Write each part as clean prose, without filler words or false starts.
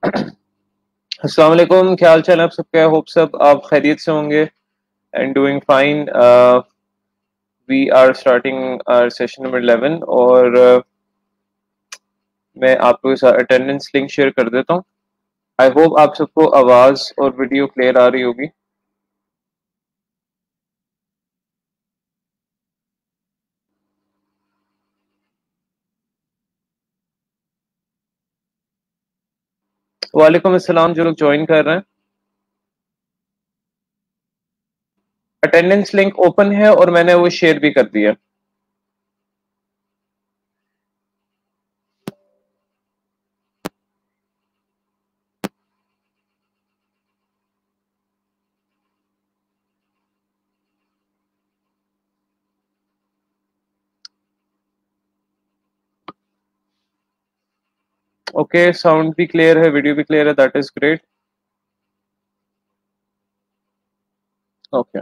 अस्सलाम वालेकुम, क्या हाल चाल है आप सबके। होप सब आप खैरियत से होंगे and doing fine. We are starting our session number 11 और मैं आपको इस अटेंडेंस लिंक शेयर कर देता हूँ। आई होप आप सबको आवाज़ और वीडियो क्लियर आ रही होगी। वालेकुम अस्सलाम जो लोग ज्वाइन कर रहे हैं। अटेंडेंस लिंक ओपन है और मैंने वो शेयर भी कर दिया। ओके, साउंड भी क्लियर है, वीडियो भी क्लियर है, that is great. Okay,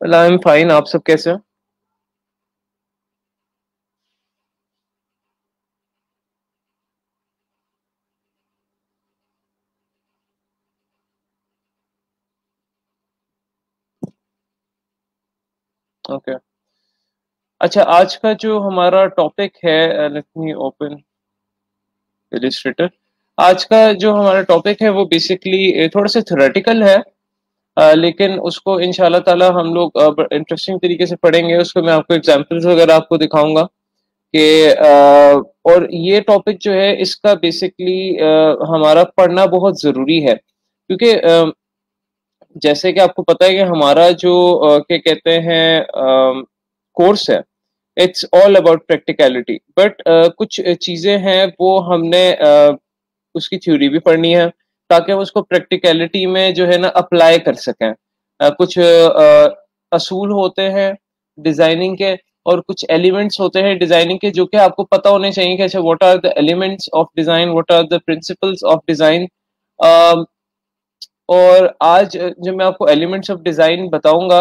I am fine. आप सब कैसे हो? ओके, अच्छा, आज का जो हमारा टॉपिक है, लेट मी ओपन इलिस्ट्रेटर। आज का जो हमारा टॉपिक है वो बेसिकली थोड़ा सा थ्योरेटिकल है, लेकिन उसको इंशाल्लाह ताला हम लोग इंटरेस्टिंग तरीके से पढ़ेंगे। उसको मैं आपको एग्जांपल्स वगैरह आपको दिखाऊंगा कि और ये टॉपिक जो है इसका बेसिकली हमारा पढ़ना बहुत ज़रूरी है, क्योंकि जैसे कि आपको पता है कि हमारा जो क्या कहते हैं कोर्स है, it's all about practicality. But कुछ चीज़ें हैं वो हमने उसकी थ्योरी भी पढ़नी है ताकि हम उसको प्रैक्टिकलिटी में जो है ना अप्लाई कर सकें। कुछ असूल होते हैं डिजाइनिंग के, और कुछ एलिमेंट्स होते हैं डिजाइनिंग के जो कि आपको पता होने चाहिए कि अच्छा, what are the elements of design, what are the principles of design. और आज जब मैं आपको एलिमेंट्स ऑफ डिजाइन बताऊंगा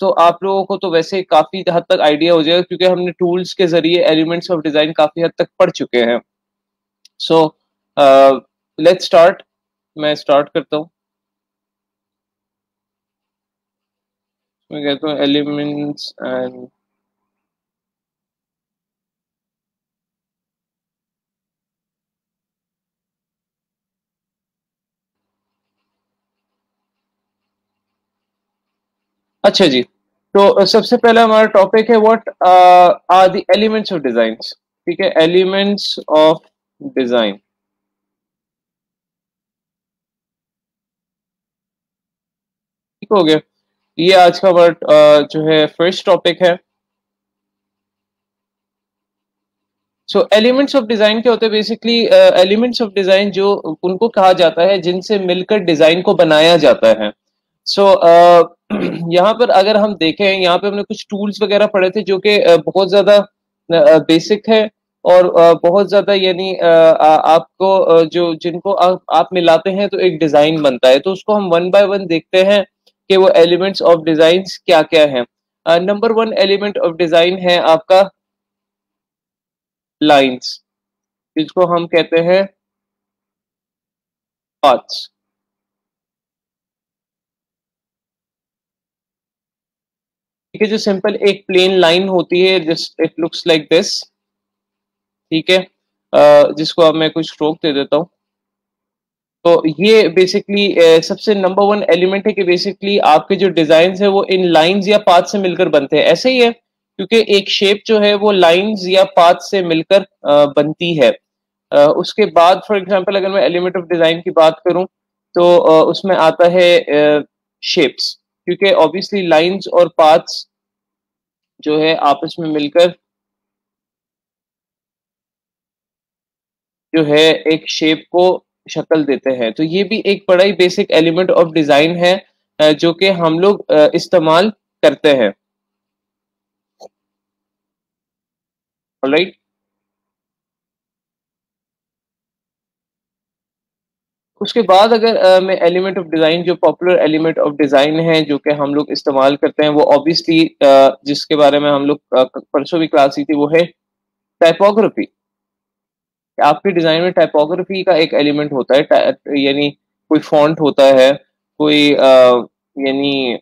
तो आप लोगों को तो वैसे काफी हद तक आइडिया हो जाएगा, क्योंकि हमने टूल्स के जरिए एलिमेंट्स ऑफ डिजाइन काफी हद तक पढ़ चुके हैं। So let's start. मैं स्टार्ट करता हूँ। मैं कहता हूँ एलिमेंट्स एंड अच्छा जी, तो सबसे पहला हमारा टॉपिक है what are the elements of designs. ठीक है, एलिमेंट्स ऑफ डिजाइन। ठीक हो गया। ये आज का हमारा जो है फर्स्ट टॉपिक है। सो एलिमेंट्स ऑफ डिजाइन क्या होते हैं? बेसिकली एलिमेंट्स ऑफ डिजाइन जो उनको कहा जाता है जिनसे मिलकर डिजाइन को बनाया जाता है। सो यहाँ पर अगर हम देखें, यहाँ पे हमने कुछ टूल्स वगैरह पढ़े थे जो कि बहुत ज्यादा बेसिक है, और बहुत ज्यादा यानी आपको जो जिनको आप मिलाते हैं तो एक डिजाइन बनता है। तो उसको हम वन बाय वन देखते हैं कि वो एलिमेंट्स ऑफ डिजाइन क्या क्या है। Number one element of design है आपका लाइंस, जिसको हम कहते हैं पाथ्स। ठीक है, जो सिंपल एक प्लेन लाइन होती है, just it looks like this. ठीक है, जिसको अब मैं कुछ स्ट्रोक दे देता हूँ। तो ये बेसिकली सबसे नंबर वन एलिमेंट है कि बेसिकली आपके जो डिजाइन है वो इन लाइंस या पाथ से मिलकर बनते हैं। ऐसे ही है, क्योंकि एक शेप जो है वो लाइंस या पाथ से मिलकर बनती है। उसके बाद फॉर एग्जांपल अगर मैं एलिमेंट ऑफ डिजाइन की बात करूं तो उसमें आता है शेप्स, क्योंकि ऑब्वियसली लाइंस और पाथ्स जो है आपस में मिलकर जो है एक शेप को शक्ल देते हैं। तो ये भी एक बड़ा ही बेसिक एलिमेंट ऑफ डिजाइन है जो कि हम लोग इस्तेमाल करते हैं। ऑलराइट। उसके बाद अगर मैं एलिमेंट ऑफ डिजाइन, जो पॉपुलर एलिमेंट ऑफ डिजाइन है जो कि हम लोग इस्तेमाल करते हैं, वो ऑब्वियसली जिसके बारे में हम लोग परसों भी क्लास की थी, वो है टाइपोग्राफी। आपके डिजाइन में टाइपोग्राफी का एक एलिमेंट होता है, यानी कोई फॉन्ट होता है, कोई यानी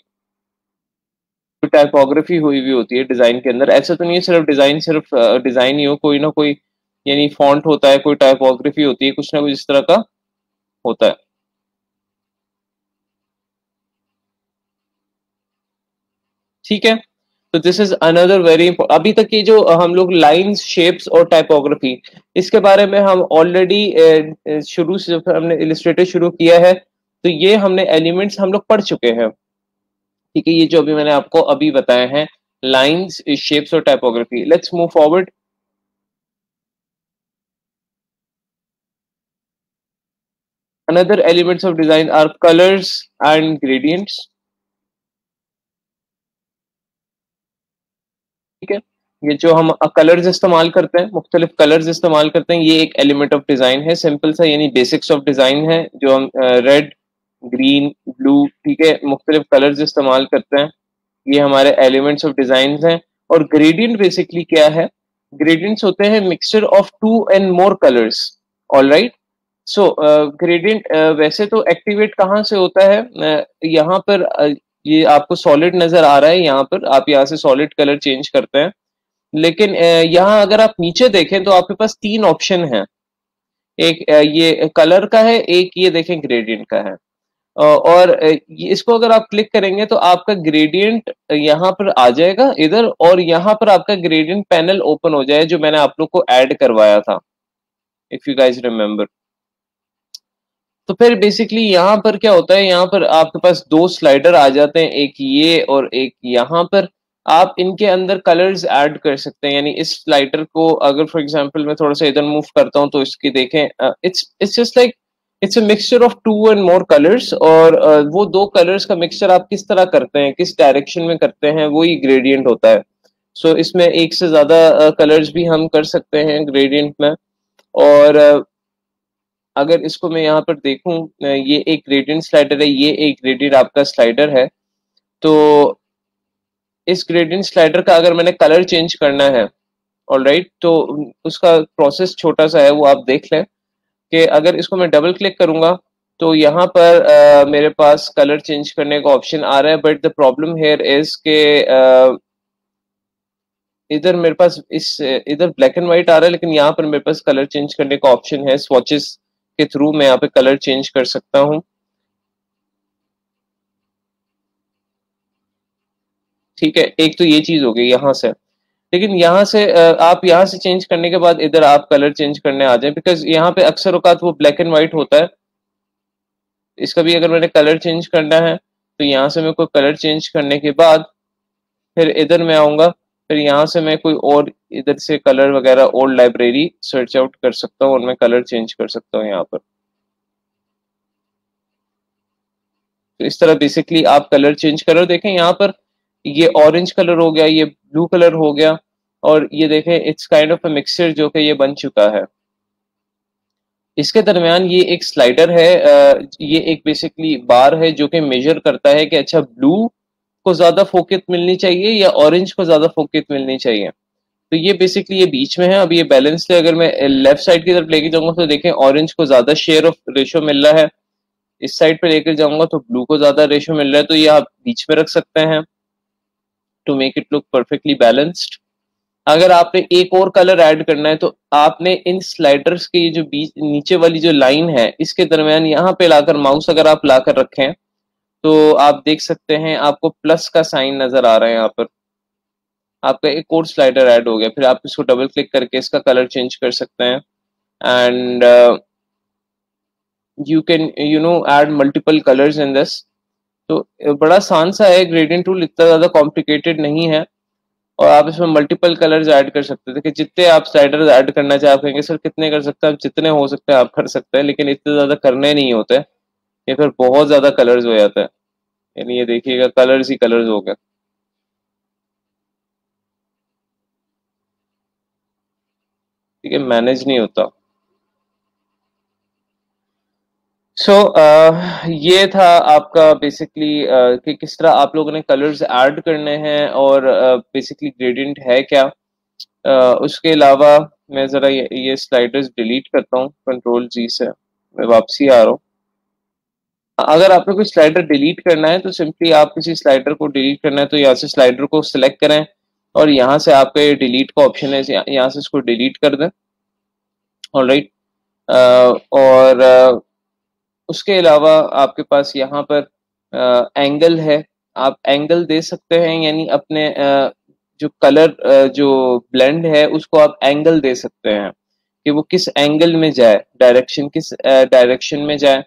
कोई टाइपोग्राफी हुई हुई होती है डिजाइन के अंदर। ऐसा तो नहीं है सिर्फ डिजाइन ही हो, कोई ना कोई यानी फॉन्ट होता है, कोई टाइपोग्राफी होती है, कुछ ना कुछ इस तरह का होता है। ठीक है, तो this is another very important. अभी तक ये जो हम लोग लाइंस, शेप्स और टाइपोग्राफी, इसके बारे में हम ऑलरेडी शुरू से जब हमने इलिस्ट्रेटर शुरू किया है, तो ये हमने एलिमेंट्स हम लोग पढ़ चुके हैं। ठीक है, ये जो अभी मैंने आपको अभी बताए हैं, लाइंस, शेप्स और typography. Let's move forward. Another elements of design are colours and gradients. ठीक है, ये जो हम कलर्स इस्तेमाल करते हैं, मुख्तलिफ कलर्स इस्तेमाल करते हैं, ये एक एलिमेंट ऑफ डिजाइन है, सिंपल सा, यानी बेसिक्स ऑफ डिजाइन है, जो हम रेड, ग्रीन, ब्लू, ठीक है, मुख्तलिफ कलर्स इस्तेमाल करते हैं, ये हमारे एलिमेंट्स ऑफ डिजाइन हैं। और ग्रेडियंट बेसिकली क्या है? ग्रेडियंट्स होते हैं mixture of two and more colours. All right, so gradient वैसे तो एक्टिवेट कहाँ से होता है? यहाँ पर ये आपको सॉलिड नजर आ रहा है, यहाँ पर आप यहाँ से सॉलिड कलर चेंज करते हैं, लेकिन यहाँ अगर आप नीचे देखें तो आपके पास तीन ऑप्शन हैं। एक ये कलर का है, एक ये देखें ग्रेडियंट का है। और इसको अगर आप क्लिक करेंगे तो आपका ग्रेडियंट यहाँ पर आ जाएगा इधर, और यहाँ पर आपका ग्रेडियंट पैनल ओपन हो जाए, जो मैंने आप लोग को ऐड करवाया था, इफ यू गाइज रिमेम्बर। तो फिर बेसिकली यहाँ पर क्या होता है, यहाँ पर आपके पास दो स्लाइडर आ जाते हैं, एक ये और एक यहाँ पर। आप इनके अंदर कलर्स ऐड कर सकते हैं, यानी इस स्लाइडर को अगर फॉर एग्जांपल मैं थोड़ा सा इधर मूव करता हूँ, तो इसकी देखें, it's just like it's a mixture of two and more colours. और वो दो कलर्स का मिक्सचर आप किस तरह करते हैं, किस डायरेक्शन में करते हैं, वही ग्रेडियंट होता है। सो इसमें एक से ज्यादा कलर्स भी हम कर सकते हैं ग्रेडियंट में। और अगर इसको मैं यहाँ पर देखूं, ये एक ग्रेडियंट स्लाइडर है, ये एक ग्रेडियंट आपका स्लाइडर है। तो इस ग्रेडियंट स्लाइडर का अगर मैंने कलर चेंज करना है, ऑलराइट, तो उसका प्रोसेस छोटा सा है, वो आप देख लें कि अगर इसको मैं डबल क्लिक करूंगा तो यहाँ पर मेरे पास कलर चेंज करने का ऑप्शन आ रहा है। But the problem here is के इधर मेरे पास इधर ब्लैक एंड व्हाइट आ रहा है, लेकिन यहाँ पर मेरे पास कलर चेंज करने का ऑप्शन है। स्वॉचेस के थ्रू मैं यहाँ पे कलर चेंज कर सकता हूँ। ठीक है, एक तो ये चीज हो गई यहाँ से। लेकिन यहाँ से आप यहाँ से चेंज करने के बाद इधर आप कलर चेंज करने आ जाए, बिकॉज यहाँ पे अक्सर औकात वो ब्लैक एंड व्हाइट होता है। इसका भी अगर मैंने कलर चेंज करना है, तो यहाँ से मैं कोई कलर चेंज करने के बाद फिर इधर मैं आऊंगा, फिर यहाँ से मैं कोई और इधर से कलर वगैरह ओल्ड लाइब्रेरी सर्च आउट कर सकता हूँ और मैं कलर चेंज कर सकता हूँ यहाँ पर। तो इस तरह बेसिकली आप कलर चेंज करो। देखें यहाँ पर ये ऑरेंज कलर हो गया, ये ब्लू कलर हो गया, और ये देखें it's kind of a mixture जो कि ये बन चुका है। इसके दरमियान ये एक स्लाइडर है, ये एक बेसिकली बार है जो कि मेजर करता है कि अच्छा ब्लू को ज्यादा फोकस मिलनी चाहिए या ऑरेंज को ज्यादा फोकस मिलनी चाहिए। तो ये बेसिकली ये बीच में है, अब ये बैलेंस है। अगर मैं लेफ्ट साइड की तरफ लेके जाऊंगा तो देखें ऑरेंज को ज्यादा शेयर ऑफ रेशो मिल रहा है, इस साइड पे लेकर जाऊंगा तो ब्लू को ज्यादा रेशो मिल रहा है। तो ये आप बीच में रख सकते हैं to make it look perfectly balanced. अगर आपने एक और कलर ऐड करना है, तो आपने इन स्लाइडर्स के ये जो बीच नीचे वाली जो लाइन है, इसके दरमियान यहाँ पे लाकर माउस अगर आप लाकर रखें, तो आप देख सकते हैं आपको प्लस का साइन नजर आ रहा है यहाँ पर। आपका एक और स्लाइडर ऐड हो गया, फिर आप इसको डबल क्लिक करके इसका कलर चेंज कर सकते हैं। And you can add multiple colours in this. तो बड़ा आसान सा है ग्रेडियंट टूल, इतना ज्यादा कॉम्प्लिकेटेड नहीं है। और आप इसमें मल्टीपल कलर्स ऐड कर सकते थे कि जितने आप स्लाइडर्स ऐड करना चाहे, आप कहेंगे सर कितने कर सकते हैं, आप जितने हो सकते हैं आप कर सकते हैं, लेकिन इतने ज्यादा करने नहीं होते, ये फिर बहुत ज्यादा कलर्स हो जाता है। यानी ये देखिएगा कलर्स ही कलर्स हो गए। ठीक है, मैनेज नहीं होता। ये था आपका बेसिकली कि किस तरह आप लोगों ने कलर्स ऐड करने हैं और बेसिकली ग्रेडियंट है क्या। उसके अलावा मैं ज़रा ये स्लाइडर्स डिलीट करता हूँ कंट्रोल जी से, मैं वापसी आ रहा हूँ। अगर आपको कोई स्लाइडर डिलीट करना है तो सिंपली आप किसी स्लाइडर को डिलीट करना है तो यहाँ से स्लाइडर को सिलेक्ट करें और यहाँ से आपका ये डिलीट का ऑप्शन है, यहाँ से इसको डिलीट कर दें। ऑलराइट। और उसके अलावा आपके पास यहाँ पर एंगल है, आप एंगल दे सकते हैं, यानी अपने जो कलर जो ब्लेंड है उसको आप एंगल दे सकते हैं कि वो किस एंगल में जाए, डायरेक्शन किस डायरेक्शन में जाए।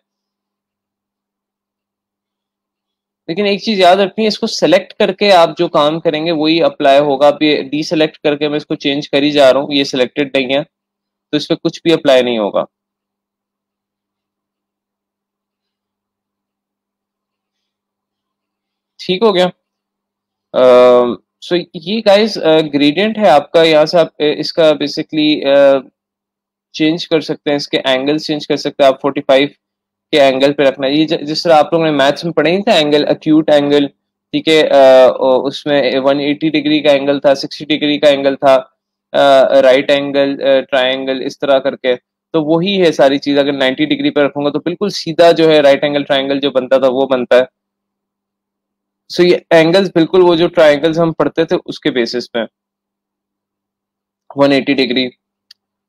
लेकिन एक चीज याद रखनी है, इसको सेलेक्ट करके आप जो काम करेंगे वही अप्लाई होगा। अब ये डीसेलेक्ट करके मैं इसको चेंज कर ही जा रहा हूँ, ये सिलेक्टेड नहीं है तो इस पर कुछ भी अप्लाई नहीं होगा। ठीक हो गया। सो ये गाइस ग्रेडियंट है आपका, यहाँ से आप इसका बेसिकली चेंज कर सकते हैं, इसके एंगल चेंज कर सकते हैं आप। 45 के एंगल पे रखना है, ये जिस तरह आप लोगों ने मैथ्स में पढ़े नहीं था एंगल, अक्यूट एंगल, ठीक है। उसमें 180 डिग्री का एंगल था, 60 डिग्री का एंगल था, राइट एंगल, ट्राइंगल, इस तरह करके। तो वही है सारी चीज, अगर 90 डिग्री पे रखूंगा तो बिल्कुल सीधा जो है राइट एंगल ट्राइंगल जो बनता था वो बनता है। सो ये एंगल्स बिल्कुल वो जो ट्राइंगल्स हम पढ़ते थे उसके बेसिस पे 180 डिग्री।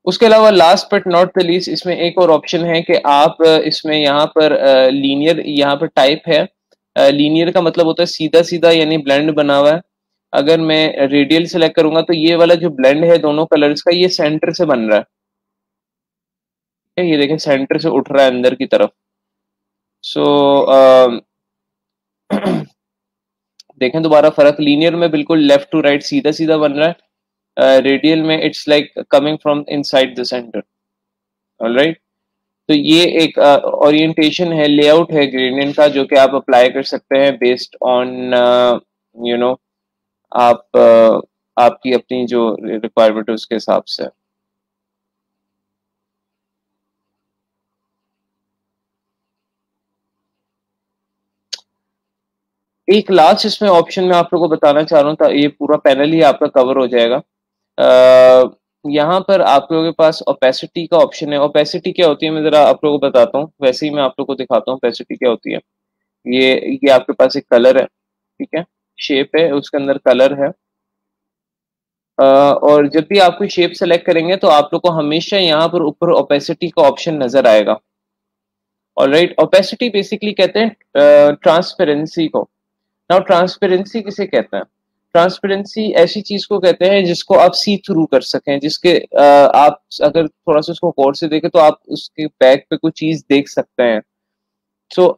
उसके अलावा last but not the least इसमें एक और ऑप्शन है कि आप इसमें यहाँ पर लीनियर, यहाँ पर टाइप है। लीनियर का मतलब होता है सीधा सीधा, यानी ब्लेंड बना हुआ है। अगर मैं रेडियल सेलेक्ट करूंगा तो ये वाला जो ब्लेंड है दोनों कलर्स का, ये सेंटर से बन रहा है, ये देखें सेंटर से उठ रहा है अंदर की तरफ। सो देखें दोबारा फर्क, लीनियर में बिल्कुल लेफ्ट टू राइट सीधा सीधा बन रहा है, रेडियल में it's like coming from inside the centre. Alright. तो ये एक ओरिएंटेशन है, लेआउट है ग्रेडियंट का, जो कि आप अप्लाई कर सकते हैं बेस्ड ऑन यू नो आप आपकी अपनी जो रिक्वायरमेंट है उसके हिसाब से। एक लास्ट इसमें ऑप्शन मैं आप लोगों को बताना चाह रहा हूँ, तो ये पूरा पैनल ही आपका कवर हो जाएगा। यहाँ पर आप लोगों के पास ओपेसिटी का ऑप्शन है। ओपेसिटी क्या होती है मैं जरा आप लोगों को बताता हूँ, वैसे ही मैं आप लोगों को दिखाता हूँ ओपेसिटी क्या होती है। ये आपके पास एक कलर है, ठीक है, शेप है, उसके अंदर कलर है। और जब भी आप कोई शेप सेलेक्ट करेंगे तो आप लोग को हमेशा यहाँ पर ऊपर ओपेसिटी का ऑप्शन नजर आएगा। ऑलराइट। ओपेसिटी बेसिकली कहते हैं ट्रांसपेरेंसी को। नाउ ट्रांसपेरेंसी किसे कहते हैं? ट्रांसपेरेंसी ऐसी चीज को कहते हैं जिसको आप सी थ्रू कर सकें, जिसके आप अगर थोड़ा सा उसको गौर से देखें तो आप उसके बैक पे कोई चीज देख सकते हैं। सो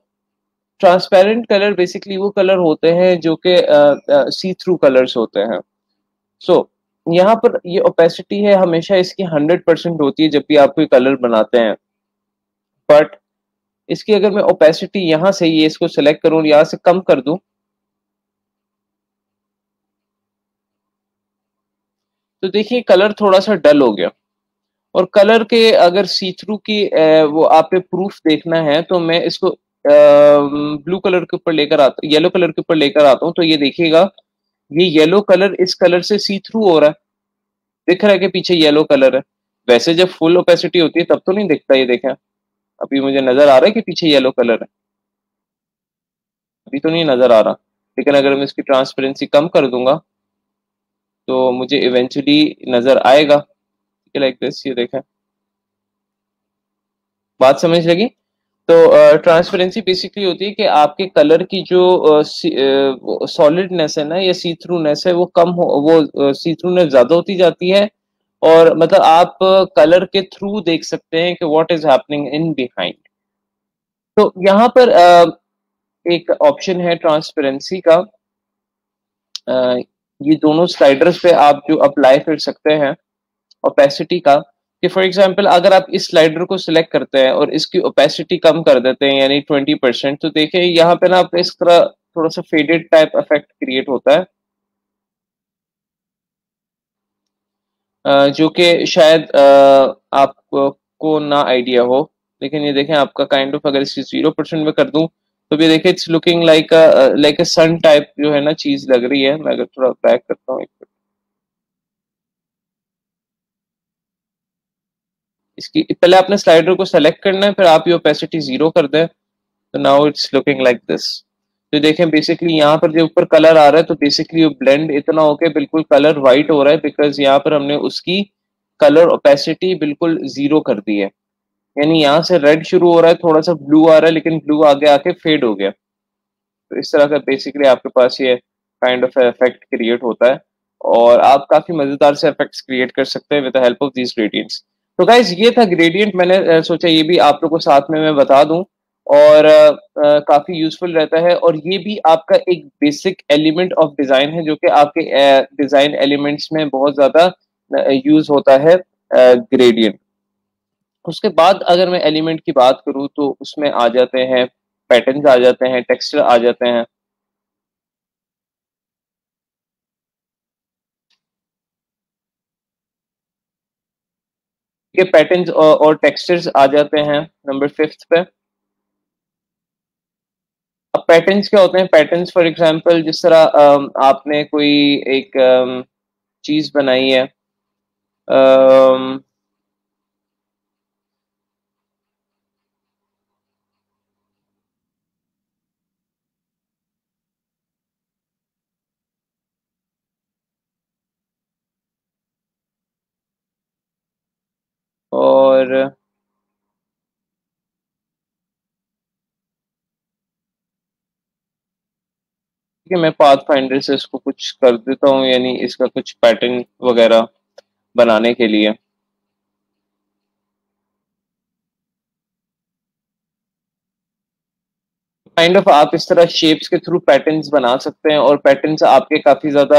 ट्रांसपेरेंट कलर बेसिकली वो कलर होते हैं जो कि सी थ्रू कलर्स होते हैं। सो यहाँ पर ये ओपेसिटी है, हमेशा इसकी 100% होती है जब भी आप कोई कलर बनाते हैं। बट इसकी अगर मैं ओपेसिटी यहाँ से ये इसको सेलेक्ट करूँ, यहाँ से कम कर दूं, तो देखिए कलर थोड़ा सा डल हो गया। और कलर के अगर सी थ्रू की वो आप पे प्रूफ देखना है तो मैं इसको ब्लू कलर के ऊपर लेकर आता, येलो कलर के ऊपर लेकर आता हूँ, तो ये देखिएगा ये येलो कलर इस कलर से सी थ्रू हो रहा है, दिख रहा है कि पीछे येलो कलर है। वैसे जब फुल ओपेसिटी होती है तब तो नहीं दिखता, ये देखें अभी मुझे नजर आ रहा है कि पीछे येलो कलर है, अभी तो नहीं नजर आ रहा। लेकिन अगर मैं इसकी ट्रांसपेरेंसी कम कर दूंगा तो मुझे इवेंचुअली नजर आएगा, लाइक दिस, ये देखें। बात समझ लगी? तो ट्रांसपेरेंसी बेसिकली होती है कि आपके कलर की जो सॉलिडनेस है ना या सी थ्रूनेस है वो कम हो, वो सी थ्रूनेस ज्यादा होती जाती है। और मतलब आप कलर के थ्रू देख सकते हैं कि what is happening in behind. तो यहाँ पर एक ऑप्शन है ट्रांसपेरेंसी का, अ, ये दोनों स्लाइडर्स पे आप जो अप्लाई कर सकते हैं ओपेसिटी का। कि फॉर एग्जांपल अगर आप इस स्लाइडर को सिलेक्ट करते हैं और इसकी ओपेसिटी कम कर देते हैं यानी 20%, तो देखिए यहाँ पे ना आप इस तरह थोड़ा सा फेडेड टाइप इफेक्ट क्रिएट होता है, जो कि शायद आपको ना आइडिया हो। लेकिन ये देखें आपका काइंड ऑफ अगर इसे 0% में कर दूं तो भी देखिए it's looking like a sun type जो है ना चीज लग रही है। मैं अगर थोड़ा बैक करता हूँ इसकी, पहले आपने स्लाइडर को सेलेक्ट करना है, फिर आप ये ओपेसिटी 0 कर दें, तो now it's looking like this. तो देखें बेसिकली यहाँ पर जो ऊपर कलर आ रहा है तो बेसिकली वो ब्लेंड इतना होके बिल्कुल कलर वाइट हो रहा है, बिकॉज यहाँ पर हमने उसकी कलर ओपेसिटी बिल्कुल 0 कर दी है। यानी यहाँ से रेड शुरू हो रहा है, थोड़ा सा ब्लू आ रहा है, लेकिन ब्लू आगे आके फेड हो गया। तो इस तरह का बेसिकली आपके पास ये काइंड ऑफ इफेक्ट क्रिएट होता है, और आप काफी मजेदार से इफेक्ट्स क्रिएट कर सकते हैं with the help of these gradients. तो गाइज ये था ग्रेडियंट, मैंने सोचा ये भी आप लोगों को साथ में मैं बता दूं, और काफी यूजफुल रहता है। और ये भी आपका एक बेसिक एलिमेंट ऑफ डिजाइन है जो कि आपके डिजाइन एलिमेंट्स में बहुत ज्यादा यूज होता है, ग्रेडियंट। उसके बाद अगर मैं एलिमेंट की बात करूं तो उसमें आ जाते हैं पैटर्न्स, आ जाते हैं टेक्सचर, आ जाते हैं। ये पैटर्न्स और टेक्सचर्स आ जाते हैं नंबर 5 पे। अब पैटर्न्स क्या होते हैं? पैटर्न्स फॉर एग्जांपल जिस तरह आपने कोई एक चीज बनाई है, अम, और ठीक है, मैं पाथ फाइंडर से इसको कुछ कर देता हूँ, यानी इसका कुछ पैटर्न वगैरह बनाने के लिए। काइंड ऑफ आप इस तरह शेप्स के थ्रू पैटर्न्स बना सकते हैं, और पैटर्न्स आपके काफी ज्यादा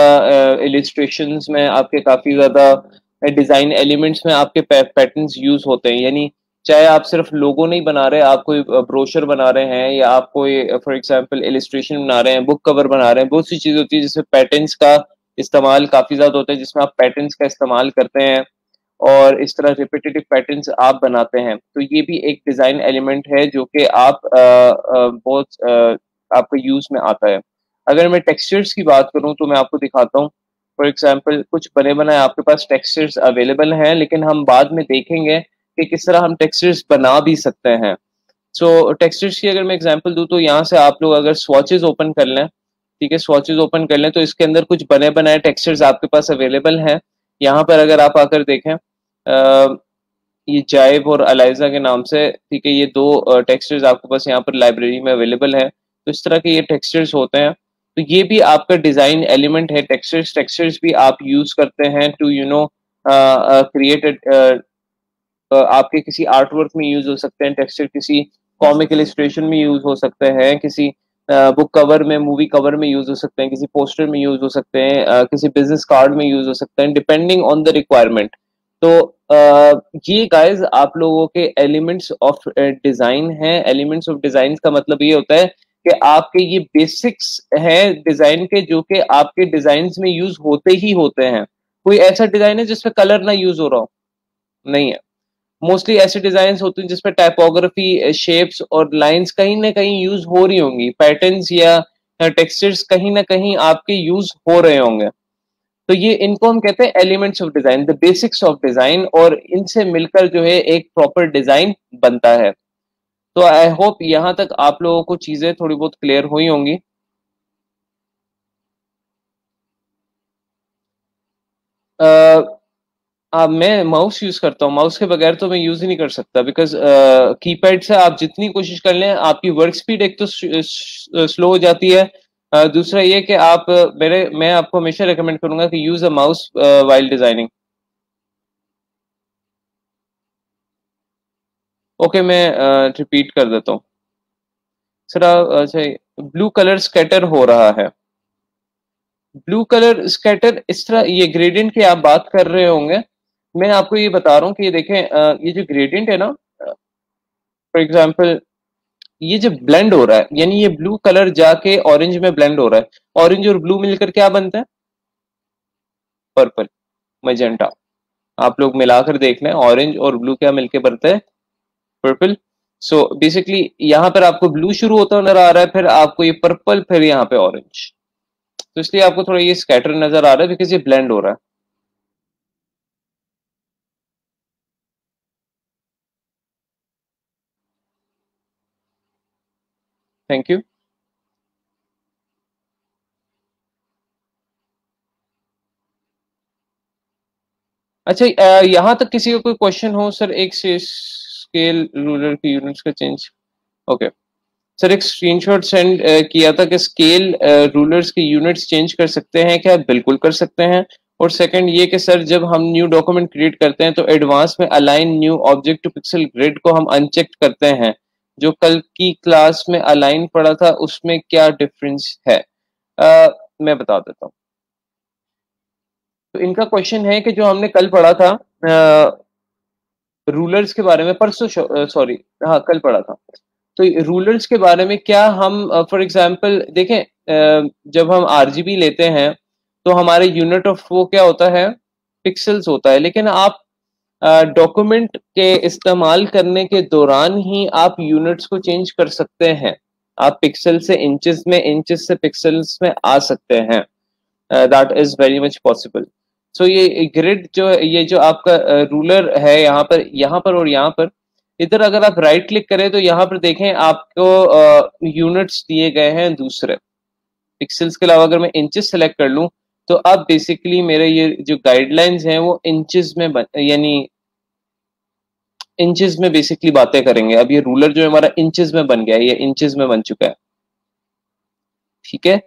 इलिस्ट्रेशंस में, आपके काफी ज्यादा डिजाइन एलिमेंट्स में आपके पैटर्न्स यूज होते हैं। यानी चाहे आप सिर्फ लोगो नहीं बना रहे, आप कोई ब्रोशर बना रहे हैं, या आप कोई फॉर एग्जांपल इलिस्ट्रेशन बना रहे हैं, बुक कवर बना रहे हैं, बहुत सी चीज होती है जिसमें पैटर्न्स का इस्तेमाल काफी ज्यादा होता है, जिसमें आप पैटर्न्स का इस्तेमाल करते हैं और इस तरह रिपीटेटिव पैटर्न्स आप बनाते हैं। तो ये भी एक डिजाइन एलिमेंट है जो कि आप बहुत आपके यूज में आता है। अगर मैं टेक्सचर्स की बात करूं तो मैं आपको दिखाता हूं। फॉर एग्जांपल कुछ बने बनाए आपके पास टेक्सचर्स अवेलेबल हैं, लेकिन हम बाद में देखेंगे कि किस तरह हम टेक्सचर्स बना भी सकते हैं। सो टेक्सचर्स की अगर मैं एग्जांपल दूं तो यहाँ से आप लोग अगर स्वॉचेस ओपन कर लें, ठीक है, स्वॉचेस ओपन कर लें, तो इसके अंदर कुछ बने बनाए टेक्सचर्स आपके पास अवेलेबल हैं। यहाँ पर अगर आप आकर देखें, ये जाइब और अलाइजा के नाम से, ठीक है, ये दो टेक्सचर्स आपके पास यहाँ पर लाइब्रेरी में अवेलेबल है। तो इस तरह के ये टेक्सचर्स होते हैं। तो ये भी आपका डिजाइन एलिमेंट है। टेक्सचर्स टेक्सचर्स भी आप यूज करते हैं टू क्रिएट, आपके किसी आर्ट वर्क में यूज हो सकते हैं टेक्सचर, किसी कॉमिक इलिस्ट्रेशन में यूज हो सकते हैं, किसी बुक कवर में, मूवी कवर में यूज हो सकते हैं, किसी पोस्टर में यूज हो सकते हैं, किसी बिजनेस कार्ड में यूज हो सकते हैं, डिपेंडिंग ऑन द रिक्वायरमेंट। तो ये गाइस आप लोगों के एलिमेंट्स ऑफ डिजाइन हैं। एलिमेंट्स ऑफ डिजाइन का मतलब ये होता है कि आपके ये बेसिक्स हैं डिजाइन के, जो कि आपके डिजाइन में यूज होते ही होते हैं। कोई ऐसा डिजाइन है जिसपे कलर ना यूज हो रहा हो? नहीं है। मोस्टली ऐसे डिजाइन होते हैं जिसपे टाइपोग्राफी, शेप्स और लाइंस कहीं ना कहीं यूज हो रही होंगी, पैटर्न्स या टेक्सचर्स कहीं ना कहीं आपके यूज हो रहे होंगे। तो ये इनको हम कहते हैं elements of design, the basics of design, और इनसे मिलकर जो है एक प्रॉपर डिजाइन बनता है। तो आई होप यहां तक आप लोगों को चीजें थोड़ी बहुत क्लियर हुई होंगी। मैं माउस यूज करता हूँ, माउस के बगैर तो मैं यूज ही नहीं कर सकता, बिकॉज कीपैड से आप जितनी कोशिश कर लें, आपकी वर्क स्पीड एक तो स्लो हो जाती है। दूसरा ये कि मैं आपको हमेशा रेकमेंड करूंगा कि use a mouse while designing. Okay, मैं रिपीट कर देता हूँ। सर अच्छा, ब्लू कलर स्कैटर हो रहा है। ब्लू कलर स्कैटर इस तरह, ये ग्रेडियंट की आप बात कर रहे होंगे। मैं आपको ये बता रहा हूँ कि ये देखें, ये जो ग्रेडियंट है ना, फॉर एग्जाम्पल ये जो ब्लेंड हो रहा है, यानी ये ब्लू कलर जाके ऑरेंज में ब्लेंड हो रहा है, ऑरेंज और ब्लू मिलकर क्या बनता है? Purple, magenta. आप लोग मिलाकर देख लें, ऑरेंज और ब्लू क्या मिलकर बनता है? पर्पल। सो बेसिकली यहाँ पर आपको ब्लू शुरू होता नजर आ रहा है, फिर आपको ये पर्पल, फिर यहाँ पे ऑरेंज। तो इसलिए आपको थोड़ा ये स्कैटर नजर आ रहा है बिकॉज ये ब्लेंड हो रहा है। Thank you. अच्छा, यहाँ तक किसी का कोई क्वेश्चन हो सर? एक से स्केल रूलर की यूनिट्स का चेंज। ओके सर, एक स्क्रीनशॉट सेंड किया था कि स्केल रूलर्स की यूनिट्स चेंज कर सकते हैं क्या? बिल्कुल कर सकते हैं। और सेकंड ये कि सर जब हम न्यू डॉक्यूमेंट क्रिएट करते हैं तो एडवांस में align new object to pixel grid को हम अनचेक करते हैं। जो कल की क्लास में अलाइन पड़ा था उसमें क्या डिफरेंस है? मैं बता देता हूँ। तो इनका क्वेश्चन है कि जो हमने कल पढ़ा था रूलर्स के बारे में, परसों, सॉरी, हाँ कल पढ़ा था। तो रूलर्स के बारे में क्या हम फॉर एग्जांपल देखें, जब हम आरजीबी लेते हैं तो हमारे यूनिट ऑफ वो क्या होता है? पिक्सल्स होता है। लेकिन आप डॉक्यूमेंट के इस्तेमाल करने के दौरान ही आप यूनिट्स को चेंज कर सकते हैं। आप पिक्सल से इंचेस में, इंचेस से पिक्सल्स में आ सकते हैं। That is very much possible. So ये ग्रिड जो है, ये जो आपका रूलर है यहाँ पर और यहाँ पर, इधर अगर आप राइट क्लिक करें तो यहाँ पर देखें आपको यूनिट्स दिए गए हैं दूसरे। पिक्सल्स के अलावा अगर मैं इंचेस सेलेक्ट कर लूं तो अब बेसिकली मेरे ये जो गाइडलाइंस हैं वो इंचेस में यानी इंचेस में बेसिकली बातें करेंगे। अब ये रूलर जो है हमारा इंचेस में बन गया है, ये इंचेस में बन चुका है। ठीक है।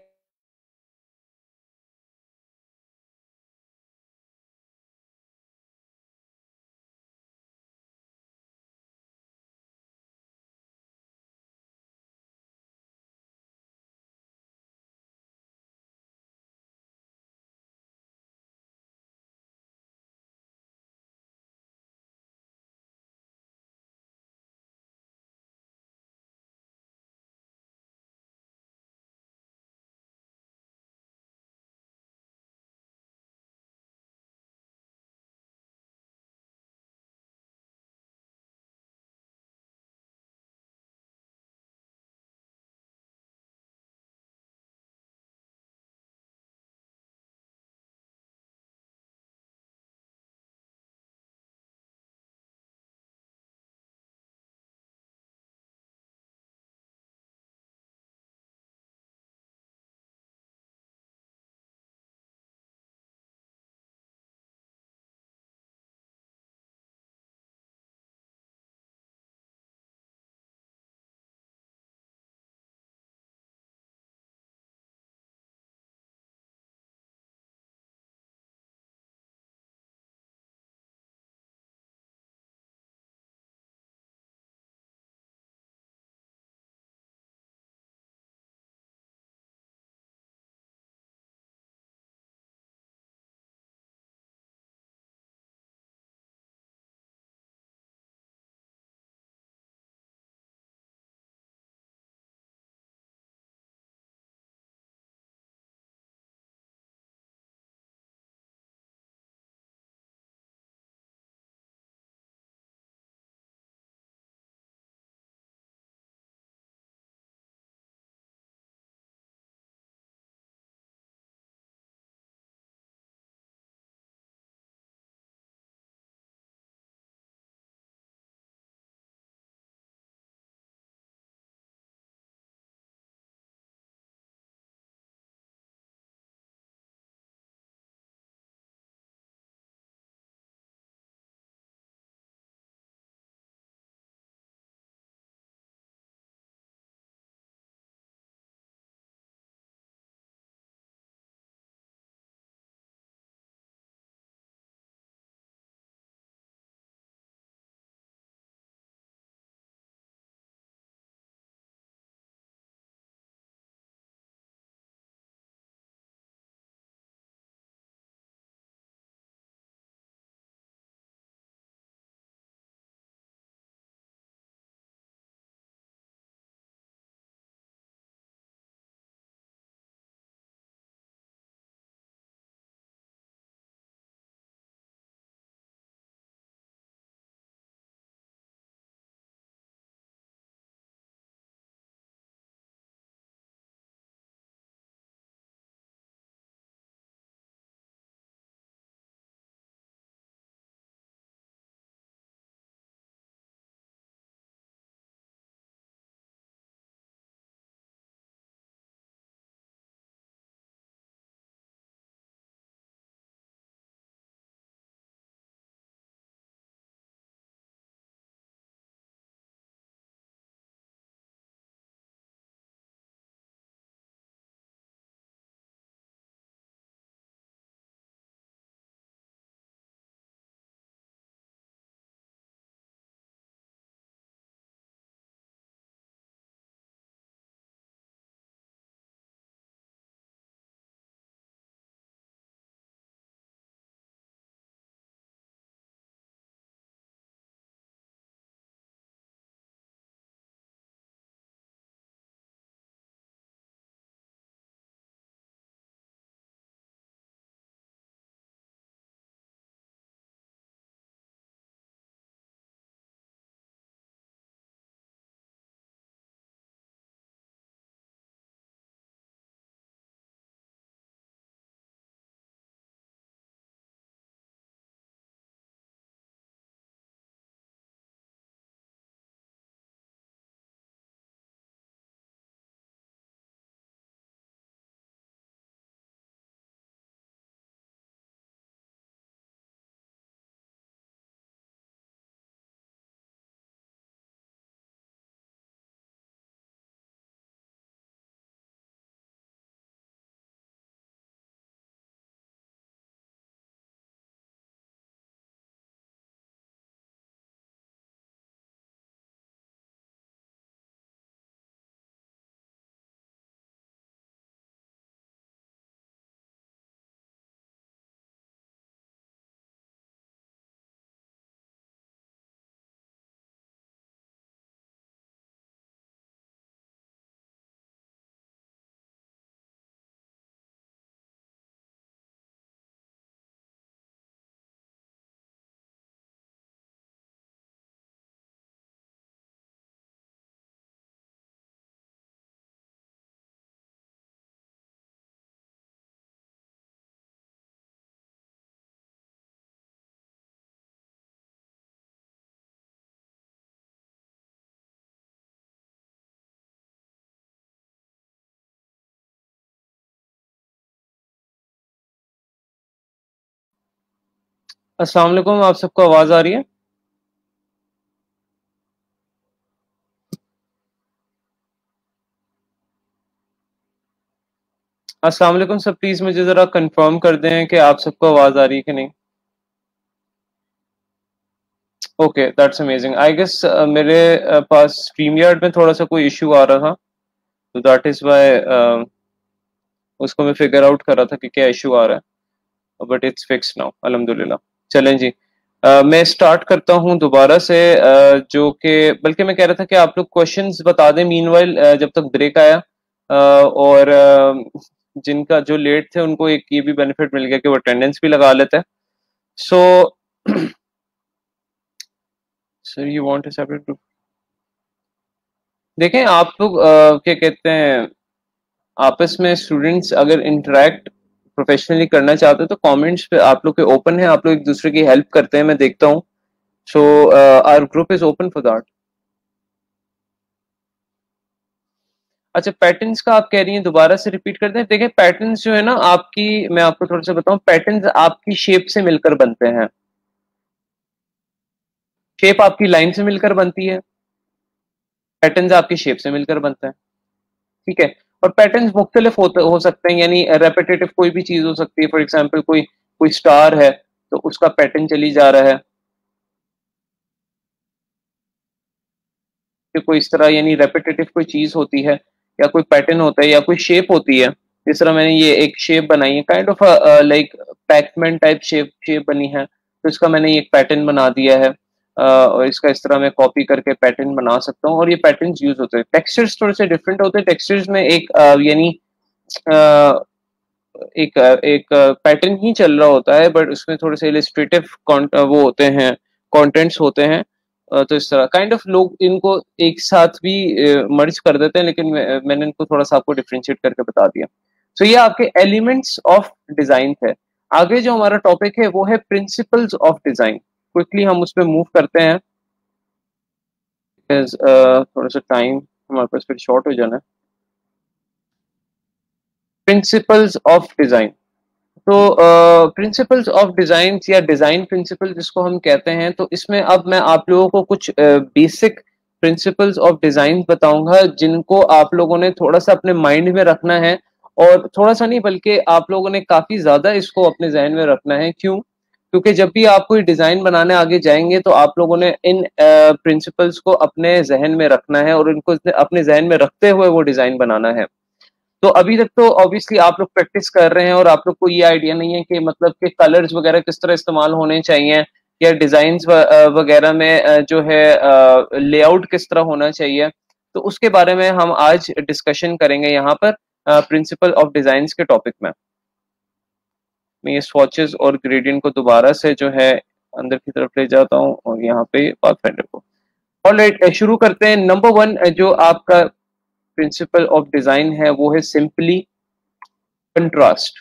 अस्सलाम वालेकुम, आप सबको आवाज आ रही है? अस्सलाम वालेकुम सर, प्लीज मुझे जरा कंफर्म कर दें कि आप सबको आवाज आ रही है कि नहीं। Okay, that's amazing. I guess मेरे पास स्ट्रीम यार्ड में थोड़ा सा कोई इशू आ रहा था, तो दैट इज वाई उसको मैं फिगर आउट कर रहा था कि क्या इशू आ रहा है, बट इट्स फिक्स नाउ, अल्हम्दुलिल्लाह। चलें जी, मैं स्टार्ट करता हूँ दोबारा से, जो कि बल्कि मैं कह रहा था कि आप लोग क्वेश्चंस बता दें मीनवाइल, जब तक ब्रेक आया, और जिनका जो लेट थे उनको एक ये भी बेनिफिट मिल गया कि वो अटेंडेंस भी लगा लेते हैं। So sir, you want a separate group? देखें आप लोग, क्या कहते हैं, आपस में स्टूडेंट्स अगर इंटरेक्ट प्रोफेशनली करना चाहते हो तो कमेंट्स पे आप लोग के ओपन है, आप लोग एक दूसरे की हेल्प करते हैं, मैं देखता हूँ। So our group is open for that. अच्छा, पैटर्न्स का आप कह रही हैं, दोबारा से रिपीट कर दें। देखिए, पैटर्न्स जो है ना आपकी, मैं आपको थोड़ा सा बताऊं, पैटर्न्स आपकी शेप से मिलकर बनते हैं। शेप आपकी लाइन से मिलकर बनती है, पैटर्न्स आपकी शेप से मिलकर बनते हैं। ठीक है। और पैटर्न्स मुख्तलिफ हो सकते हैं, यानी रेपिटेटिव कोई भी चीज हो सकती है। फॉर एग्जाम्पल कोई कोई स्टार है तो उसका पैटर्न चली जा रहा है, कि कोई इस तरह, यानी रेपिटेटिव कोई चीज होती है, या कोई पैटर्न होता है, या कोई शेप होती है। जिस तरह मैंने ये एक शेप बनाई है, kind of like Pac-Man type shape shape बनी है, तो इसका मैंने ये एक पैटर्न बना दिया है। और इसका इस तरह मैं कॉपी करके पैटर्न बना सकता हूँ, और ये पैटर्न यूज होते हैं। टेक्सचर्स थोड़े से डिफरेंट होते हैं। टेक्सचर्स में एक यानी अ, एक पैटर्न ही चल रहा होता है, बट उसमें थोड़े से इलिस्ट्रेटिव वो होते हैं, कंटेंट्स होते हैं। तो इस तरह काइंड ऑफ लोग इनको एक साथ भी मर्ज कर देते हैं, लेकिन मैंने इनको थोड़ा सा आपको डिफरेंशिएट करके बता दिया। तो ये आपके एलिमेंट्स ऑफ डिजाइन है। आगे जो हमारा टॉपिक है वो है प्रिंसिपल्स ऑफ डिजाइन। क्विकली हम उस पर मूव करते हैं, because, थोड़ा सा टाइम हमारे पास फिर शॉर्ट हो जाना है। प्रिंसिपल्स ऑफ डिजाइन, तो प्रिंसिपल्स ऑफ डिजाइन या डिजाइन प्रिंसिपल जिसको हम कहते हैं, तो इसमें अब मैं आप लोगों को कुछ बेसिक प्रिंसिपल्स ऑफ डिजाइन बताऊंगा, जिनको आप लोगों ने थोड़ा सा अपने माइंड में रखना है। और थोड़ा सा नहीं, बल्कि आप लोगों ने काफी ज्यादा इसको अपने जहन में रखना है। क्यों? क्योंकि जब भी आप कोई डिजाइन बनाने आगे जाएंगे तो आप लोगों ने इन प्रिंसिपल्स को अपने जहन में रखना है, और इनको अपने जहन में रखते हुए वो डिजाइन बनाना है। तो अभी तक तो ऑब्वियसली आप लोग प्रैक्टिस कर रहे हैं, और आप लोग को ये आइडिया नहीं है कि मतलब कि कलर्स वगैरह किस तरह इस्तेमाल होने चाहिए, या डिजाइन वगैरह में जो है लेआउट किस तरह होना चाहिए। तो उसके बारे में हम आज डिस्कशन करेंगे यहाँ पर, प्रिंसिपल ऑफ डिजाइन के टॉपिक में। मैं ये स्वॉचेस और ग्रेडियंट को दोबारा से जो है अंदर की तरफ ले जाता हूँ, और यहाँ पे पाथफाइंडर को। ऑलराइट, शुरू करते हैं। नंबर वन जो आपका प्रिंसिपल ऑफ डिजाइन है वो है सिंपली कंट्रास्ट।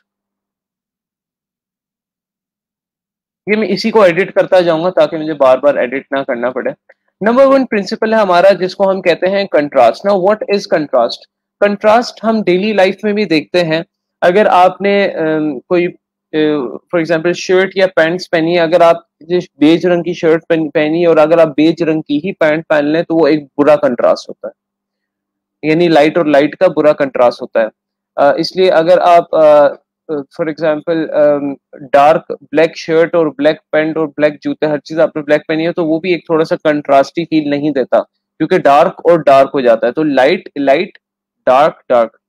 ये मैं इसी को एडिट करता जाऊंगा ताकि मुझे बार बार एडिट ना करना पड़े। नंबर वन प्रिंसिपल है हमारा जिसको हम कहते हैं contrast. Now what is contrast? Contrast हम डेली लाइफ में भी देखते हैं। अगर आपने कोई फॉर एग्जांपल शर्ट या पैंट्स पहनी है, अगर आप जिस बेज रंग की शर्ट पहनी और अगर आप बेज रंग की ही पैंट पहन लें, तो वो एक बुरा कंट्रास्ट होता है, यानी लाइट और लाइट का बुरा कंट्रास्ट होता है। इसलिए अगर आप for example dark black shirt और ब्लैक पैंट और ब्लैक जूते, हर चीज आपने ब्लैक पहनी है, तो वो भी एक थोड़ा सा कंट्रास्टी फील नहीं देता, क्योंकि डार्क और डार्क हो जाता है। तो light light, dark dark.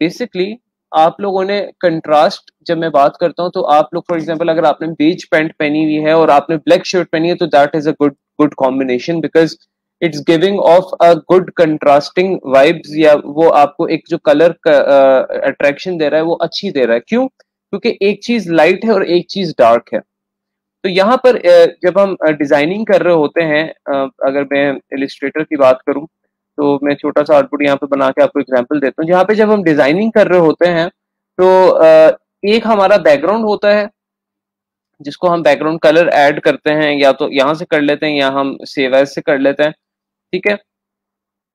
Basically आप लोगों ने कंट्रास्ट, जब मैं बात करता हूँ तो आप लोग फॉर एग्जांपल अगर आपने बेज पैंट पहनी हुई है और आपने ब्लैक शर्ट पहनी है, तो that is a good good combination, because it's giving of a good contrasting vibes, या वो आपको एक जो कलर का अट्रैक्शन दे रहा है वो अच्छी दे रहा है। क्यों? क्योंकि एक चीज लाइट है और एक चीज डार्क है। तो यहाँ पर जब हम डिजाइनिंग कर रहे होते हैं, अगर मैं इलिस्ट्रेटर की बात करूं, तो मैं छोटा सा आउटपुट यहाँ पे बना के आपको एग्जांपल देता हूँ। यहाँ पे जब हम डिजाइनिंग कर रहे होते हैं, तो एक हमारा बैकग्राउंड होता है जिसको हम बैकग्राउंड कलर ऐड करते हैं, या तो यहाँ से कर लेते हैं या हम सेव एज से कर लेते हैं। ठीक है।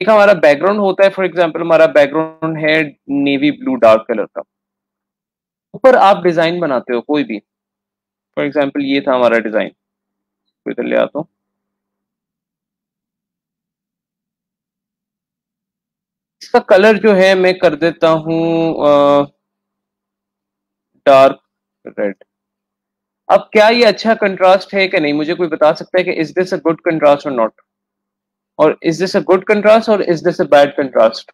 एक हमारा बैकग्राउंड होता है, फॉर एग्जाम्पल हमारा बैकग्राउंड है नेवी ब्लू डार्क कलर का। ऊपर आप डिजाइन बनाते हो कोई भी, फॉर एग्जाम्पल ये था हमारा डिजाइन, तो इधर ले आता हूँ। इसका कलर जो है मैं कर देता हूँ डार्क रेड। अब क्या ये अच्छा कंट्रास्ट है कि नहीं, मुझे कोई बता सकता है कि is this a good contrast or not, or is this a good contrast or is this a bad contrast?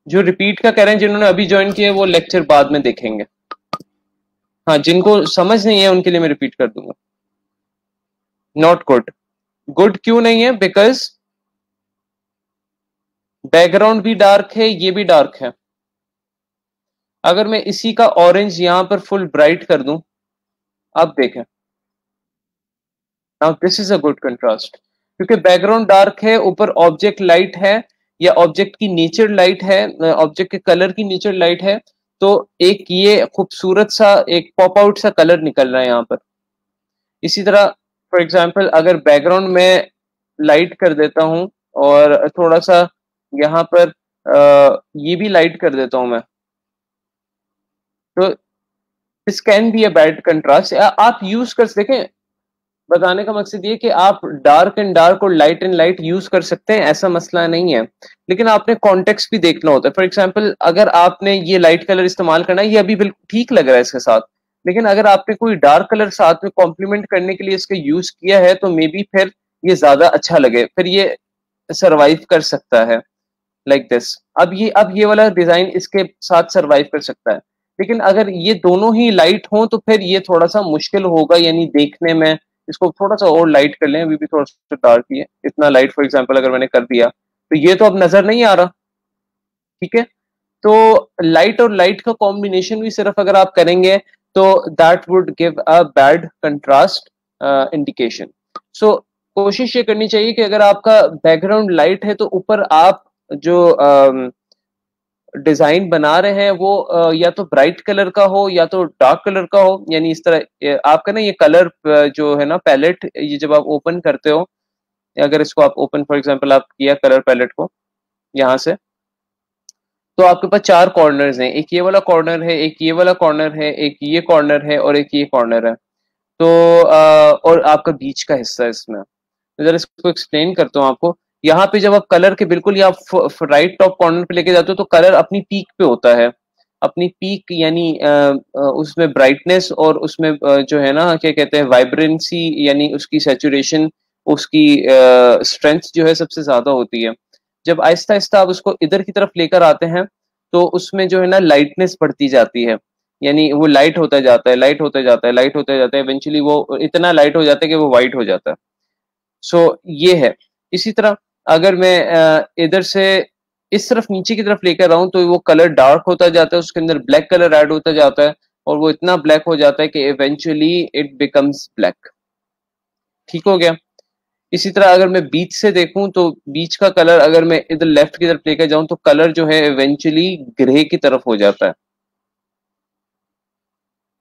जो रिपीट का कह रहे हैं, जिन्होंने अभी ज्वाइन किया है वो लेक्चर बाद में देखेंगे। हाँ, जिनको समझ नहीं है उनके लिए मैं रिपीट कर दूंगा। Not good. गुड क्यों नहीं है? बिकॉज बैकग्राउंड भी डार्क है, ये भी डार्क है। अगर मैं इसी का ऑरेंज यहां पर फुल ब्राइट कर दूं, अब देखें, now this is a good contrast, क्योंकि बैकग्राउंड डार्क है, ऊपर ऑब्जेक्ट लाइट है, या ऑब्जेक्ट की नेचर लाइट है, ऑब्जेक्ट के कलर की नेचर लाइट है, तो एक ये खूबसूरत सा एक पॉप आउट सा कलर निकल रहा है यहाँ पर। इसी तरह फॉर एग्जांपल अगर बैकग्राउंड में लाइट कर देता हूं और थोड़ा सा यहाँ पर ये भी लाइट कर देता हूं मैं, तो this can be a bad contrast. आप यूज कर देखें, बताने का मकसद ये कि आप डार्क एंड डार्क और लाइट एंड लाइट यूज कर सकते हैं, ऐसा मसला नहीं है, लेकिन आपने कॉन्टेक्स्ट भी देखना होता है। फॉर एग्जांपल अगर आपने ये लाइट कलर इस्तेमाल करना है, ये अभी बिल्कुल ठीक लग रहा है इसके साथ, लेकिन अगर आपने कोई डार्क कलर साथ में कॉम्प्लीमेंट करने के लिए इसका यूज किया है तो मे बी फिर ये ज्यादा अच्छा लगे, फिर ये सरवाइव कर सकता है लाइक दिस। अब ये वाला डिजाइन इसके साथ सरवाइव कर सकता है, लेकिन अगर ये दोनों ही लाइट हों तो फिर ये थोड़ा सा मुश्किल होगा, यानी देखने में। इसको थोड़ा सा और लाइट कर लें, अभी भी थोड़ा सा डार्क ही है, इतना लाइट फॉर एग्जांपल अगर मैंने कर दिया तो ये तो अब नजर नहीं आ रहा, ठीक है। तो लाइट और लाइट का कॉम्बिनेशन भी सिर्फ अगर आप करेंगे तो that would give a bad contrast indication. So कोशिश ये करनी चाहिए कि अगर आपका बैकग्राउंड लाइट है तो ऊपर आप जो डिजाइन बना रहे हैं वो या तो ब्राइट कलर का हो या तो डार्क कलर का हो, यानी इस तरह आपका ना ये कलर जो है ना पैलेट, ये जब आप ओपन करते हो, अगर इसको आप ओपन फॉर एग्जांपल आप किया कलर पैलेट को यहाँ से, तो आपके पास चार कॉर्नर्स हैं, एक ये वाला कॉर्नर है, एक ये वाला कॉर्नर है, एक ये कॉर्नर है और एक ये कॉर्नर है। तो और आपका बीच का हिस्सा है इसमें। तो जरा इसको एक्सप्लेन करता हूँ आपको। यहाँ पे जब आप कलर के बिल्कुल या राइट टॉप कॉर्नर पे लेके जाते हो तो कलर अपनी पीक पे होता है, अपनी पीक यानी उसमें ब्राइटनेस और उसमें जो है ना क्या कहते हैं वाइब्रेंसी, यानी उसकी सेचुरेशन, उसकी स्ट्रेंथ जो है सबसे ज्यादा होती है। जब आहिस्ता आहिस्ता आप उसको इधर की तरफ लेकर आते हैं तो उसमें जो है ना लाइटनेस बढ़ती जाती है, यानी वो लाइट होता जाता है, लाइट होता जाता है, लाइट होता जाता है, इवेंचुअली वो इतना लाइट हो जाता है कि वो वाइट हो जाता है। सो ये है। इसी तरह अगर मैं इधर से इस तरफ नीचे की तरफ लेकर आऊं तो वो कलर डार्क होता जाता है, उसके अंदर ब्लैक कलर ऐड होता जाता है और वो इतना ब्लैक हो जाता है कि इवेंचुअली इट बिकम्स ब्लैक। ठीक हो गया। इसी तरह अगर मैं बीच से देखूं तो बीच का कलर अगर मैं इधर लेफ्ट की तरफ लेकर जाऊं तो कलर जो है इवेंचुअली ग्रे की तरफ हो जाता है,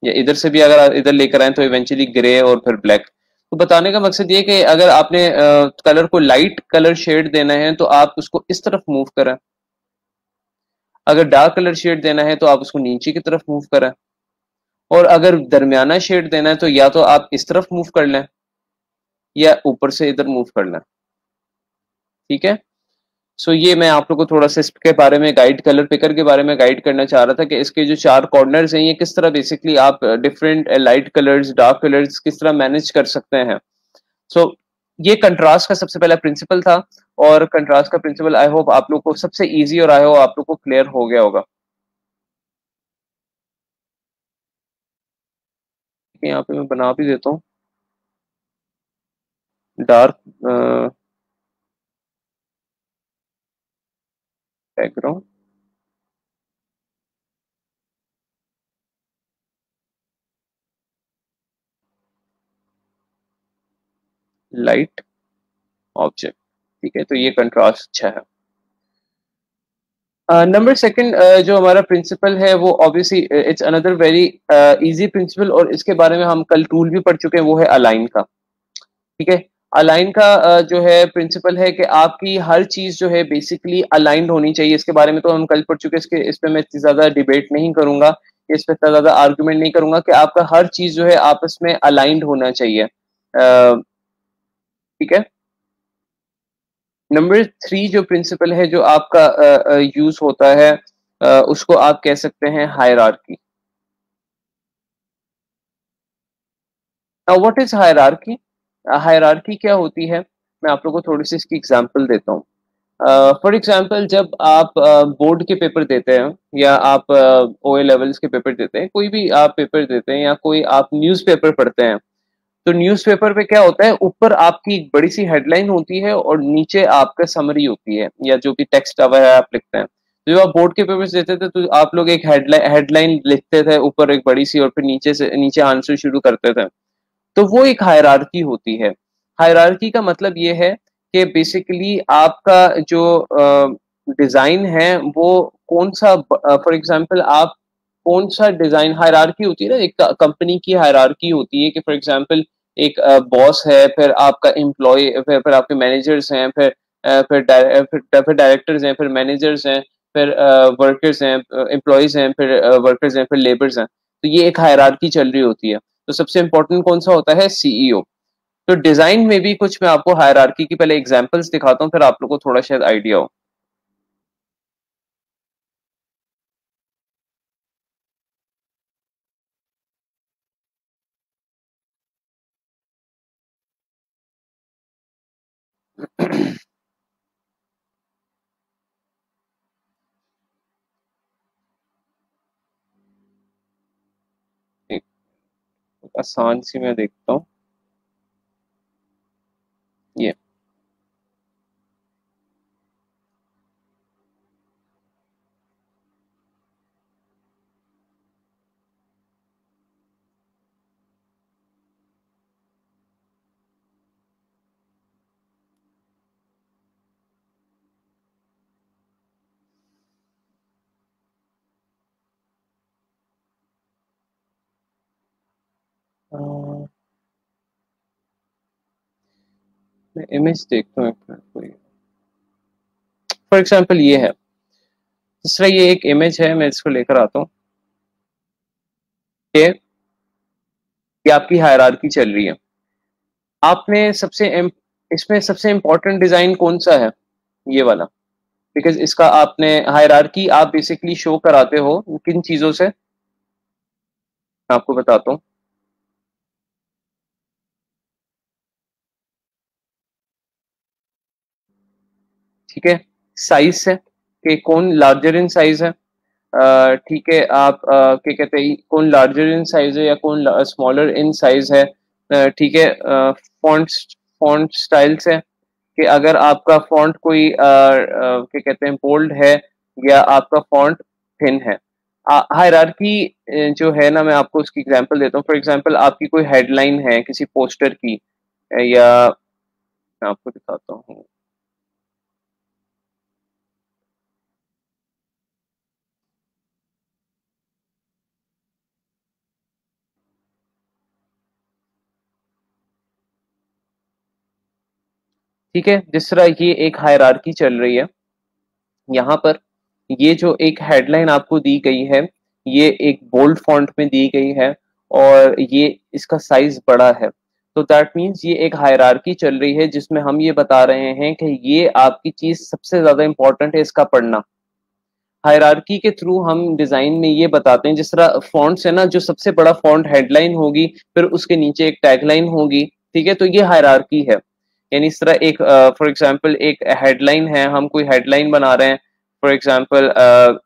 या इधर से भी अगर आप इधर लेकर आए तो इवेंचुअली ग्रे और फिर ब्लैक। तो बताने का मकसद ये कि अगर आपने कलर को लाइट कलर शेड देना है तो आप उसको इस तरफ मूव करें, अगर डार्क कलर शेड देना है तो आप उसको नीचे की तरफ मूव करें, और अगर दरमियाना शेड देना है तो या तो आप इस तरफ मूव कर लें या ऊपर से इधर मूव कर लें। ठीक है। सो ये मैं आप लोगों को थोड़ा सा इसके बारे में गाइड, कलर पिकर के बारे में गाइड करना चाह रहा था कि इसके जो चार कॉर्नर्स हैं ये किस तरह बेसिकली आप different light colours dark colours किस तरह मैनेज कर सकते हैं। सो ये कंट्रास्ट का सबसे पहला प्रिंसिपल था, और कंट्रास्ट का प्रिंसिपल आई होप आप लोग को सबसे इजी और आई होप आप लोग को क्लियर हो गया होगा। यहाँ पे मैं बना भी देता हूँ डार्क बैकग्राउंड, लाइट ऑब्जेक्ट। ठीक है, तो ये कंट्रास्ट अच्छा है। नंबर सेकंड जो हमारा प्रिंसिपल है वो obviously it's another very easy principle, और इसके बारे में हम कल टूल भी पढ़ चुके हैं, वो है अलाइन का। ठीक है। अलाइन का जो है प्रिंसिपल है कि आपकी हर चीज जो है बेसिकली अलाइंड होनी चाहिए। इसके बारे में तो हम कल पढ़ चुके हैं, इसके इस पे मैं इतनी ज्यादा डिबेट नहीं करूंगा, इस पे इतना ज्यादा आर्गुमेंट नहीं करूंगा कि आपका हर चीज जो है आपस में अलाइंड होना चाहिए। ठीक है। नंबर 3 जो प्रिंसिपल है जो आपका यूज होता है, उसको आप कह सकते हैं hierarchy. What is hierarchy? Hierarchy क्या होती है, मैं आप लोगों को थोड़ी सी इसकी एग्जांपल देता हूँ। फॉर एग्जांपल जब आप बोर्ड के पेपर देते हैं या आप ओए लेवल्स के पेपर देते हैं, कोई भी आप पेपर देते हैं या कोई आप न्यूज़पेपर पढ़ते हैं, तो न्यूज़पेपर पे क्या होता है, ऊपर आपकी एक बड़ी सी हेडलाइन होती है और नीचे आपका समरी होती है या जो भी टेक्स्ट वगैरह आप लिखते हैं। तो जब आप बोर्ड के पेपर्स देते थे तो आप लोग एक हेडलाइन लिखते थे ऊपर एक बड़ी सी, और फिर नीचे से नीचे आंसर शुरू करते थे। तो वो एक हायरार्की होती है। हायरार्की का मतलब ये है कि बेसिकली आपका जो डिजाइन है वो कौन सा, फॉर एग्जांपल आप कौन सा डिजाइन, हायरार्की होती है ना, एक कंपनी की हायरार्की होती है कि फॉर एग्जांपल एक बॉस है, फिर आपका एम्प्लॉय, फिर आपके मैनेजर्स हैं, फिर डायरेक्टर्स हैं, फिर मैनेजर्स हैं, फिर वर्कर्स हैं, एम्प्लॉयज हैं, फिर वर्कर्स हैं, फिर लेबर्स हैं। तो ये एक हायरार्की चल रही होती है। तो सबसे इंपॉर्टेंट कौन सा होता है? सीईओ। तो डिजाइन में भी कुछ मैं आपको हायरार्की की पहले एग्जांपल्स दिखाता हूँ, फिर आप लोग को थोड़ा शायद आइडिया हो। एक आसान सी मैं देखता हूँ ये। मैं इमेज देखता हूँ कोई, फॉर एग्जांपल ये है। दूसरा ये एक इमेज है, मैं इसको लेकर आता हूँ। ये आपकी हायरार्की चल रही है। आपने इसमें सबसे इम्पोर्टेंट डिजाइन कौन सा है? ये वाला। बिकॉज इसका आपने हायरार्की आप बेसिकली शो कराते हो किन चीजों से, मैं आपको बताता हूँ। ठीक है। साइज से, कि कौन लार्जर इन साइज है। ठीक है, आप क्या कहते हैं, कौन लार्जर इन साइज है या कौन स्मॉलर इन साइज है। ठीक है। फॉन्ट फॉन्ट स्टाइल से, कि अगर आपका फॉन्ट कोई क्या कहते हैं बोल्ड है या आपका फॉन्ट थिन है। हायरार्की जो है ना, मैं आपको उसकी एग्जांपल देता हूँ। फॉर एग्जांपल आपकी कोई हेडलाइन है किसी पोस्टर की, या मैं आपको दिखाता हूँ। ठीक है, जिस तरह ये एक हायरार्की चल रही है यहाँ पर, ये जो एक हेडलाइन आपको दी गई है, ये एक बोल्ड फॉन्ट में दी गई है और ये इसका साइज बड़ा है। तो दैट मीन्स ये एक हायरार्की चल रही है जिसमें हम ये बता रहे हैं कि ये आपकी चीज सबसे ज्यादा इंपॉर्टेंट है इसका पढ़ना। हायरार्की के थ्रू हम डिजाइन में ये बताते हैं, जिस तरह फॉन्ट्स है ना, जो सबसे बड़ा फॉन्ट हेडलाइन होगी, फिर उसके नीचे एक टैगलाइन होगी। ठीक है, तो ये हायरार्की है। यानी इस तरह एक फॉर एग्जांपल एक हेडलाइन है, हम कोई हेडलाइन बना रहे हैं, for example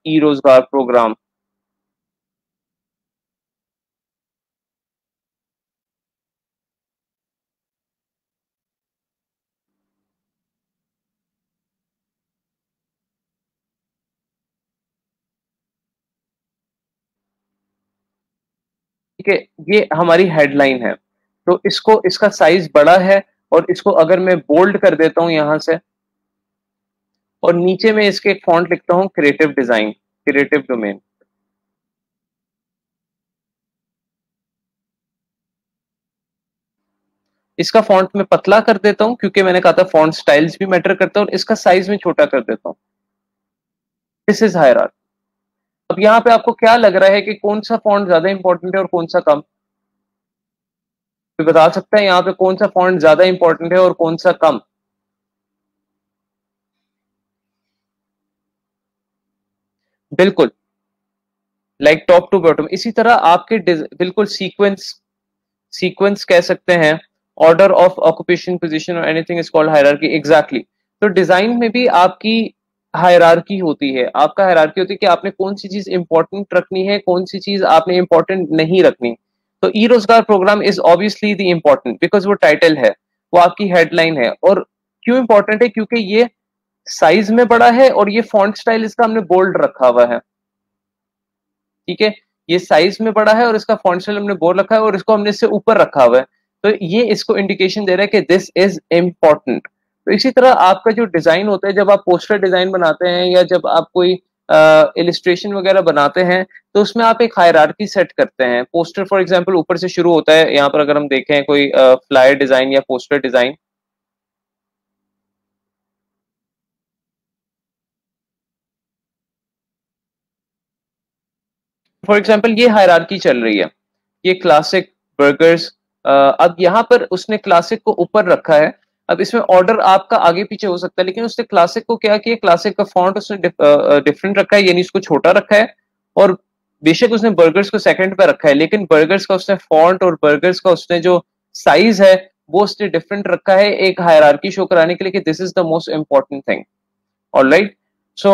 E Rozgar programme. ठीक है, ये हमारी हेडलाइन है। तो इसको, इसका साइज बड़ा है, और इसको अगर मैं बोल्ड कर देता हूं यहां से, और नीचे में इसके एक फॉन्ट लिखता हूं क्रिएटिव डिजाइन, क्रिएटिव डोमेन। इसका फॉन्ट में पतला कर देता हूं क्योंकि मैंने कहा था फॉन्ट स्टाइल्स भी मैटर करता है, और इसका साइज में छोटा कर देता हूं। This is hierarchy. अब यहाँ पे आपको क्या लग रहा है कि कौन सा फॉन्ट ज्यादा इंपॉर्टेंट है और कौन सा कम? कोई बता सकता है यहाँ पे कौन सा फॉन्ट ज्यादा इंपॉर्टेंट है और कौन सा कम? बिल्कुल, लाइक टॉप टू बॉटम। इसी तरह आपके बिल्कुल सीक्वेंस, सीक्वेंस कह सकते हैं, ऑर्डर ऑफ ऑक्यूपेशन पोजीशन और anything is called hierarchy. Exactly. तो डिजाइन में भी आपकी हायरार्की होती है, आपका हायरार्की होती है कि आपने कौन सी चीज इंपॉर्टेंट रखनी है, कौन सी चीज आपने इंपॉर्टेंट नहीं रखनी। तो e Rozgar program is obviously the important because वो टाइटल है, वो आपकी हेडलाइन है। और क्यों इंपॉर्टेंट है? क्योंकि ये साइज में बड़ा है और ये फॉन्ट स्टाइल इसका हमने बोल्ड रखा हुआ है। ठीक है, ये साइज में बड़ा है और इसका फॉन्ट स्टाइल हमने बोल्ड रखा है और इसको हमने इससे ऊपर रखा हुआ है। तो ये इसको इंडिकेशन दे रहा है कि दिस इज इम्पोर्टेंट। तो इसी तरह आपका जो डिजाइन होता है, जब आप पोस्टर डिजाइन बनाते हैं या जब आप कोई इलिस्ट्रेशन वगैरह बनाते हैं, तो उसमें आप एक हायरार्की सेट करते हैं। पोस्टर फॉर एग्जांपल ऊपर से शुरू होता है। यहाँ पर अगर हम देखें कोई फ्लायर डिजाइन या पोस्टर डिजाइन, फॉर एग्जांपल ये हायरार्की चल रही है, ये क्लासिक बर्गर्स। अब यहाँ पर उसने क्लासिक को ऊपर रखा है। अब इसमें ऑर्डर आपका आगे पीछे हो सकता है, लेकिन उसने क्लासिक को क्या किया, क्लासिक का फॉन्ट उसने डिफरेंट रखा है, यानी इसको छोटा रखा है। और बेशक उसने बर्गर्स को सेकंड पे रखा है, लेकिन बर्गर्स का उसने फॉन्ट और बर्गर्स का उसने जो साइज है वो उसने डिफरेंट रखा है, एक हायरार्की शो कराने के लिए कि this is the most important thing. Alright. So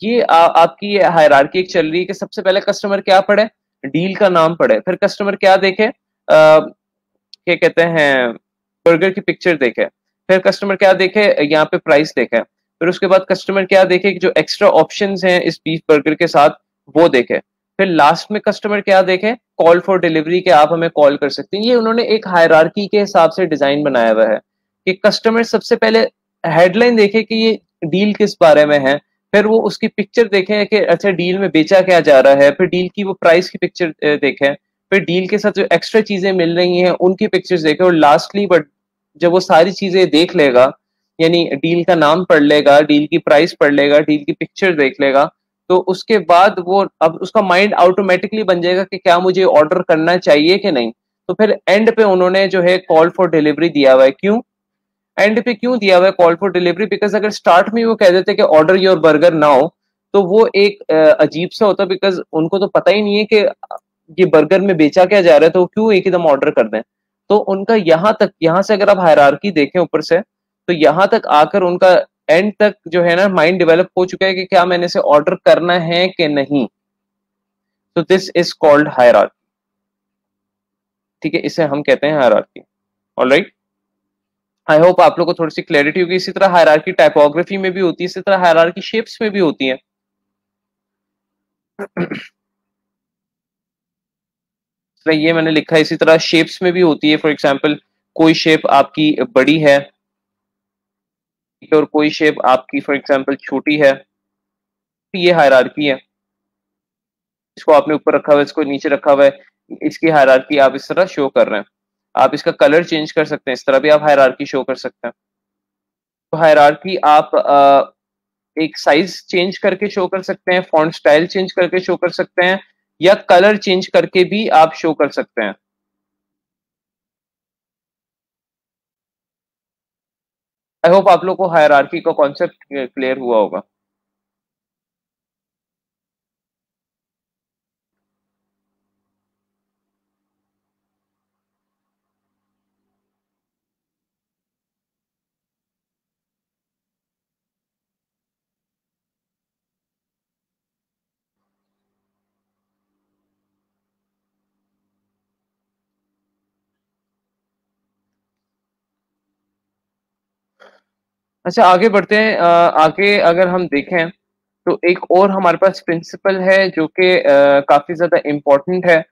ये आपकी ये हायरार्की एक चल रही है कि सबसे पहले कस्टमर क्या पढ़े, डील का नाम पढ़े, फिर कस्टमर क्या देखे, क्या कहते हैं, बर्गर की पिक्चर देखे, फिर कस्टमर क्या देखे, यहाँ पे प्राइस देखे, फिर उसके बाद कस्टमर क्या देखे कि जो एक्स्ट्रा ऑप्शंस हैं इस बीफ बर्गर के साथ वो देखे, फिर लास्ट में कस्टमर क्या देखे, कॉल फॉर डिलीवरी के आप हमें कॉल कर सकते हैं। ये उन्होंने एक हायरार्की के हिसाब से डिजाइन बनाया हुआ है कि कस्टमर सबसे पहले हेडलाइन देखे कि ये डील किस बारे में है, फिर वो उसकी पिक्चर देखें कि अच्छा डील में बेचा क्या जा रहा है, फिर डील की वो प्राइस की पिक्चर देखें, फिर डील के साथ जो एक्स्ट्रा चीजें मिल रही हैं उनकी पिक्चर्स देखें, और लास्टली बट जब वो सारी चीजें देख लेगा, यानी डील का नाम पढ़ लेगा, डील की प्राइस पढ़ लेगा, डील की पिक्चर देख लेगा, तो उसके बाद वो अब उसका माइंड ऑटोमेटिकली बन जाएगा कि क्या मुझे ऑर्डर करना चाहिए कि नहीं। तो फिर एंड पे उन्होंने जो है कॉल फॉर डिलीवरी दिया हुआ है। क्यों एंड पे क्यों दिया हुआ है कॉल फॉर डिलीवरी? बिकॉज अगर स्टार्ट में वो कह देते कि ऑर्डर योर बर्गर नाउ, तो वो एक अजीब सा होता, बिकॉज उनको तो पता ही नहीं है कि ये बर्गर में बेचा क्या जा रहा है, तो वो क्यों एक एकदम ऑर्डर कर दें। तो उनका यहाँ तक, यहाँ से अगर आप हायरार्की देखें ऊपर से, तो यहाँ तक आकर उनका एंड तक जो है ना माइंड डेवलप हो चुका है कि क्या मैंने इसे ऑर्डर करना है कि नहीं। तो दिस इज कॉल्ड हायरार्की। ठीक है, इसे हम कहते हैं हायरार्की। ऑलराइट, आई होप आप लोग को थोड़ी सी क्लैरिटी होगी। इसी तरह हायरार्की टाइपोग्राफी में भी होती है, इसी तरह हायरार्की शेप्स में भी होती है। तो ये मैंने लिखा है, इसी तरह शेप्स में भी होती है। फॉर एग्जांपल कोई शेप आपकी बड़ी है और कोई शेप आपकी फॉर एग्जांपल छोटी है, तो ये हायरार्की है। इसको आपने ऊपर रखा हुआ है, इसको नीचे रखा हुआ है, इसकी हायरार्की आप इस तरह शो कर रहे हैं। आप इसका कलर चेंज कर सकते हैं, इस तरह भी आप हायरार्की शो कर सकते हैं। तो हायरार्की आप एक साइज चेंज करके शो कर सकते हैं, फॉन्ट स्टाइल चेंज करके शो कर सकते हैं, या कलर चेंज करके भी आप शो कर सकते हैं। आई होप आप लोग को हायरार्की का कॉन्सेप्ट क्लियर हुआ होगा। अच्छा, आगे बढ़ते हैं। आगे अगर हम देखें तो एक और हमारे पास प्रिंसिपल है जो कि काफी ज्यादा इम्पोर्टेंट है,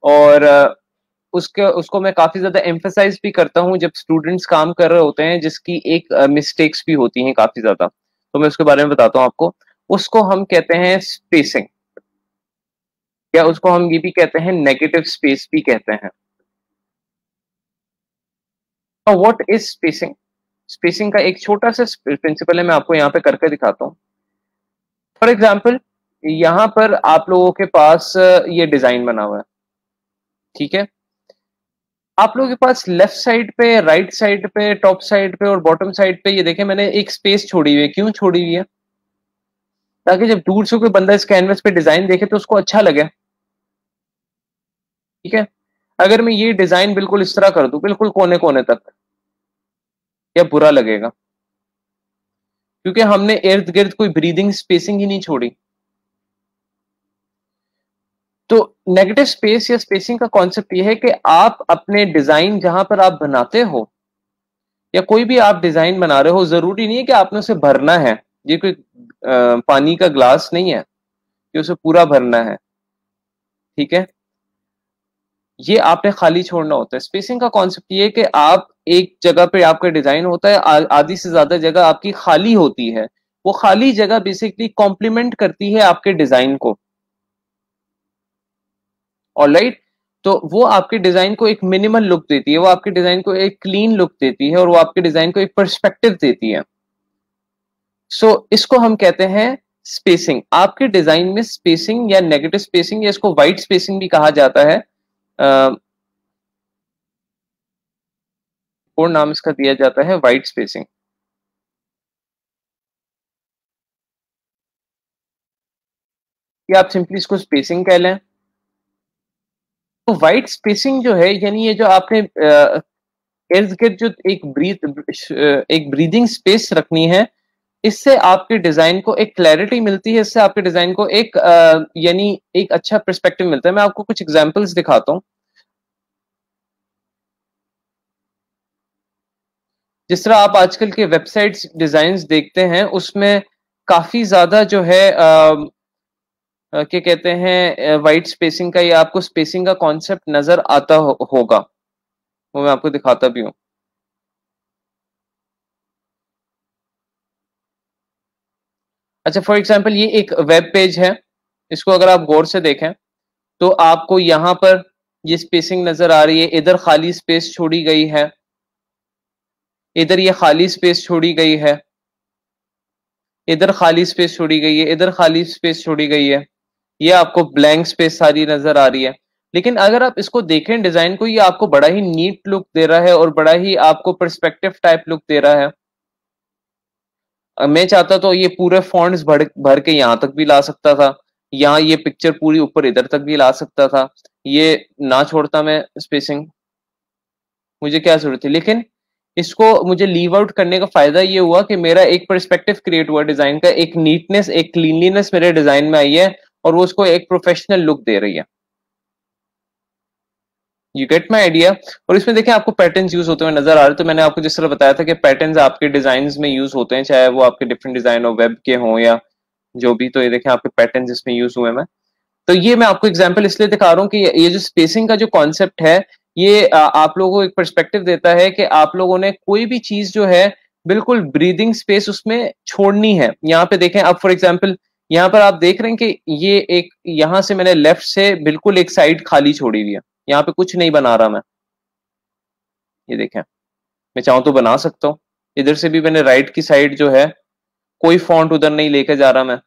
और उसके उसको मैं काफी ज्यादा एम्फेसाइज भी करता हूँ जब स्टूडेंट्स काम कर रहे होते हैं, जिसकी एक मिस्टेक्स भी होती हैं काफी ज्यादा। तो मैं उसके बारे में बताता हूँ आपको। उसको हम कहते हैं स्पेसिंग, या उसको हम ये भी कहते हैं नेगेटिव स्पेस भी कहते हैं। What is spacing? स्पेसिंग का एक छोटा सा प्रिंसिपल है, मैं आपको यहाँ पे करके दिखाता हूँ। फॉर एग्जाम्पल, यहाँ पर आप लोगों के पास ये डिजाइन बना हुआ है, ठीक है। आप लोगों के पास लेफ्ट साइड पे, राइट साइड पे, टॉप साइड पे और बॉटम साइड पे, ये देखें मैंने एक स्पेस छोड़ी हुई है। क्यों छोड़ी हुई है? ताकि जब दूर से कोई बंदा इस कैनवस पे डिजाइन देखे तो उसको अच्छा लगे, ठीक है। अगर मैं ये डिजाइन बिल्कुल इस तरह कर दूं, बिल्कुल कोने कोने तक, या बुरा लगेगा? क्योंकि हमने इर्द गिर्द कोई ब्रीदिंग स्पेसिंग ही नहीं छोड़ी। तो नेगेटिव स्पेस या स्पेसिंग का कॉन्सेप्ट ये है कि आप अपने डिजाइन जहां पर आप बनाते हो, या कोई भी आप डिजाइन बना रहे हो, जरूरी नहीं है कि आपने उसे भरना है। ये कोई पानी का ग्लास नहीं है कि उसे पूरा भरना है, ठीक है। ये आपने खाली छोड़ना होता है। स्पेसिंग का कॉन्सेप्ट ये है कि आप एक जगह पे आपका डिजाइन होता है, आधी से ज्यादा जगह आपकी खाली होती है। वो खाली जगह बेसिकली कॉम्प्लीमेंट करती है आपके डिजाइन को, ऑलराइट। तो वो आपके डिजाइन को एक मिनिमल लुक देती है, वो आपके डिजाइन को एक क्लीन लुक देती है, और वो आपके डिजाइन को एक पर्सपेक्टिव देती है। सो इसको हम कहते हैं स्पेसिंग। आपके डिजाइन में स्पेसिंग या नेगेटिव स्पेसिंग, या इसको वाइट स्पेसिंग भी कहा जाता है, और नाम इसका दिया जाता है वाइट स्पेसिंग, या आप सिंपली इसको स्पेसिंग कह लें। तो वाइट स्पेसिंग जो है, यानी ये जो आपने इर्द गिर्द जो एक ब्रीदिंग स्पेस रखनी है, इससे आपके डिजाइन को एक क्लैरिटी मिलती है, इससे आपके डिजाइन को एक यानी एक अच्छा पर्सपेक्टिव मिलता है। मैं आपको कुछ एग्जांपल्स दिखाता हूँ। जिस तरह आप आजकल के वेबसाइट्स डिजाइन देखते हैं, उसमें काफी ज्यादा जो है क्या कहते हैं, वाइट स्पेसिंग का, या आपको स्पेसिंग का कॉन्सेप्ट नजर आता होगा। वो मैं आपको दिखाता भी हूँ। अच्छा, फॉर एग्जाम्पल ये एक वेब पेज है, इसको अगर आप गौर से देखें तो आपको यहाँ पर ये स्पेसिंग नजर आ रही है। इधर खाली स्पेस छोड़ी गई है, इधर ये खाली स्पेस छोड़ी गई है, इधर खाली स्पेस छोड़ी गई है, इधर खाली स्पेस छोड़ी गई है। ये आपको ब्लैंक स्पेस सारी नजर आ रही है। लेकिन अगर आप इसको देखें डिजाइन को, ये आपको बड़ा ही नीट लुक दे रहा है, और बड़ा ही आपको पर्सपेक्टिव टाइप लुक दे रहा है। मैं चाहता तो ये पूरे फॉन्ट्स भर भर के यहाँ तक भी ला सकता था, यहाँ ये पिक्चर पूरी ऊपर इधर तक भी ला सकता था। ये ना छोड़ता मैं स्पेसिंग, मुझे क्या जरूरत थी। लेकिन इसको मुझे लीव आउट करने का फायदा ये हुआ कि मेरा एक पर्सपेक्टिव क्रिएट हुआ डिजाइन का, एक नीटनेस, एक क्लीनलीनेस मेरे डिजाइन में आई है, और वो उसको एक प्रोफेशनल लुक दे रही है। You get my idea. और इसमें देखिए आपको पैटर्न्स यूज होते हुए नजर आ रहे हैं। तो मैंने आपको जिस तरह बताया था कि पैटर्न्स आपके डिजाइन में यूज होते हैं, चाहे वो आपके डिफरेंट डिजाइन हो, वेब के हों या जो भी। तो ये देखें आपके पैटर्न्स इसमें यूज हुए हैं। तो ये मैं आपको एग्जांपल इसलिए दिखा रहा हूँ कि ये जो स्पेसिंग का जो कॉन्सेप्ट है, ये आप लोगों को एक पर्सपेक्टिव देता है कि आप लोगों ने कोई भी चीज जो है बिल्कुल ब्रीदिंग स्पेस उसमें छोड़नी है। यहाँ पे देखें अब फॉर एग्जांपल, यहाँ पर आप देख रहे हैं कि ये एक, यहाँ से मैंने लेफ्ट से बिल्कुल एक साइड खाली छोड़ी हुई है, यहाँ पे कुछ नहीं बना रहा मैं। ये देखें, मैं चाहूँ तो बना सकता हूँ। इधर से भी मैंने राइट की साइड जो है, कोई फॉन्ट उधर नहीं लेके जा रहा मैं,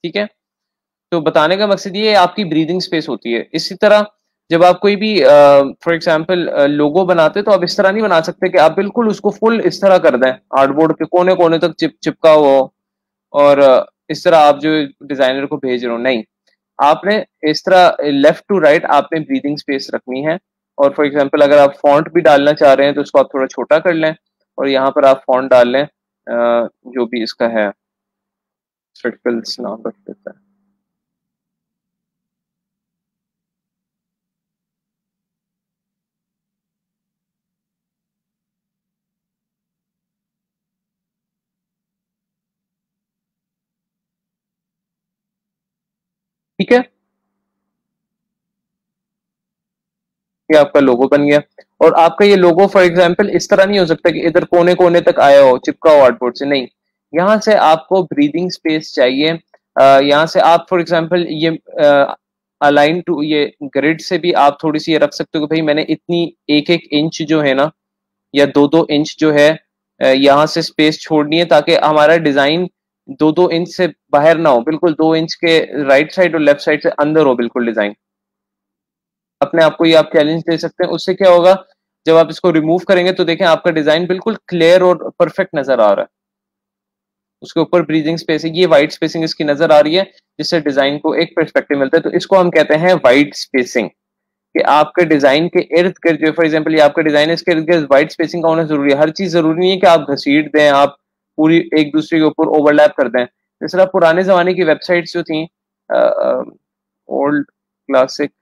ठीक है। तो बताने का मकसद ये आपकी ब्रीदिंग स्पेस होती है। इसी तरह जब आप कोई भी फॉर एग्जांपल लोगो बनाते, तो आप इस तरह नहीं बना सकते कि आप बिल्कुल उसको फुल इस तरह कर दें, आर्टबोर्ड के कोने कोने तक चिपका हुआ हो, और इस तरह आप जो डिजाइनर को भेज रहे हो। नहीं, आपने इस तरह लेफ्ट टू राइट आपने ब्रीदिंग स्पेस रखनी है। और फॉर एग्जांपल अगर आप फॉन्ट भी डालना चाह रहे हैं तो उसको आप थोड़ा छोटा कर लें, और यहाँ पर आप फॉन्ट डाल लें जो भी इसका है, सर्कल्स नाम रख देता है। ठीक है, ये आपका लोगो बन गया। और आपका ये लोगो फॉर एग्जांपल इस तरह नहीं हो सकता कि इधर कोने कोने तक आया हो, चिपका हो आर्टबोर्ड से। नहीं, यहाँ से आपको ब्रीदिंग स्पेस चाहिए। यहाँ से आप फॉर एग्जांपल ये अलाइन टू ये ग्रिड से भी आप थोड़ी सी ये रख सकते हो कि भाई मैंने इतनी एक एक इंच जो है ना, या दो दो इंच जो है यहाँ से स्पेस छोड़नी है, ताकि हमारा डिजाइन दो दो इंच से बाहर ना हो, बिल्कुल 2 इंच के राइट साइड और लेफ्ट साइड से अंदर हो बिल्कुल डिजाइन। अपने आप को ये आप चैलेंज दे सकते हैं। उससे क्या होगा, जब आप इसको रिमूव करेंगे तो देखें आपका डिजाइन बिल्कुल क्लियर और परफेक्ट नजर आ रहा है। उसके ऊपर ब्रीदिंग स्पेस है, ये वाइट स्पेसिंग इसकी नजर आ रही है, जिससे डिजाइन को एक पर्सपेक्टिव मिलता है। तो इसको हम कहते हैं वाइट स्पेसिंग, कि आपके डिजाइन के इर्द गिर्द जो फॉर एग्जांपल ये आपका डिजाइन है, इसके इर्द गिर्द वाइट स्पेसिंग का होना जरूरी है। हर चीज जरूरी नहीं है कि आप घसीट दें, आप पूरी एक दूसरे के ऊपर ओवरलैप कर दें। जिस तरह पुराने जमाने की वेबसाइट्स जो थी, ओल्ड क्लासिक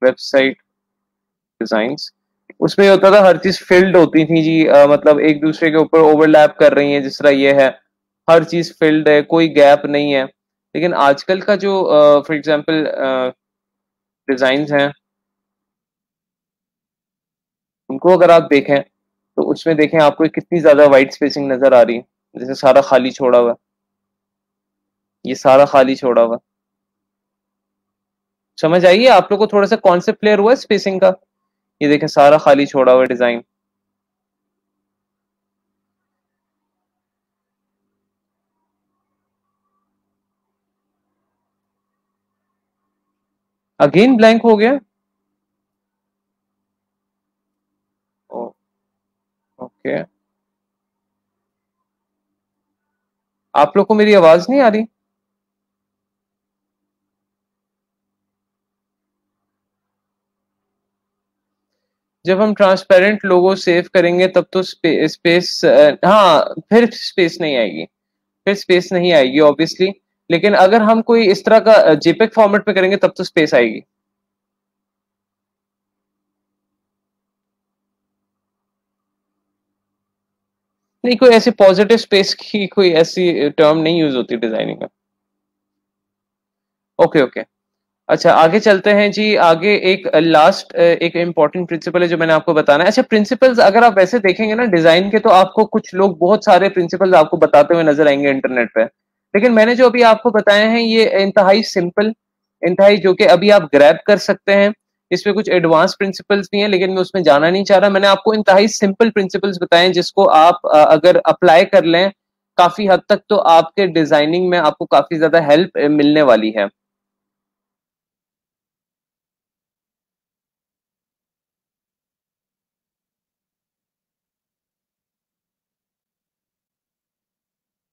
वेबसाइट डिजाइन्स, उसमें होता था हर चीज फिल्ड होती थी जी, मतलब एक दूसरे के ऊपर ओवरलैप कर रही है, जिस तरह ये है हर चीज फिल्ड है, कोई गैप नहीं है। लेकिन आजकल का जो फॉर एग्जांपल डिजाइन हैं, उनको अगर आप देखें तो उसमें देखें आपको कितनी ज्यादा वाइट स्पेसिंग नजर आ रही है। जैसे सारा खाली छोड़ा हुआ है, ये सारा खाली छोड़ा हुआ है। समझ आइए आप लोग को थोड़ा सा कॉन्सेप्ट क्लियर हुआ है स्पेसिंग का? ये देखें सारा खाली छोड़ा हुआ डिजाइन। अगेन ब्लैंक हो गया। ओके, आप लोग को मेरी आवाज नहीं आ रही? जब हम ट्रांसपेरेंट लोगो सेव करेंगे तब तो स्पेस, हाँ फिर स्पेस नहीं आएगी, फिर स्पेस नहीं आएगी ऑब्वियसली। लेकिन अगर हम कोई इस तरह का जेपेक फॉर्मेट में करेंगे तब तो स्पेस आएगी। नहीं, कोई ऐसी पॉजिटिव स्पेस की कोई ऐसी टर्म नहीं यूज होती डिजाइनिंग में। Okay okay. अच्छा आगे चलते हैं जी। आगे एक लास्ट एक इम्पॉर्टेंट प्रिंसिपल है जो मैंने आपको बताना है। अच्छा प्रिंसिपल्स अगर आप वैसे देखेंगे ना डिजाइन के, तो आपको कुछ लोग बहुत सारे प्रिंसिपल्स आपको बताते हुए नजर आएंगे इंटरनेट पे। लेकिन मैंने जो अभी आपको बताए हैं ये इंतहाई सिंपल, इंतहाई जो कि अभी आप ग्रैब कर सकते हैं। इसमें कुछ एडवांस प्रिंसिपल्स भी हैं, लेकिन मैं उसमें जाना नहीं चाह रहा। मैंने आपको इंतहाई सिंपल प्रिंसिपल्स बताए हैं, जिसको आप अगर अप्लाई कर लें काफी हद तक, तो आपके डिजाइनिंग में आपको काफी ज्यादा हेल्प मिलने वाली है।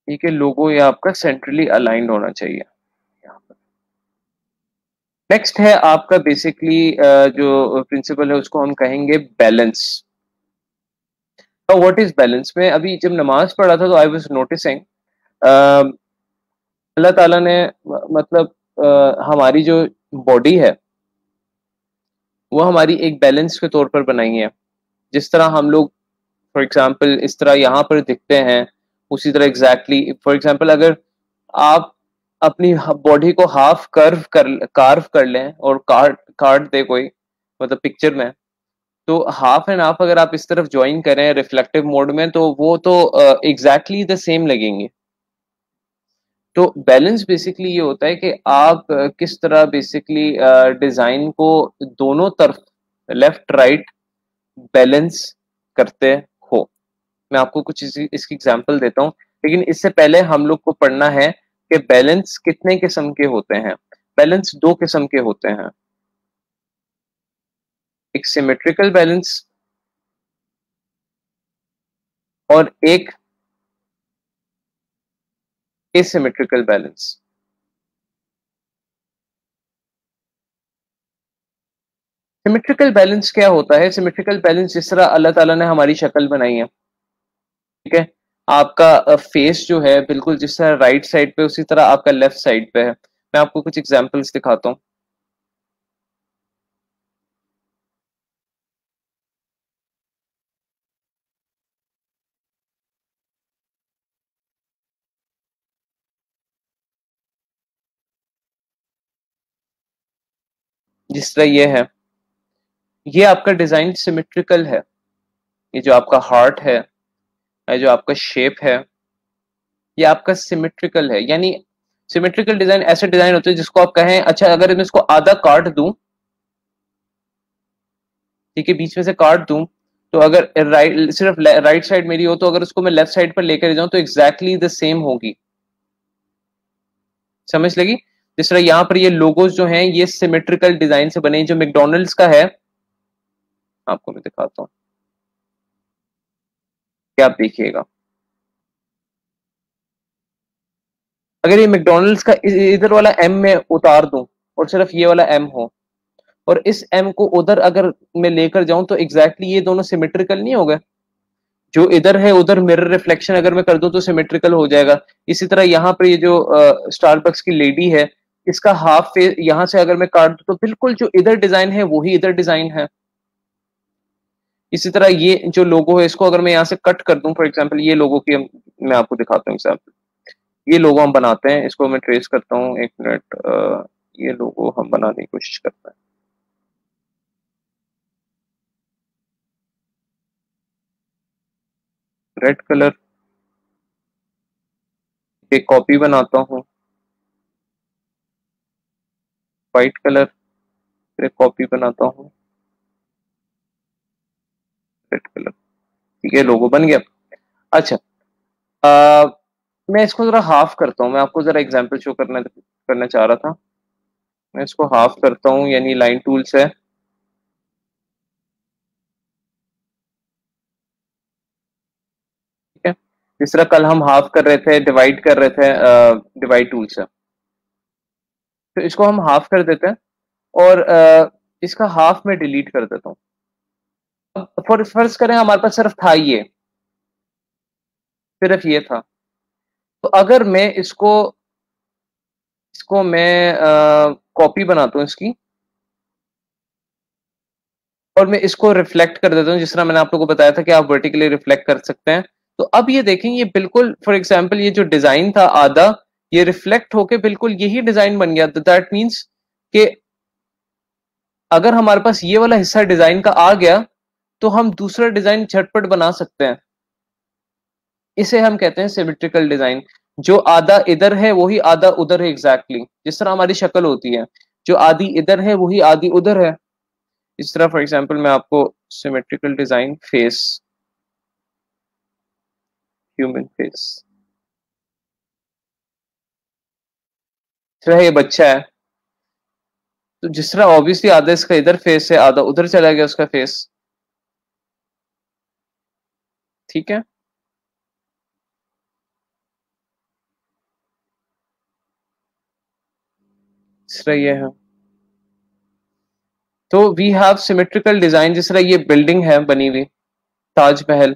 ठीक है, लोगो ये आपका सेंट्रली अलाइंड होना चाहिए यहाँ पर। नेक्स्ट है आपका बेसिकली जो प्रिंसिपल है उसको हम कहेंगे बैलेंस। तो व्हाट इज बैलेंस? में अभी जब नमाज पढ़ा था तो आई वाज नोटिसिंग, अल्लाह ताला ने मतलब हमारी जो बॉडी है वो हमारी एक बैलेंस के तौर पर बनाई है। जिस तरह हम लोग फॉर एग्जांपल इस तरह यहाँ पर दिखते हैं, उसी तरह एग्जैक्टली फॉर एग्जांपल अगर आप अपनी बॉडी को हाफ कार्व कर लें और काट काट दे कोई, मतलब पिक्चर में, तो हाफ एंड हाफ अगर आप इस तरफ ज्वाइन करें रिफ्लेक्टिव मोड में, तो वो तो एग्जैक्टली द सेम लगेंगे। तो बैलेंस बेसिकली ये होता है कि आप किस तरह बेसिकली डिजाइन को दोनों तरफ लेफ्ट राइट बैलेंस करते हो। मैं आपको कुछ इसकी एग्जांपल देता हूँ, लेकिन इससे पहले हम लोग को पढ़ना है कि बैलेंस कितने किस्म के होते हैं। बैलेंस दो किस्म के होते हैं, एक सिमेट्रिकल बैलेंस और एक एसिमेट्रिकल बैलेंस। सिमेट्रिकल बैलेंस क्या होता है? सिमेट्रिकल बैलेंस जिस तरह अल्लाह ताला ने हमारी शक्ल बनाई है, ठीक है, आपका फेस जो है बिल्कुल जिस तरह राइट साइड पे, उसी तरह आपका लेफ्ट साइड पे है। मैं आपको कुछ एग्जांपल्स दिखाता हूँ। जिस तरह ये है, ये आपका डिजाइन सिमेट्रिकल है। ये जो आपका हार्ट है, ये जो आपका शेप है, ये आपका सिमेट्रिकल है। यानी सिमेट्रिकल डिजाइन ऐसे डिजाइन होते हैं जिसको आप कहें अच्छा अगर मैं इसको आधा काट दूं, ठीक है, बीच में से काट दूं, तो अगर राइट सिर्फ राइट साइड मेरी हो तो अगर उसको मैं लेफ्ट साइड पर लेकर जाऊं तो एग्जैक्टली द सेम होगी। समझ लगी? जिस तरह यहाँ पर ये लोगोज जो हैं ये सिमेट्रिकल डिजाइन से बने, जो मैकडोनल्ड्स का है आपको मैं दिखाता हूँ, क्या आप देखिएगा, अगर ये मैकडोनल्ड्स का इधर वाला एम में उतार दूं और सिर्फ ये वाला एम हो और इस एम को उधर अगर मैं लेकर जाऊं तो एग्जैक्टली ये दोनों सिमेट्रिकल नहीं हो गए? जो इधर है उधर मिरर रिफ्लेक्शन अगर मैं कर दूं तो सिमेट्रिकल हो जाएगा। इसी तरह यहाँ पर ये जो स्टारबक्स की लेडी है इसका हाफ फेस यहां से अगर मैं काट दूं तो बिल्कुल जो इधर डिजाइन है वही इधर डिजाइन है। इसी तरह ये जो लोगो है इसको अगर मैं यहाँ से कट कर दूं, फॉर एग्जांपल ये लोगो की मैं आपको दिखाता हूँ एग्जांपल, ये लोगो हम बनाते हैं, इसको मैं ट्रेस करता हूँ, एक मिनट, ये लोगो हम बनाने की कोशिश करते हैं। रेड कलर, एक कॉपी बनाता हूँ, व्हाइट कलर, फिर एक कॉपी बनाता हूँ, रेड कलर, ठीक है, लोगो बन गया। अच्छा, मैं इसको जरा हाफ करता हूँ, मैं आपको जरा एग्जांपल शो करना चाह रहा था। मैं इसको हाफ करता हूँ, यानी लाइन टूल से, ठीक है, जिस तरह कल हम हाफ कर रहे थे, डिवाइड कर रहे थे डिवाइड टूल से, तो इसको हम हाफ कर देते हैं और इसका हाफ में डिलीट कर देता हूँ। अब फर्ज करें हमारे पास सिर्फ था ये, सिर्फ ये था, तो अगर मैं इसको इसको मैं कॉपी बनाता हूँ इसकी और मैं इसको रिफ्लेक्ट कर देता हूँ, जिस तरह मैंने आप लोगों को बताया था कि आप वर्टिकली रिफ्लेक्ट कर सकते हैं, तो अब ये देखें ये बिल्कुल फॉर एग्जांपल ये जो डिजाइन था आधा, ये रिफ्लेक्ट होके बिल्कुल यही डिजाइन बन गया। दैट मीन्स कि अगर हमारे पास ये वाला हिस्सा डिजाइन का आ गया तो हम दूसरा डिजाइन झटपट बना सकते हैं। इसे हम कहते हैं सिमेट्रिकल डिजाइन। जो आधा इधर है वही आधा उधर है, एग्जैक्टली जिस तरह हमारी शक्ल होती है, जो आधी इधर है वही आधी उधर है। इस तरह फॉर एग्जांपल मैं आपको symmetrical design face, human face, तरह ये बच्चा है, तो जिस तरह ऑब्वियसली आधा इसका इधर फेस है आधा उधर चला गया उसका फेस, ठीक है। इस तरह ये है, तो वी हैव सिमेट्रिकल डिजाइन। जिस तरह ये बिल्डिंग है बनी हुई ताजमहल,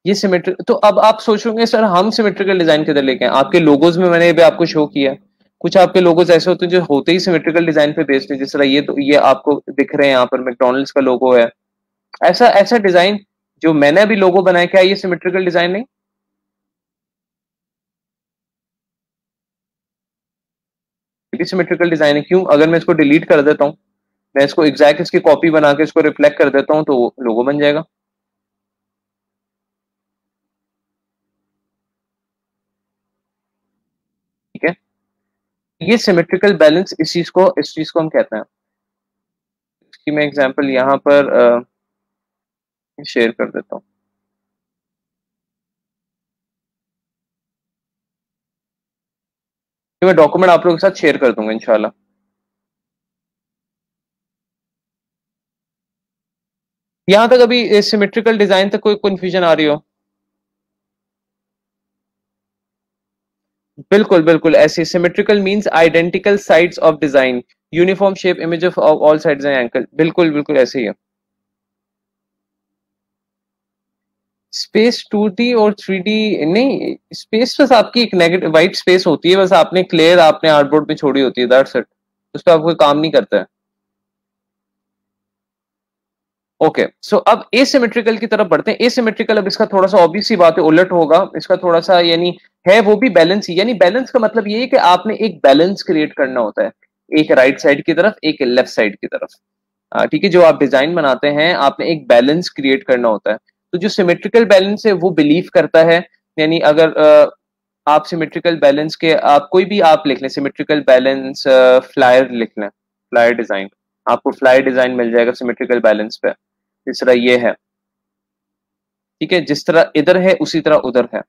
ये सिमेट्रिक, तो अब आप सोचोगे सर हम सिमेट्रिकल डिजाइन किधर लेके आए? आपके लोगोज में मैंने भी आपको शो किया, कुछ आपके लोगोज ऐसे होते हैं जो होते ही सिमेट्रिकल डिजाइन पे बेस्ड है। जिस तरह ये, तो ये आपको दिख रहे हैं यहाँ पर मैकडोनल्ड्स का लोगो है, ऐसा ऐसा डिजाइन जो मैंने अभी लोगो बनाया, क्या ये सिमेट्रिकल डिजाइन नहीं? ये भी सिमेट्रिकल डिजाइन है। क्यों? अगर मैं इसको डिलीट कर देता हूँ, मैं इसको एग्जैक्ट इसकी कॉपी बना के इसको रिफ्लेक्ट कर देता हूँ तो लोगो बन जाएगा। ठीक है, ये सिमेट्रिकल बैलेंस, इस चीज को हम कहते हैं। इसकी मैं एग्जांपल यहाँ पर शेयर कर देता हूँ। तो मैं डॉक्यूमेंट आप लोगों के साथ शेयर कर दूंगा इंशाल्लाह। यहाँ तक अभी सिमेट्रिकल डिजाइन तक कोई कंफ्यूजन आ रही हो? बिल्कुल बिल्कुल ऐसे, symmetrical means identical sides of design, uniform shape image of all sides and angle, बिल्कुल बिल्कुल ऐसे ही है। स्पेस 2D और 3D नहीं, स्पेस बस आपकी एक नेगेटिव वाइट स्पेस होती है, बस आपने क्लियर आपने आर्टबोर्ड पे छोड़ी होती है, दैट्स इट, उस पर आप कोई काम नहीं करता है। ओके, सो अब एसिमेट्रिकल की तरफ बढ़ते हैं। एसिमेट्रिकल, अब इसका थोड़ा सा ऑब्वियस सी बात है उलट होगा इसका, थोड़ा सा यानी है वो भी बैलेंस ही, यानी बैलेंस का मतलब ये है कि आपने एक बैलेंस क्रिएट करना होता है, एक राइट साइड की तरफ एक लेफ्ट साइड की तरफ। ठीक है, जो आप डिजाइन बनाते हैं आपने एक बैलेंस क्रिएट करना होता है। तो जो सिमेट्रिकल बैलेंस है वो बिलीव करता है, यानी अगर आप सिमेट्रिकल बैलेंस के आप कोई भी आप लिख लें, सिमेट्रिकल बैलेंस फ्लायर लिख लें, फ्लायर डिजाइन, आपको फ्लायर डिजाइन मिल जाएगा सिमेट्रिकल बैलेंस पे। जिस तरह ये है, ठीक है, जिस तरह इधर है उसी तरह उधर है,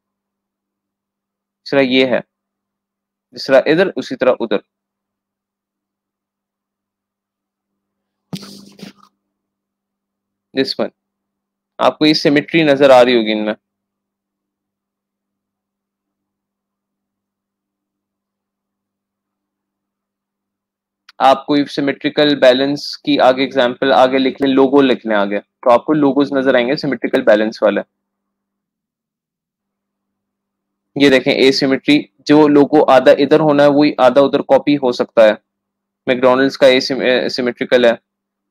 जिस तरह ये है, जिस तरह इधर उसी तरह उधर। दिस वन, आपको ये सिमेट्री नजर आ रही होगी इनमें। आप कोई सिमेट्रिकल बैलेंस की आगे एग्जांपल आगे लिख लें, लोगो लिख लें आगे, तो आपको लोगोज नजर आएंगे सिमेट्रिकल बैलेंस वाले। ये देखें एसिमेट्री, जो लोगो आधा इधर होना है वही आधा उधर कॉपी हो सकता है। मैकडोनल्ड्स का सिमेट्रिकल है,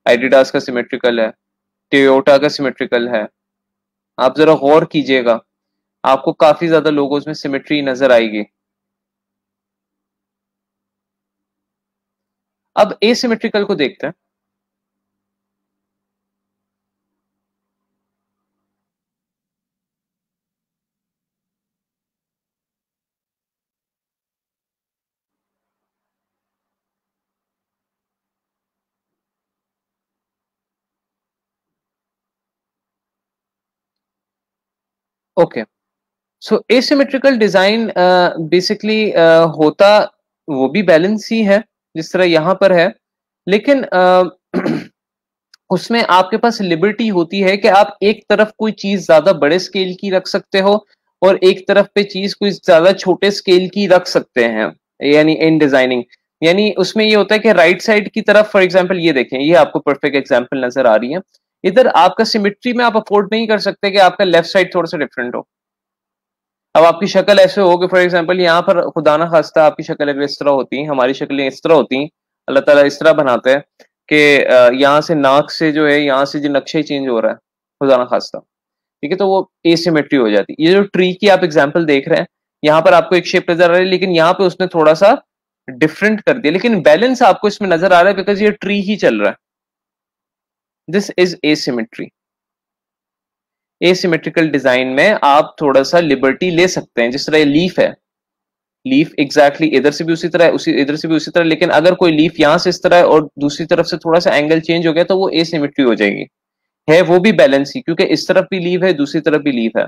एडिडास का सिमेट्रिकल है, टोयोटा का सिमेट्रिकल है। आप जरा गौर कीजिएगा, आपको काफी ज्यादा लोगोज में सिमेट्री नजर आएगी। अब एसिमेट्रिकल को देखते हैं। ओके, सो एसिमेट्रिकल डिजाइन बेसिकली होता वो भी बैलेंस ही है जिस तरह यहां पर है, लेकिन उसमें आपके पास लिबर्टी होती है कि आप एक तरफ कोई चीज ज्यादा बड़े स्केल की रख सकते हो और एक तरफ पे चीज कोई ज्यादा छोटे स्केल की रख सकते हैं, यानी इन डिजाइनिंग। यानी उसमें ये होता है कि राइट साइड की तरफ फॉर एग्जांपल ये देखें, ये आपको परफेक्ट एग्जांपल नजर आ रही है। इधर आपका सिमेट्री में आप अफोर्ड नहीं कर सकते कि आपका लेफ्ट साइड थोड़ा सा डिफरेंट हो। अब आपकी शक्ल ऐसे हो कि फॉर एग्जांपल यहाँ पर खुदा ना खास्ता आपकी शक्ल अगर इस तरह होती है, हमारी शक्लें इस तरह होती हैं, अल्लाह ताला इस तरह बनाते हैं कि यहाँ से नाक से जो है यहाँ से जो नक्शा ही चेंज हो रहा है, खुदा ना खास्ता, ठीक है, तो वो एसिमेट्री हो जाती है। ये जो ट्री की आप एग्जाम्पल देख रहे हैं, यहाँ पर आपको एक शेप नजर आ रही है लेकिन यहाँ पे उसने थोड़ा सा डिफरेंट कर दिया, लेकिन बैलेंस आपको इसमें नजर आ रहा है बिकॉज ये ट्री ही चल रहा है। This is asymmetry. Asymmetrical design में आप थोड़ा सा लिबर्टी ले सकते हैं, जिस तरह ये लीफ है, लीफ एग्जैक्टली इधर से भी उसी तरह है, उसी इधर से भी उसी तरह, लेकिन अगर कोई लीफ यहाँ से इस तरह है और दूसरी तरफ से थोड़ा सा एंगल चेंज हो गया तो वो एसिमेट्री हो जाएगी। है वो भी बैलेंस ही, क्योंकि इस तरफ भी लीफ है दूसरी तरफ भी लीफ है।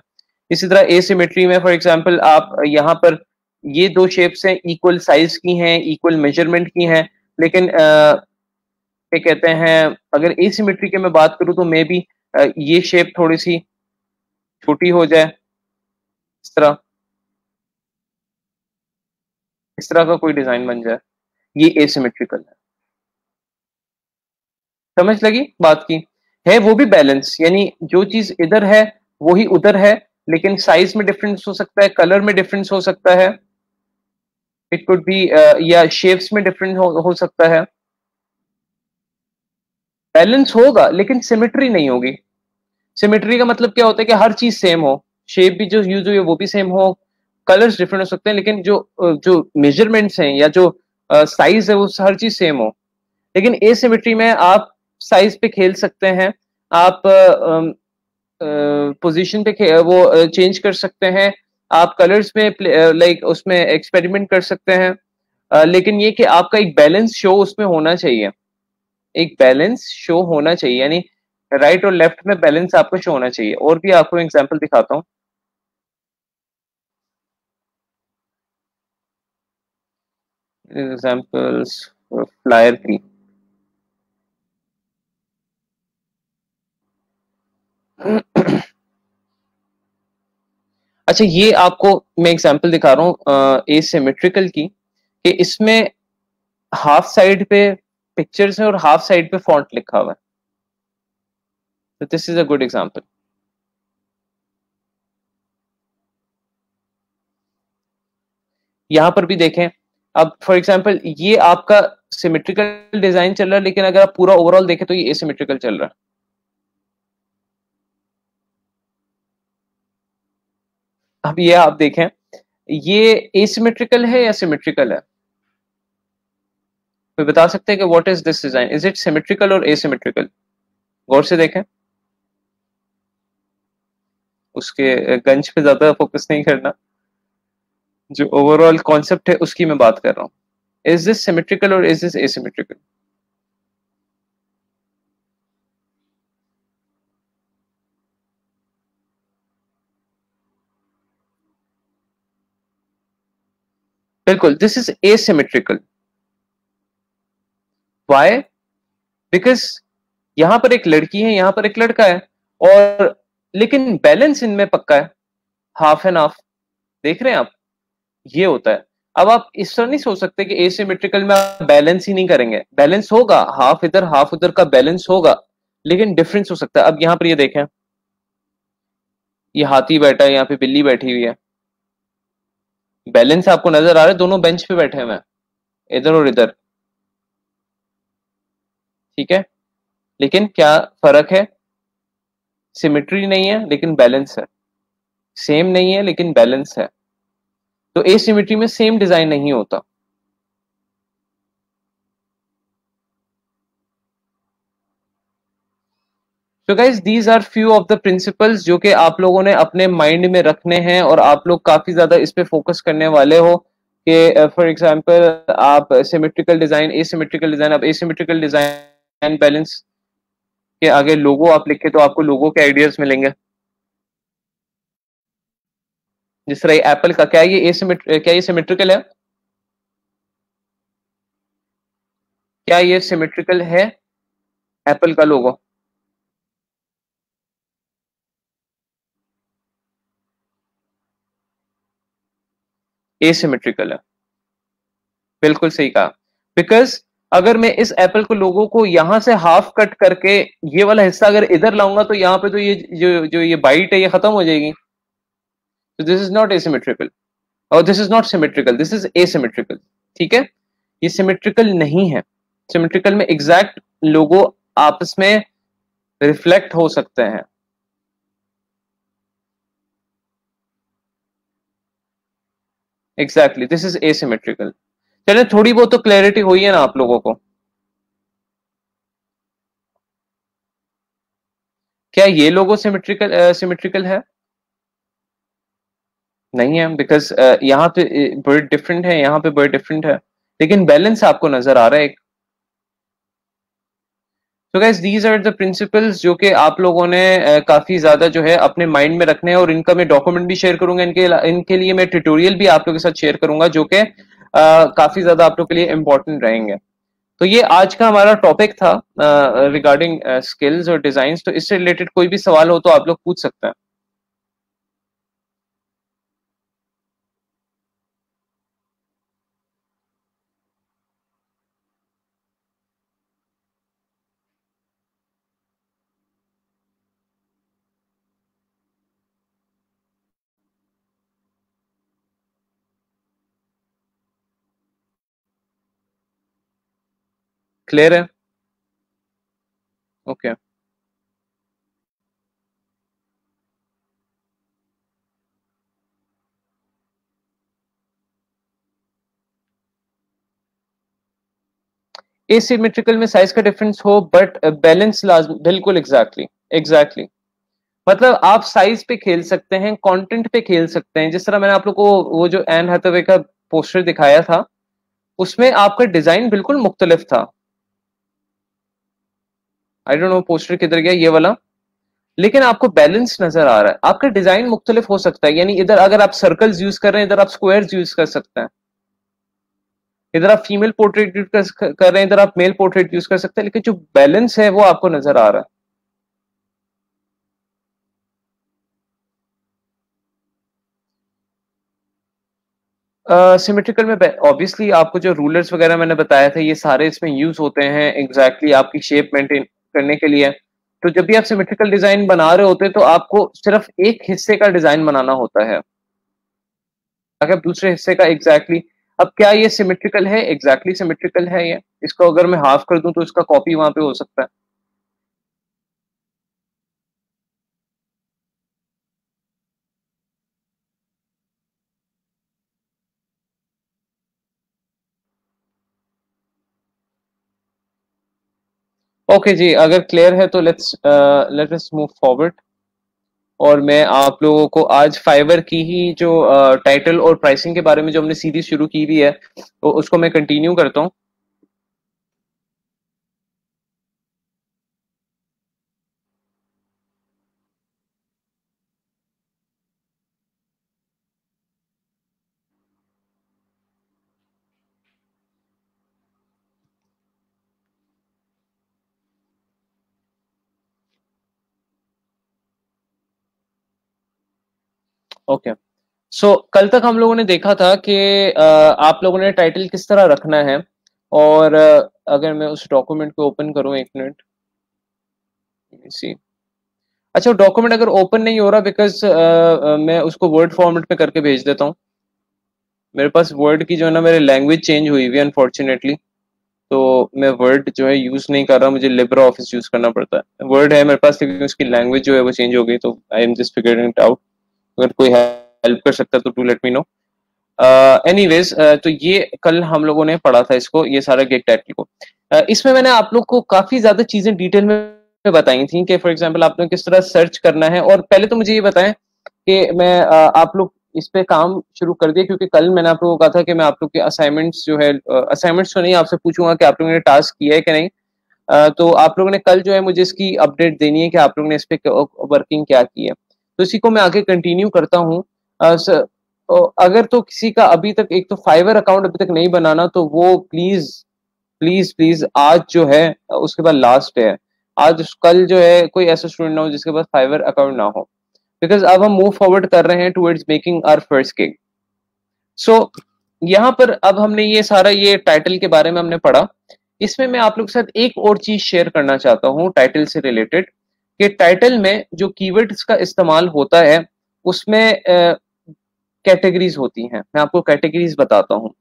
इसी तरह एसिमेट्री में फॉर एग्जांपल आप यहाँ पर ये दो शेप्स हैं, इक्वल साइज की हैं, इक्वल मेजरमेंट की हैं, लेकिन क्या कहते हैं, अगर एसिमेट्री की मैं बात करूं तो मे बी ये शेप थोड़ी सी छोटी हो जाए, इस तरह, इस तरह का कोई डिजाइन बन जाए, ये एसिमेट्रिकल है। समझ लगी बात की? है वो भी बैलेंस, यानी जो चीज इधर है वही उधर है, लेकिन साइज में डिफरेंस हो सकता है, कलर में डिफरेंस हो सकता है, इट कुड बी, या शेप्स में डिफरेंस हो सकता है। बैलेंस होगा लेकिन सिमेट्री नहीं होगी। सिमेट्री का मतलब क्या होता है कि हर चीज सेम हो, शेप भी जो यूज हुई है वो भी सेम हो, कलर्स डिफरेंट हो सकते हैं, लेकिन जो मेजरमेंट्स हैं या जो साइज है वो हर चीज सेम हो। लेकिन एसिमेट्री में आप साइज पे खेल सकते हैं, आप पोजीशन पे वो चेंज कर सकते हैं, आप कलर्स में लाइक उसमें एक्सपेरिमेंट कर सकते हैं, लेकिन ये कि आपका एक बैलेंस शो उसमें होना चाहिए, एक बैलेंस शो होना चाहिए, यानी राइट और लेफ्ट में बैलेंस आपको शो होना चाहिए। और भी आपको एग्जांपल दिखाता हूँ, एग्जांपल्स फ्लायर की। अच्छा, ये आपको मैं एग्जांपल दिखा रहा हूँ एसिमेट्रिकल की, कि इसमें हाफ साइड पे पिक्चर्स है और हाफ साइड पे फॉन्ट लिखा हुआ है, तो this is a good example. यहां पर भी देखें, अब फॉर एग्जांपल ये आपका सिमेट्रिकल डिजाइन चल रहा है, लेकिन अगर आप पूरा ओवरऑल देखें तो ये एसिमेट्रिकल चल रहा है। अब ये आप देखें, ये एसिमेट्रिकल है या सिमेट्रिकल है? कोई बता सकते हैं कि what is this design, is it symmetrical और एसिमेट्रिकल? गौर से देखें, उसके गंज पे ज्यादा फोकस नहीं करना। जो ओवरऑल कॉन्सेप्ट है उसकी मैं बात कर रहा हूँ. इज दिस सिमेट्रिकल और इज दिस एसिमेट्रिकल? बिल्कुल, this is asymmetrical. Why? Because यहां पर एक लड़की है, यहां पर एक लड़का है, और लेकिन बैलेंस इनमें पक्का है, हाफ एंड हाफ. देख रहे हैं आप? ये होता है. अब आप इस तरह नहीं सोच सकते कि एसिमेट्रिकल में आप बैलेंस ही नहीं करेंगे. बैलेंस होगा, हाफ इधर का बैलेंस होगा, लेकिन डिफरेंस हो सकता है. अब यहां पर ये देखें, ये हाथी बैठा है, यहाँ पे बिल्ली बैठी हुई है. बैलेंस आपको नजर आ रहा है, दोनों बेंच पे बैठे हुए हैं, इधर और इधर. ठीक है, लेकिन क्या फर्क है? सिमेट्री नहीं है लेकिन बैलेंस है. सेम नहीं है लेकिन बैलेंस है. तो एसिमेट्री में सेम डिजाइन नहीं होता. तो guys these are few of the principles जो कि आप लोगों ने अपने माइंड में रखने हैं, और आप लोग काफी ज्यादा इस पे फोकस करने वाले हो कि फॉर एग्जांपल आप सिमेट्रिकल डिजाइन, एसिमेट्रिकल डिजाइन, अब एसिमेट्रिकल डिजाइन बैलेंस के आगे लोगो आप लिखे तो आपको लोगो के आइडियाज मिलेंगे. जिस तरह एप्पल का, क्या ये सिमेट्रिकल है? क्या ये सिमेट्रिकल है, एप्पल का लोगो? एसिमेट्रिकल है. बिल्कुल सही कहा. बिकॉज अगर मैं इस एप्पल को लोगो को यहां से हाफ कट करके ये वाला हिस्सा अगर इधर लाऊंगा तो यहाँ पे तो ये जो ये बाइट है ये खत्म हो जाएगी. तो दिस इज नॉट एसिमेट्रिकल, और this is not symmetrical, this is asymmetrical. ठीक है, ये सिमेट्रिकल नहीं है. सिमेट्रिकल में एग्जैक्ट लोगो आपस में रिफ्लेक्ट हो सकते हैं. Exactly, this is asymmetrical. चलिए, थोड़ी बहुत तो क्लैरिटी हुई है ना आप लोगों को? क्या ये लोगो सिमेट्रिकल है? नहीं है, बिकॉज यहाँ पे बड़े डिफरेंट है, यहाँ पे बड़े डिफरेंट है, लेकिन बैलेंस आपको नजर आ रहा है. तो guys these are the principles जो कि आप लोगों ने काफी ज्यादा जो है अपने माइंड में रखने हैं, और इनका मैं डॉक्यूमेंट भी शेयर करूंगा. इनके लिए मैं ट्यूटोरियल भी आप लोगों के साथ शेयर करूंगा जो कि काफी ज्यादा आप लोग के लिए इंपॉर्टेंट रहेंगे. तो ये आज का हमारा टॉपिक था रिगार्डिंग स्किल्स और डिजाइन. तो इससे रिलेटेड कोई भी सवाल हो तो आप लोग पूछ सकते हैं. क्लियर है? ओके. एसिमेट्रिकल में साइज का डिफरेंस हो बट बैलेंस लाजमी. बिल्कुल, एग्जैक्टली, एग्जैक्टली. मतलब आप साइज पे खेल सकते हैं, कंटेंट पे खेल सकते हैं. जिस तरह मैंने आप लोग को वो जो एन हैथवे का पोस्टर दिखाया था, उसमें आपका डिजाइन बिल्कुल मुख्तलिफ था. आई डोंट नो पोस्टर किधर गया, ये वाला. लेकिन आपको बैलेंस नजर आ रहा है. आपका डिजाइन मुख्तलिफ हो सकता है, यानी इधर अगर आप सर्कल्स यूज कर रहे हैं, इधर आप स्क्वायर्स यूज कर सकते हैं. इधर आप फीमेल पोर्ट्रेट यूज कर रहे हैं, इधर आप मेल पोर्ट्रेट यूज कर सकते हैं, लेकिन जो बैलेंस है वो आपको नजर आ रहा है. सिमेट्रिकल में ऑब्वियसली आपको जो रूलर्स वगैरह मैंने बताया था, ये सारे इसमें यूज होते हैं एग्जैक्टली आपकी शेप मेंटेन करने के लिए. तो जब भी आप सिमेट्रिकल डिजाइन बना रहे होते हैं तो आपको सिर्फ एक हिस्से का डिजाइन बनाना होता है, अगर दूसरे हिस्से का एग्जैक्टली. अब क्या ये सिमेट्रिकल है? एग्जैक्टली सिमेट्रिकल है ये. इसको अगर मैं हाफ कर दूं तो इसका कॉपी वहां पे हो सकता है. ओके जी, अगर क्लियर है तो लेट अस मूव फॉरवर्ड. और मैं आप लोगों को आज फाइवर की ही जो टाइटल और प्राइसिंग के बारे में जो हमने सीरीज शुरू की हुई है तो उसको मैं कंटिन्यू करता हूँ। ओके, सो कल तक हम लोगों ने देखा था कि आप लोगों ने टाइटल किस तरह रखना है। और अगर मैं उस डॉक्यूमेंट को ओपन करूं, एक मिनट सी। अच्छा, डॉक्यूमेंट अगर ओपन नहीं हो रहा बिकॉज मैं उसको वर्ड फॉर्मेट पे करके भेज देता हूँ। मेरे पास वर्ड की जो है ना, मेरी लैंग्वेज चेंज हुई हुई है अनफॉर्चुनेटली। तो मैं वर्ड जो है यूज नहीं कर रहा, मुझे लिब्रा ऑफिस यूज करना पड़ता है। वर्ड है मेरे पास लेकिन उसकी लैंग्वेज जो है वो चेंज हो गई, तो I am just figuring it out. अगर कोई हेल्प कर सकता है तो do let me know. Anyways, तो ये कल हम लोगों ने पढ़ा था इसको, ये सारा गेट टाइटल को। इसमें मैंने आप लोग को काफी ज्यादा चीजें डिटेल में बताई थी कि फॉर एग्जांपल आप लोग किस तरह सर्च करना है। और पहले तो मुझे ये बताएं कि मैं आप लोग इस पे काम शुरू कर दिए, क्योंकि कल मैंने आप लोगों को कहा था कि मैं आप लोग के असाइनमेंट्स जो है, असाइनमेंट्स तो नहीं, आपसे पूछूंगा कि आप लोगों ने टास्क किया है कि नहीं। तो आप लोगों ने कल जो है मुझे इसकी अपडेट देनी है कि आप लोगों ने इस पे वर्किंग क्या की है। तो इसी को मैं आगे कंटिन्यू करता हूँ। तो अगर तो किसी का अभी तक एक तो फाइवर अकाउंट अभी तक नहीं बनाना, तो वो प्लीज प्लीज प्लीज आज जो है, उसके बाद लास्ट है। आज कल जो है कोई ऐसा स्टूडेंट ना हो जिसके पास फाइवर अकाउंट ना हो, बिकॉज अब हम मूव फॉरवर्ड कर रहे हैं towards making our first gig. So यहाँ पर अब हमने ये सारा ये टाइटल के बारे में हमने पढ़ा। इसमें मैं आप लोग के साथ एक और चीज शेयर करना चाहता हूँ टाइटल से रिलेटेड, कि टाइटल में जो कीवर्ड्स का इस्तेमाल होता है उसमें कैटेगरीज होती हैं। मैं आपको कैटेगरीज बताता हूँ।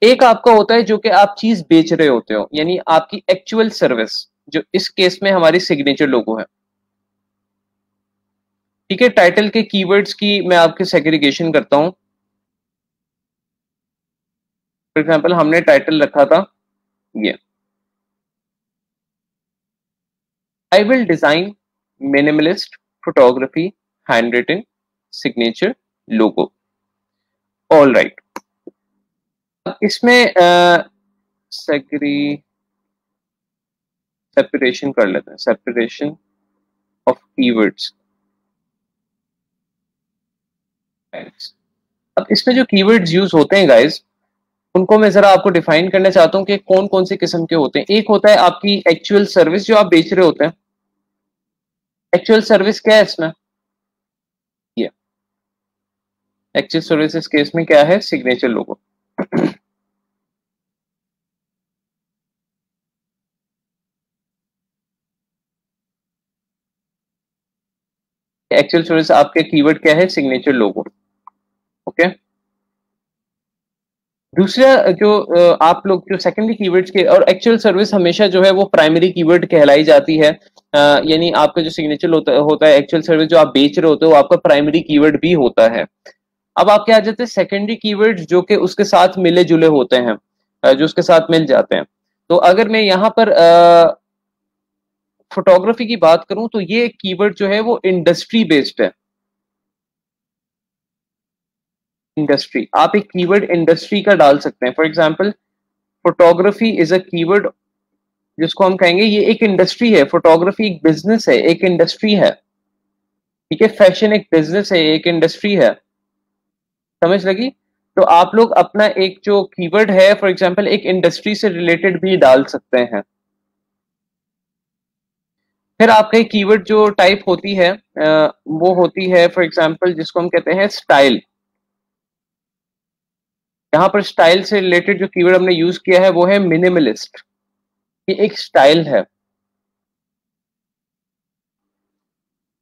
एक आपका होता है जो कि आप चीज बेच रहे होते हो, यानी आपकी एक्चुअल सर्विस, जो इस केस में हमारी सिग्नेचर लोगो है। ठीक है, टाइटल के कीवर्ड्स की मैं आपके सेग्रीगेशन करता हूँ। फॉर एग्जाम्पल हमने टाइटल रखा था ये, I will design minimalist photography hand written signature logo. All right, अब इसमें सेग्री सेपरेशन कर लेते हैं, सेपरेशन ऑफ कीवर्ड्स। अब इसमें जो कीवर्ड्स यूज होते हैं गाइस, उनको मैं जरा आपको डिफाइन करना चाहता हूँ कि कौन कौन से किस्म के होते हैं। एक होता है आपकी एक्चुअल सर्विस जो आप बेच रहे होते हैं। एक्चुअल सर्विस क्या है इसमें, ये एक्चुअल सर्विस इस केस में क्या है, सिग्नेचर लोगो। एक्चुअल सर्विस आपके कीवर्ड क्या है, सिग्नेचर लोगो। ओके, दूसरा जो आप लोग जो सेकेंडरी कीवर्ड्स के, और एक्चुअल सर्विस हमेशा जो है वो प्राइमरी कीवर्ड कहलाई जाती है। यानी आपका जो सिग्नेचर होता है एक्चुअल सर्विस जो आप बेच रहे होते हो, वो आपका प्राइमरी कीवर्ड भी होता है। अब आपके आ जाते हैं सेकेंडरी कीवर्ड्स जो कि उसके साथ मिले जुले होते हैं, जो उसके साथ मिल जाते हैं। तो अगर मैं यहाँ पर फोटोग्राफी की बात करूं तो ये कीवर्ड जो है वो इंडस्ट्री बेस्ड है। इंडस्ट्री, आप एक कीवर्ड इंडस्ट्री का डाल सकते हैं। For example photography is a keyword जिसको हम कहेंगे ये एक इंडस्ट्री है। फोटोग्राफी एक बिजनेस है, एक इंडस्ट्री है। ठीक है, फैशन एक बिजनेस है, एक इंडस्ट्री है। समझ लगी? तो आप लोग अपना एक जो कीवर्ड है फॉर एग्जांपल एक इंडस्ट्री से रिलेटेड भी डाल सकते हैं। फिर आपका एक कीवर्ड जो टाइप होती है वो होती है फॉर एग्जांपल जिसको हम कहते हैं स्टाइल। यहाँ पर स्टाइल से रिलेटेड जो कीवर्ड हमने यूज किया है वो है मिनिमलिस्ट। ये एक स्टाइल है,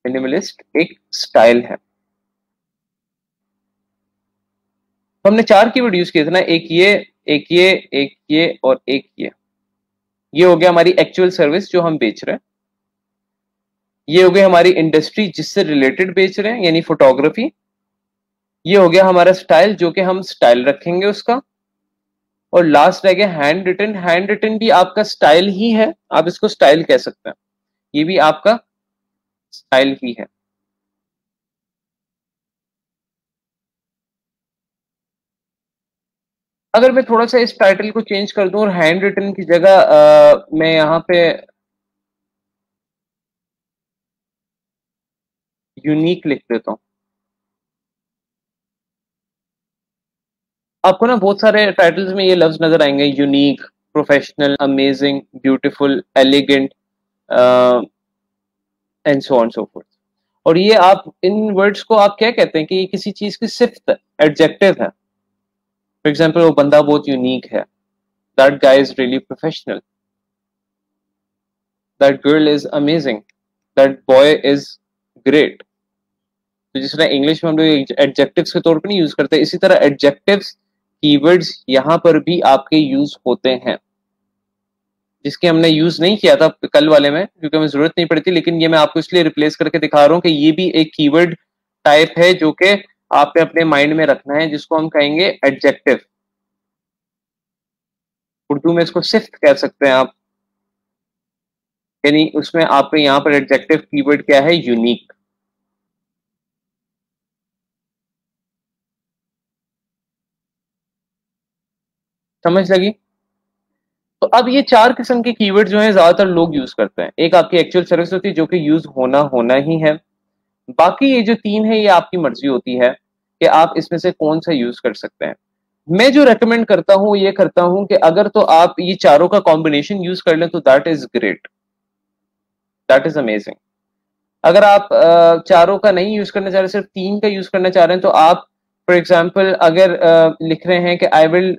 मिनिमलिस्ट एक स्टाइल है। तो हमने चार कीवर्ड यूज किए थे ना, एक ये, एक ये, एक ये और एक ये हो गया हमारी एक्चुअल सर्विस जो हम बेच रहे हैं। ये हो गई हमारी इंडस्ट्री जिससे रिलेटेड बेच रहे हैं, यानी फोटोग्राफी। ये हो गया हमारा स्टाइल जो कि हम स्टाइल रखेंगे उसका। और लास्ट रह गया हैंड रिटन। हैंड रिटन भी आपका स्टाइल ही है, आप इसको स्टाइल कह सकते हैं, ये भी आपका स्टाइल ही है। अगर मैं थोड़ा सा इस टाइटल को चेंज कर दूं और हैंड रिटन की जगह मैं यहाँ पे यूनिक लिख देता हूँ। आपको ना बहुत सारे टाइटल्स में ये लफ्ज नजर आएंगे, unique, professional, amazing, beautiful, elegant and so on so fourth. और ये आप इन वर्ड्स को आप क्या कहते हैं कि ये किसी चीज की सिफ्त है, एडजेक्टिव है। फॉर एग्जाम्पल, वो बंदा बहुत यूनिक है, that guy is really professional, that girl is amazing, that boy is great. तो जिस तरह इंग्लिश में हम लोग एडजेक्टिव्स के तौर पर नहीं यूज करते, इसी तरह एडजेक्टिव्स कीवर्ड्स यहां पर भी आपके यूज होते हैं, जिसके हमने यूज नहीं किया था कल वाले में क्योंकि हमें जरूरत नहीं पड़ती, लेकिन ये मैं आपको इसलिए रिप्लेस करके दिखा रहा हूं कि ये भी एक कीवर्ड टाइप है जो कि आपने अपने माइंड में रखना है, जिसको हम कहेंगे एडजेक्टिव। उर्दू में इसको सिफ्त कह सकते हैं आप, यानी उसमें आपके यहाँ पर एडजेक्टिव कीवर्ड क्या है, यूनिक। समझ लगी? तो अब ये चार किस्म के कीवर्ड जो हैं ज्यादातर लोग यूज करते हैं। एक आपकी एक्चुअल सर्विस होती है जो कि यूज होना होना ही है। बाकी ये जो तीन है ये आपकी मर्जी होती है कि आप इसमें से कौन सा यूज कर सकते हैं। मैं जो रेकमेंड करता हूं ये करता हूं कि अगर तो आप ये चारों का कॉम्बिनेशन यूज कर लें तो that is great, that is amazing. अगर आप चारों का नहीं यूज करना चाह रहे, सिर्फ तीन का यूज करना चाह रहे हैं, तो आप फॉर एग्जाम्पल अगर लिख रहे हैं कि आई विल,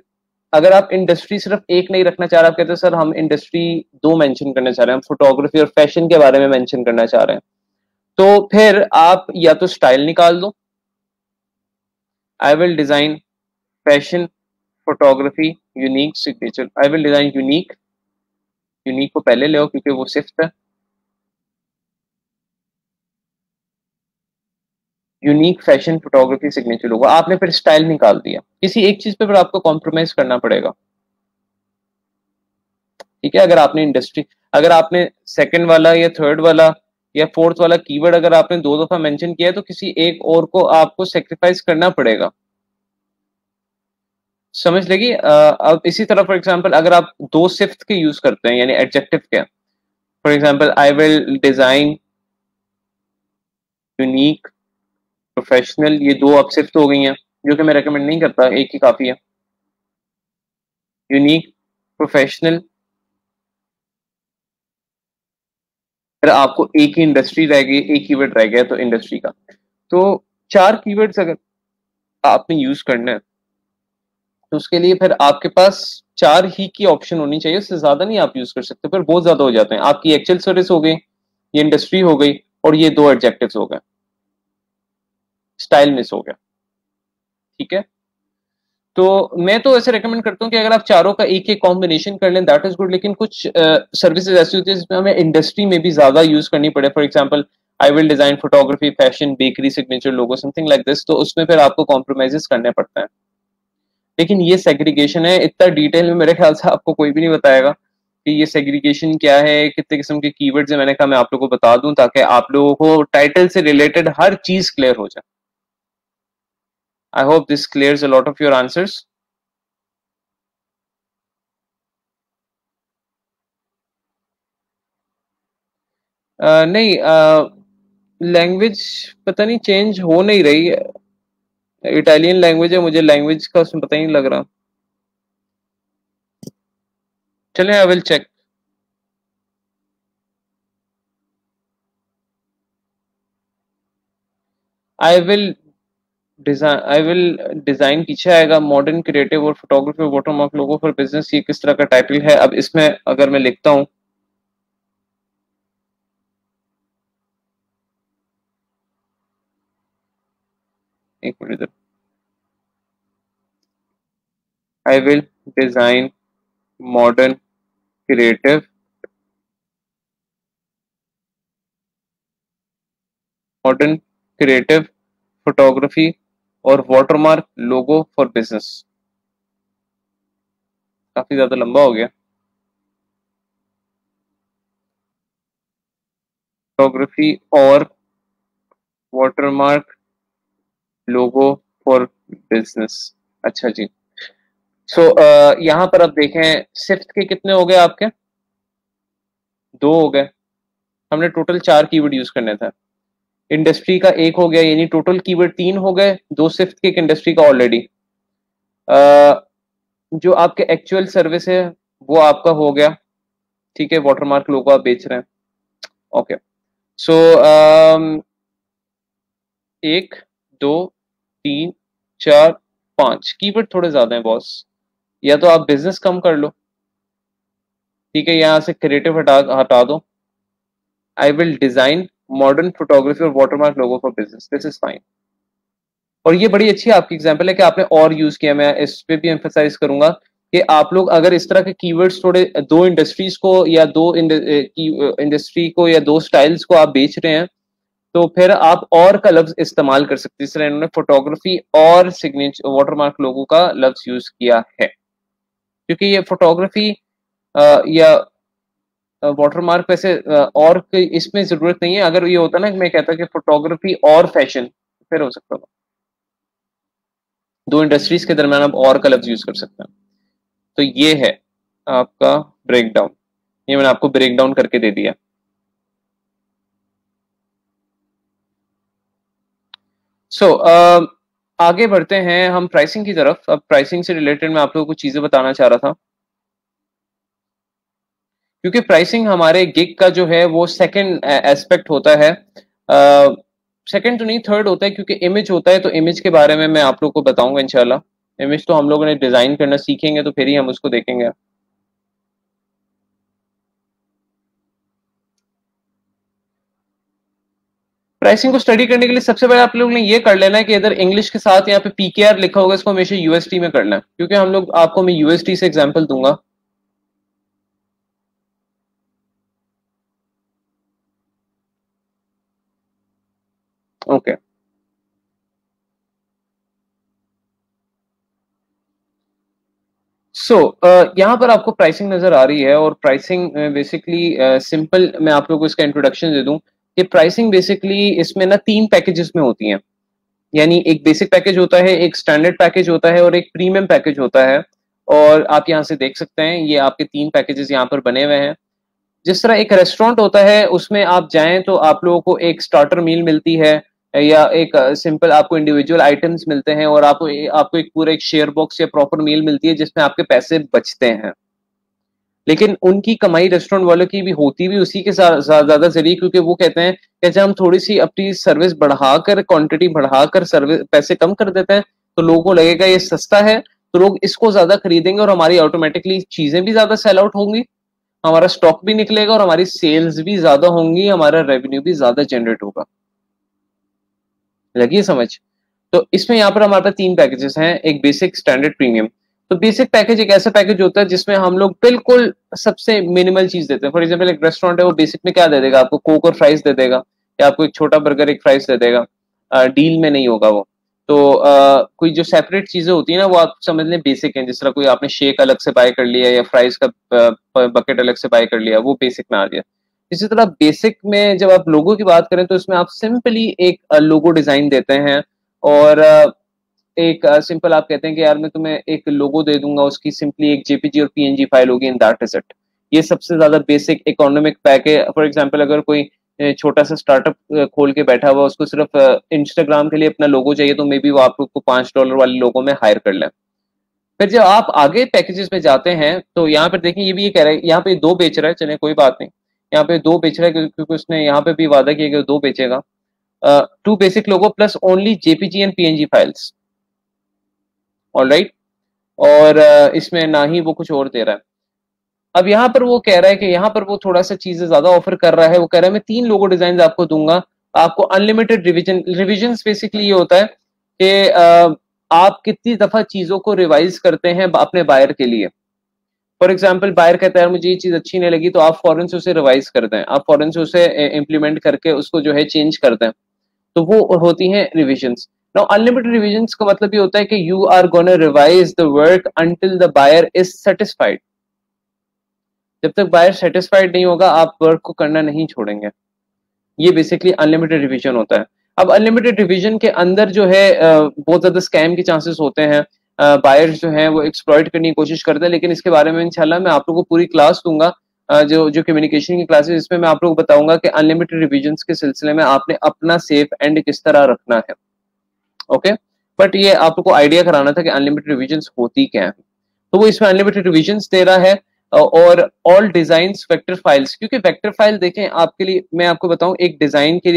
अगर आप इंडस्ट्री सिर्फ एक नहीं रखना चाह रहे, आप कहते हैं सर हम इंडस्ट्री दो मेंशन करना चाह रहे हैं, हम फोटोग्राफी और फैशन के बारे में मेंशन करना चाह रहे हैं, तो फिर आप या तो स्टाइल निकाल दो, I will design fashion photography unique signature, I will design unique, unique को पहले ले आओ क्योंकि वो सिफ्त है, यूनिक फैशन फोटोग्राफी सिग्नेचर लोगो, आपने फिर स्टाइल निकाल दिया। किसी एक चीज पे फिर आपको कॉम्प्रोमाइज करना पड़ेगा। ठीक है, अगर आपने इंडस्ट्री, अगर आपने सेकंड वाला या थर्ड वाला या फोर्थ वाला कीवर्ड अगर आपने दो दफा मेंशन किया है तो किसी एक और को आपको सेक्रीफाइस करना पड़ेगा। समझ लगी? अब इसी तरह फॉर एग्जांपल अगर आप दो सिफ्त के यूज करते हैं यानी एडजेक्टिव के, for example I will design unique professional, ये दो अब सिफ्त हो गई हैं जो कि मैं रेकमेंड नहीं करता, एक ही काफी है। यूनिक प्रोफेशनल, फिर आपको एक ही इंडस्ट्री रह गई, एक कीवर्ड रह गया तो इंडस्ट्री का। तो चार कीवर्ड्स अगर आपने यूज करना है तो उसके लिए फिर आपके पास चार ही की ऑप्शन होनी चाहिए, उससे ज्यादा नहीं आप यूज कर सकते, फिर बहुत ज्यादा हो जाते हैं। आपकी एक्चुअल सर्विस हो गई, ये इंडस्ट्री हो गई, और ये दो एडजेक्टिव्स हो गए, स्टाइल मिस हो गया। ठीक है, तो मैं तो ऐसे रेकमेंड करता हूँ कि अगर आप चारों का एक एक कॉम्बिनेशन कर लें दैट इज गुड, लेकिन कुछ सर्विसेज ऐसी होती है जिसमें हमें इंडस्ट्री में भी ज्यादा यूज करनी पड़े, for example I will design photography fashion bakery signature logo something like this, तो उसमें फिर आपको कॉम्प्रोमाइजेस करने पड़ते हैं। लेकिन ये सेग्रीगेशन है, इतना डिटेल में मेरे ख्याल से आपको कोई भी नहीं बताएगा कि ये सेग्रीगेशन क्या है, कितने किस्म के कीवर्ड्स है। मैंने कहा मैं आप लोगों को बता दूं ताकि आप लोगों को टाइटल से रिलेटेड हर चीज क्लियर हो जाए। I hope this clears a lot of your answers. नहीं, लैंग्वेज पता नहीं चेंज हो नहीं रही है, इटालियन लैंग्वेज है, मुझे लैंग्वेज का उसमें पता ही नहीं लग रहा। चलें, I will check. I will I will design पीछे आएगा, मॉडर्न क्रिएटिव और photography watermark logo for business, ये किस तरह का टाइटल है? अब इसमें अगर मैं लिखता हूँ, एक minute, I will design modern creative, modern creative photography और वाटरमार्क लोगो फॉर बिजनेस। काफी ज्यादा लंबा हो गया। फोटोग्राफी और वाटरमार्क लोगो फॉर बिजनेस, अच्छा जी। सो यहाँ पर आप देखें सिफ्थ के कितने हो गए आपके, 2 हो गए। हमने टोटल 4 कीवर्ड यूज करने थे। इंडस्ट्री का 1 हो गया, यानी टोटल कीवर्ड 3 हो गए, 2 सिफ्थ के, एक इंडस्ट्री का ऑलरेडी। जो आपके एक्चुअल सर्विस है वो आपका हो गया, ठीक है, वाटरमार्क लोगो आप बेच रहे हैं। ओके, सो 1 2 3 4 5 कीवर्ड थोड़े ज्यादा हैं बॉस, या तो आप बिजनेस कम कर लो, ठीक है, यहां से क्रिएटिव हटा दो। I will design modern photography और watermark logo for business, this is fine. और ये बड़ी अच्छी आपकी एग्जांपल है कि आपने और यूज किया, मैं इस पे भी एम्फेसाइज करूंगा कि आप लोग अगर इस तरह के कीवर्ड्स थोड़े 2 इंडस्ट्रीज को या 2 इंडस्ट्री को या 2 स्टाइल्स को आप बेच रहे हैं, तो फिर आप और का लफ्ज इस्तेमाल कर सकते हैं। इस तरह इन्होंने फोटोग्राफी और सिग्नेचर वाटरमार्क लोगों का लफ्ज यूज किया है, क्योंकि ये फोटोग्राफी या वाटरमार्क वैसे और इसमें जरूरत नहीं है। अगर ये होता ना कि मैं कहता कि फोटोग्राफी और फैशन, फिर हो सकता था। 2 इंडस्ट्रीज के दरमियान आप और का लफ्ज यूज कर सकते हैं। तो ये है आपका ब्रेकडाउन, ये मैंने आपको ब्रेकडाउन करके दे दिया। सो आगे बढ़ते हैं हम प्राइसिंग की तरफ। अब प्राइसिंग से रिलेटेड मैं आप लोगों को चीजें बताना चाह रहा था, क्योंकि प्राइसिंग हमारे गिग का जो है वो सेकंड एस्पेक्ट होता है। सेकंड तो नहीं, थर्ड होता है, क्योंकि इमेज होता है। तो इमेज के बारे में मैं आप लोगों को बताऊंगा इंशाल्लाह। इमेज तो हम लोगों ने डिजाइन करना सीखेंगे तो फिर ही हम उसको देखेंगे। प्राइसिंग को स्टडी करने के लिए सबसे पहले आप लोग ने ये कर लेना है कि इधर इंग्लिश के साथ यहाँ पे पीकेआर लिखा होगा, इसको हमेशा यूएसटी में करना है, क्योंकि हम लोग आपको मैं यूएसटी से एग्जांपल दूंगा। ओके, सो यहाँ पर आपको प्राइसिंग नजर आ रही है, और प्राइसिंग बेसिकली सिंपल, मैं आप लोगों को इसका इंट्रोडक्शन दे दूं कि प्राइसिंग बेसिकली इसमें ना 3 पैकेजेस में होती हैं। यानी एक बेसिक पैकेज होता है, एक स्टैंडर्ड पैकेज होता है और एक प्रीमियम पैकेज होता है। और आप यहाँ से देख सकते हैं ये आपके 3 पैकेजेस यहाँ पर बने हुए हैं। जिस तरह एक रेस्टोरेंट होता है उसमें आप जाएं तो आप लोगों को एक स्टार्टर मील मिलती है, या एक सिंपल आपको इंडिविजुअल आइटम्स मिलते हैं, और आपको आपको एक पूरा एक शेयर बॉक्स या प्रॉपर मील मिलती है जिसमें आपके पैसे बचते हैं। लेकिन उनकी कमाई रेस्टोरेंट वालों की भी होती भी उसी के ज्यादा जरिए, क्योंकि वो कहते हैं कि जब हम थोड़ी सी अपनी सर्विस बढ़ाकर, क्वांटिटी बढ़ाकर सर्विस पैसे कम कर देते हैं, तो लोगों को लगेगा ये सस्ता है, तो लोग इसको ज्यादा खरीदेंगे और हमारी ऑटोमेटिकली चीजें भी ज्यादा सेल आउट होंगी, हमारा स्टॉक भी निकलेगा और हमारी सेल्स भी ज्यादा होंगी, हमारा रेवेन्यू भी ज्यादा जनरेट होगा। लगी समझ? तो इसमें यहाँ पर हमारे पास 3 पैकेजेस हैं, एक बेसिक, स्टैंडर्ड, प्रीमियम। तो बेसिक पैकेज एक ऐसा पैकेज होता है जिसमें हम लोग बिल्कुल सबसे मिनिमल चीज देते हैं। फॉर एग्जाम्पल एक रेस्टोरेंट है, वो बेसिक में क्या दे देगा आपको, कोक और फ्राइज दे देगा, या आपको एक छोटा बर्गर एक फ्राइज दे देगा। डील में नहीं होगा वो। तो कोई जो सेपरेट चीजें होती है ना, वो आप समझ लें बेसिक है। जिस तरह कोई आपने शेक अलग से बाय कर लिया या फ्राइज का बकेट अलग से बाय कर लिया, वो बेसिक में आ गया। इसी तरह बेसिक में जब आप लोगो की बात करें तो इसमें आप सिंपली एक लोगो डिजाइन देते हैं, और एक सिंपल आप कहते हैं कि यार मैं तुम्हें एक लोगो दे दूंगा, उसकी सिंपली एक जेपीजी और पीएनजी फाइल होगी, इन दैट इज इट। ये सबसे ज्यादा बेसिक इकोनॉमिक पैक है। फॉर एग्जांपल अगर कोई छोटा सा स्टार्टअप खोल के बैठा हुआ, उसको सिर्फ इंस्टाग्राम के लिए अपना लोगो चाहिए, तो मे बी वो आप लोग को $5 वाले लोगों में हायर कर लें। फिर जब आप आगे पैकेजेस में जाते हैं तो यहाँ पर देखिए, ये भी ये कह रहा है, यहाँ पे 2 बेच रहा है, चले कोई बात नहीं, यहाँ पे 2 बेच रहा है क्योंकि उसने यहाँ पे भी वादा किया कि 2 बेचेगा। 2 basic logo plus only JPG and PNG files, alright. और इसमें ना ही वो कुछ और दे रहा है। अब यहाँ पर वो कह रहा है कि यहाँ पर वो थोड़ा सा चीजें ज्यादा ऑफर कर रहा है। वो कह रहा है मैं 3 लोगो डिजाइन आपको दूंगा, आपको अनलिमिटेड रिविजन। रिविजन बेसिकली ये होता है कि आप कितनी दफा चीजों को रिवाइज करते हैं अपने बायर के लिए। फॉर एग्जाम्पल बायर कहता है मुझे ये चीज अच्छी नहीं लगी, तो आप फौरन से उसे रिवाइज कर दें, आप फौरन से उसे इम्प्लीमेंट करके उसको जो है चेंज कर दें। तो वो होती हैं रिविजन्स। नाउ अनलिमिटेड रिविजन्स का मतलब ये होता है कि you are gonna revise the work until the buyer is satisfied. जब तक बायर सेटिस्फाइड नहीं होगा आप वर्क को करना नहीं छोड़ेंगे। ये बेसिकली अनलिमिटेड रिवीजन होता है। अब अनलिमिटेड रिवीजन के अंदर जो है बहुत ज्यादा स्कैम के चांसेस होते हैं। बायर्स जो हैं वो एक्सप्लॉइट करने की कोशिश करते हैं। लेकिन इसके बारे में इंशाल्लाह मैं आप लोगों को पूरी क्लास दूंगा, जो जो कम्युनिकेशन की क्लासेस, इसमें मैं आप लोगों को बताऊंगा कि अनलिमिटेड रिविजन्स के सिलसिले में आपने अपना सेफ एंड किस तरह रखना है। ओके, बट ये आप लोग को आइडिया कराना था कि अनलिमिटेड रिविजन्स होती क्या है। तो वो इसमें अनलिमिटेड रिविजन्स दे रहा है। और ऑल डिजाइन्स वेक्टर फाइल्स, क्योंकि वेक्टर फाइल देखें आपके लिए, मैं आपको बताऊं, एक डिजाइन के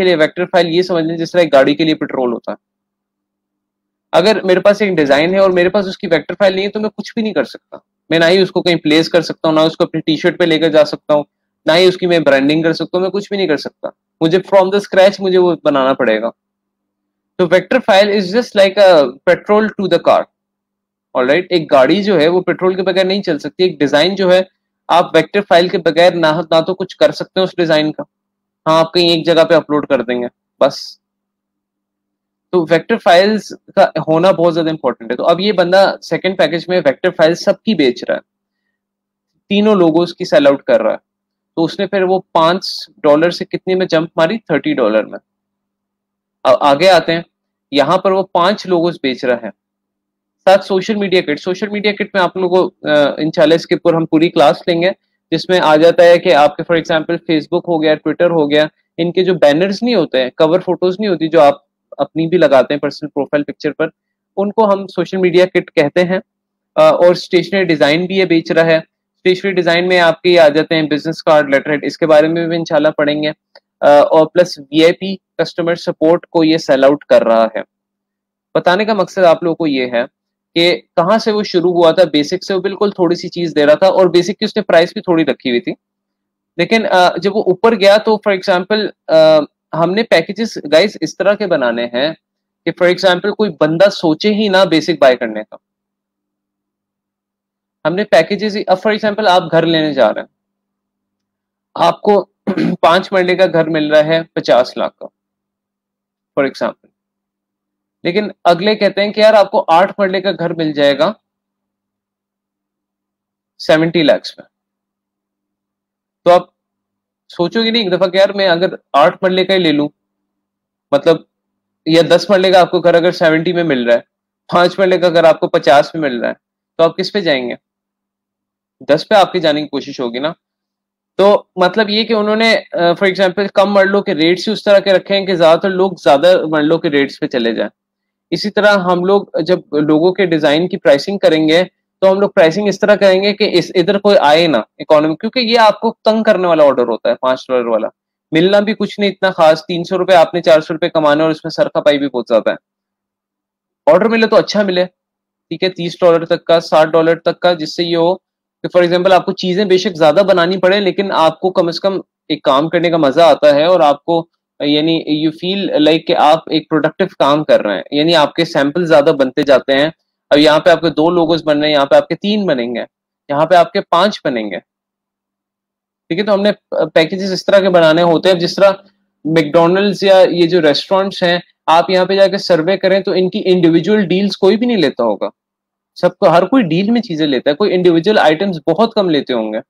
लिए वेक्टर फाइल ये समझ लें जिस तरह एक गाड़ी के लिए पेट्रोल होता है। अगर मेरे पास एक डिजाइन है और मेरे पास उसकी वेक्टर फाइल नहीं है तो मैं कुछ भी नहीं कर सकता। मैं ना ही उसको कहीं प्लेस कर सकता हूँ, ना उसको अपनी टी शर्ट पे लेकर जा सकता हूँ, ना ही उसकी मैं ब्रांडिंग कर सकता हूँ, मैं कुछ भी नहीं कर सकता। मुझे फ्रॉम द स्क्रैच मुझे वो बनाना पड़ेगा। तो vector file is just like a petrol to the car. All, एक गाड़ी जो है वो पेट्रोल के बगैर नहीं चल सकती। एक डिजाइन जो है, आप वेक्टर फाइल के बगैर ना तो कुछ कर सकते हो उस डिजाइन का, हाँ आप कहीं एक जगह पे अपलोड कर देंगे बस। तो वेक्टर फाइल्स का होना बहुत ज्यादा इंपॉर्टेंट है। तो अब ये बंदा सेकंड पैकेज में वेक्टर फाइल्स सबकी बेच रहा है, तीनों लोगोस की सेल आउट कर रहा है। तो उसने फिर वो $5 से कितने में जंप मारी, $30 में। अब आगे आते हैं, यहाँ पर वो 5 लोगोस बेच रहा है। साथ सोशल मीडिया किट में आप लोगों को इंशाल्लाह इसके ऊपर हम पूरी क्लास लेंगे, जिसमें आ जाता है कि आपके फॉर एग्जांपल फेसबुक हो गया, ट्विटर हो गया, इनके जो बैनर्स नहीं होते हैं, कवर फोटोज नहीं होती जो आप अपनी भी लगाते हैं पर्सनल प्रोफाइल पिक्चर पर, उनको हम सोशल मीडिया किट कहते हैं। और स्टेशनरी डिजाइन भी ये बेच रहा है। स्टेशनरी डिजाइन में आपके ये आ जाते हैं बिजनेस कार्ड, लेटर हेड, इसके बारे में भी इंशाल्लाह पढ़ेंगे। और प्लस वीआईपी कस्टमर सपोर्ट को ये सेल आउट कर रहा है। बताने का मकसद आप लोगों को ये है कि कहाँ से वो शुरू हुआ था, बेसिक से वो बिल्कुल थोड़ी सी चीज दे रहा था, और बेसिक की उसने प्राइस भी थोड़ी रखी हुई थी। लेकिन जब वो ऊपर गया तो फॉर एग्जाम्पल हमने पैकेजेस गाइस इस तरह के बनाने हैं कि फॉर एग्जाम्पल कोई बंदा सोचे ही ना बेसिक बाय करने का। हमने पैकेजेस, अब फॉर एग्जाम्पल आप घर लेने जा रहे हैं, आपको 5 मरले का घर मिल रहा है 50 लाख का फॉर एग्जाम्पल। लेकिन अगले कहते हैं कि यार आपको 8 मरले का घर मिल जाएगा 70 लाख में। तो आप सोचोगे नहीं एक दफा कि यार मैं अगर 8 मरले का ही ले लूं, मतलब या 10 मरले का आपको घर अगर 70 में मिल रहा है, 5 मरले का घर आपको 50 में मिल रहा है, तो आप किस पे जाएंगे? 10 पे आपके जाने की कोशिश होगी ना। तो मतलब ये कि उन्होंने फॉर एग्जाम्पल कम मरलों के रेट्स ही उस तरह के रखे हैं कि ज्यादातर लोग ज्यादा मरलों के रेट्स पे चले जाएं। इसी तरह हम लोग जब लोगों के डिजाइन की प्राइसिंग करेंगे तो हम लोग प्राइसिंग इस तरह करेंगे कि इस इधर कोई आए ना इकोनॉमी, क्योंकि ये आपको तंग करने वाला ऑर्डर होता है। $5 वाला मिलना भी कुछ नहीं इतना खास, 300 रुपए आपने 400 रुपए कमाने और इसमें सरका पाई भी बहुत ज्यादा है। ऑर्डर मिले तो अच्छा मिले, ठीक है, $30 तक का, $60 तक का, जिससे ये हो कि फॉर एग्जाम्पल आपको चीजें बेशक ज्यादा बनानी पड़े लेकिन आपको कम से कम एक काम करने का मजा आता है, और आपको यानी यू फील लाइक कि आप एक प्रोडक्टिव काम कर रहे हैं, यानी आपके सैंपल ज्यादा बनते जाते हैं। अब यहाँ पे आपके 2 लोगोस बन रहे हैं, यहाँ पे आपके 3 बनेंगे, यहाँ पे आपके 5 बनेंगे। ठीक है, तो हमने पैकेजेस इस तरह के बनाने होते हैं। जिस तरह मैकडोनल्ड्स या ये जो रेस्टोरेंट्स हैं, आप यहाँ पे जाके सर्वे करें तो इनकी इंडिविजुअल डील्स कोई भी नहीं लेता होगा। सबको, हर कोई डील में चीजें लेता है, कोई इंडिविजुअल आइटम्स बहुत कम लेते होंगे,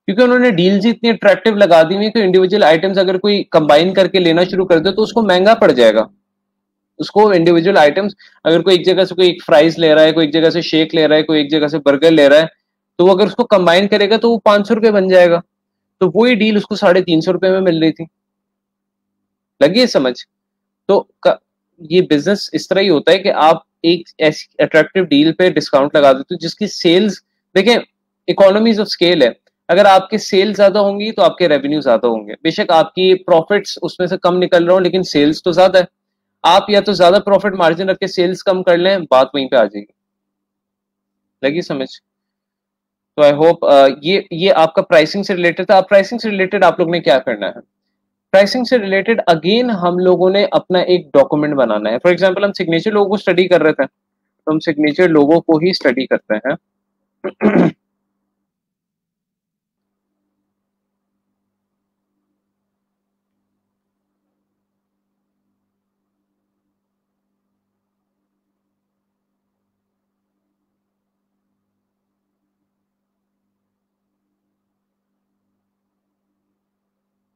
क्योंकि उन्होंने डील्स ही इतनी अट्रैक्टिव लगा दी हुई कि इंडिविजुअल आइटम्स अगर कोई कंबाइन करके लेना शुरू कर दे तो उसको महंगा पड़ जाएगा। उसको इंडिविजुअल आइटम्स, अगर कोई एक जगह से कोई एक फ्राइज ले रहा है, कोई एक जगह से शेक ले रहा है, कोई एक जगह से बर्गर ले रहा है, तो वो अगर उसको कंबाइन करेगा तो वो $500 बन जाएगा। तो वही डील उसको ₹350 में मिल रही थी। लगी है समझ? तो ये बिजनेस इस तरह ही होता है कि आप एक ऐसी अट्रैक्टिव डील पे डिस्काउंट लगा देते हो जिसकी सेल्स, देखें, इकोनॉमीज ऑफ स्केल है। अगर आपके सेल ज्यादा होंगी तो आपके रेवेन्यू ज्यादा होंगे, बेशक आपकी प्रॉफिट्स उसमें से कम निकल रहा हो लेकिन सेल्स तो ज्यादा है। आप या तो ज्यादा प्रॉफिट मार्जिन रख के सेल्स कम कर लें, बात वहीं पे आ जाएगी। लगी समझ? तो आई होप ये आपका प्राइसिंग से रिलेटेड था। अब प्राइसिंग से रिलेटेड आप लोग ने क्या करना है, प्राइसिंग से रिलेटेड अगेन हम लोगों ने अपना एक डॉक्यूमेंट बनाना है। फॉर एग्जांपल हम सिग्नेचर लोगो को स्टडी कर रहे थे, तो हम सिग्नेचर लोगो को ही स्टडी करते हैं।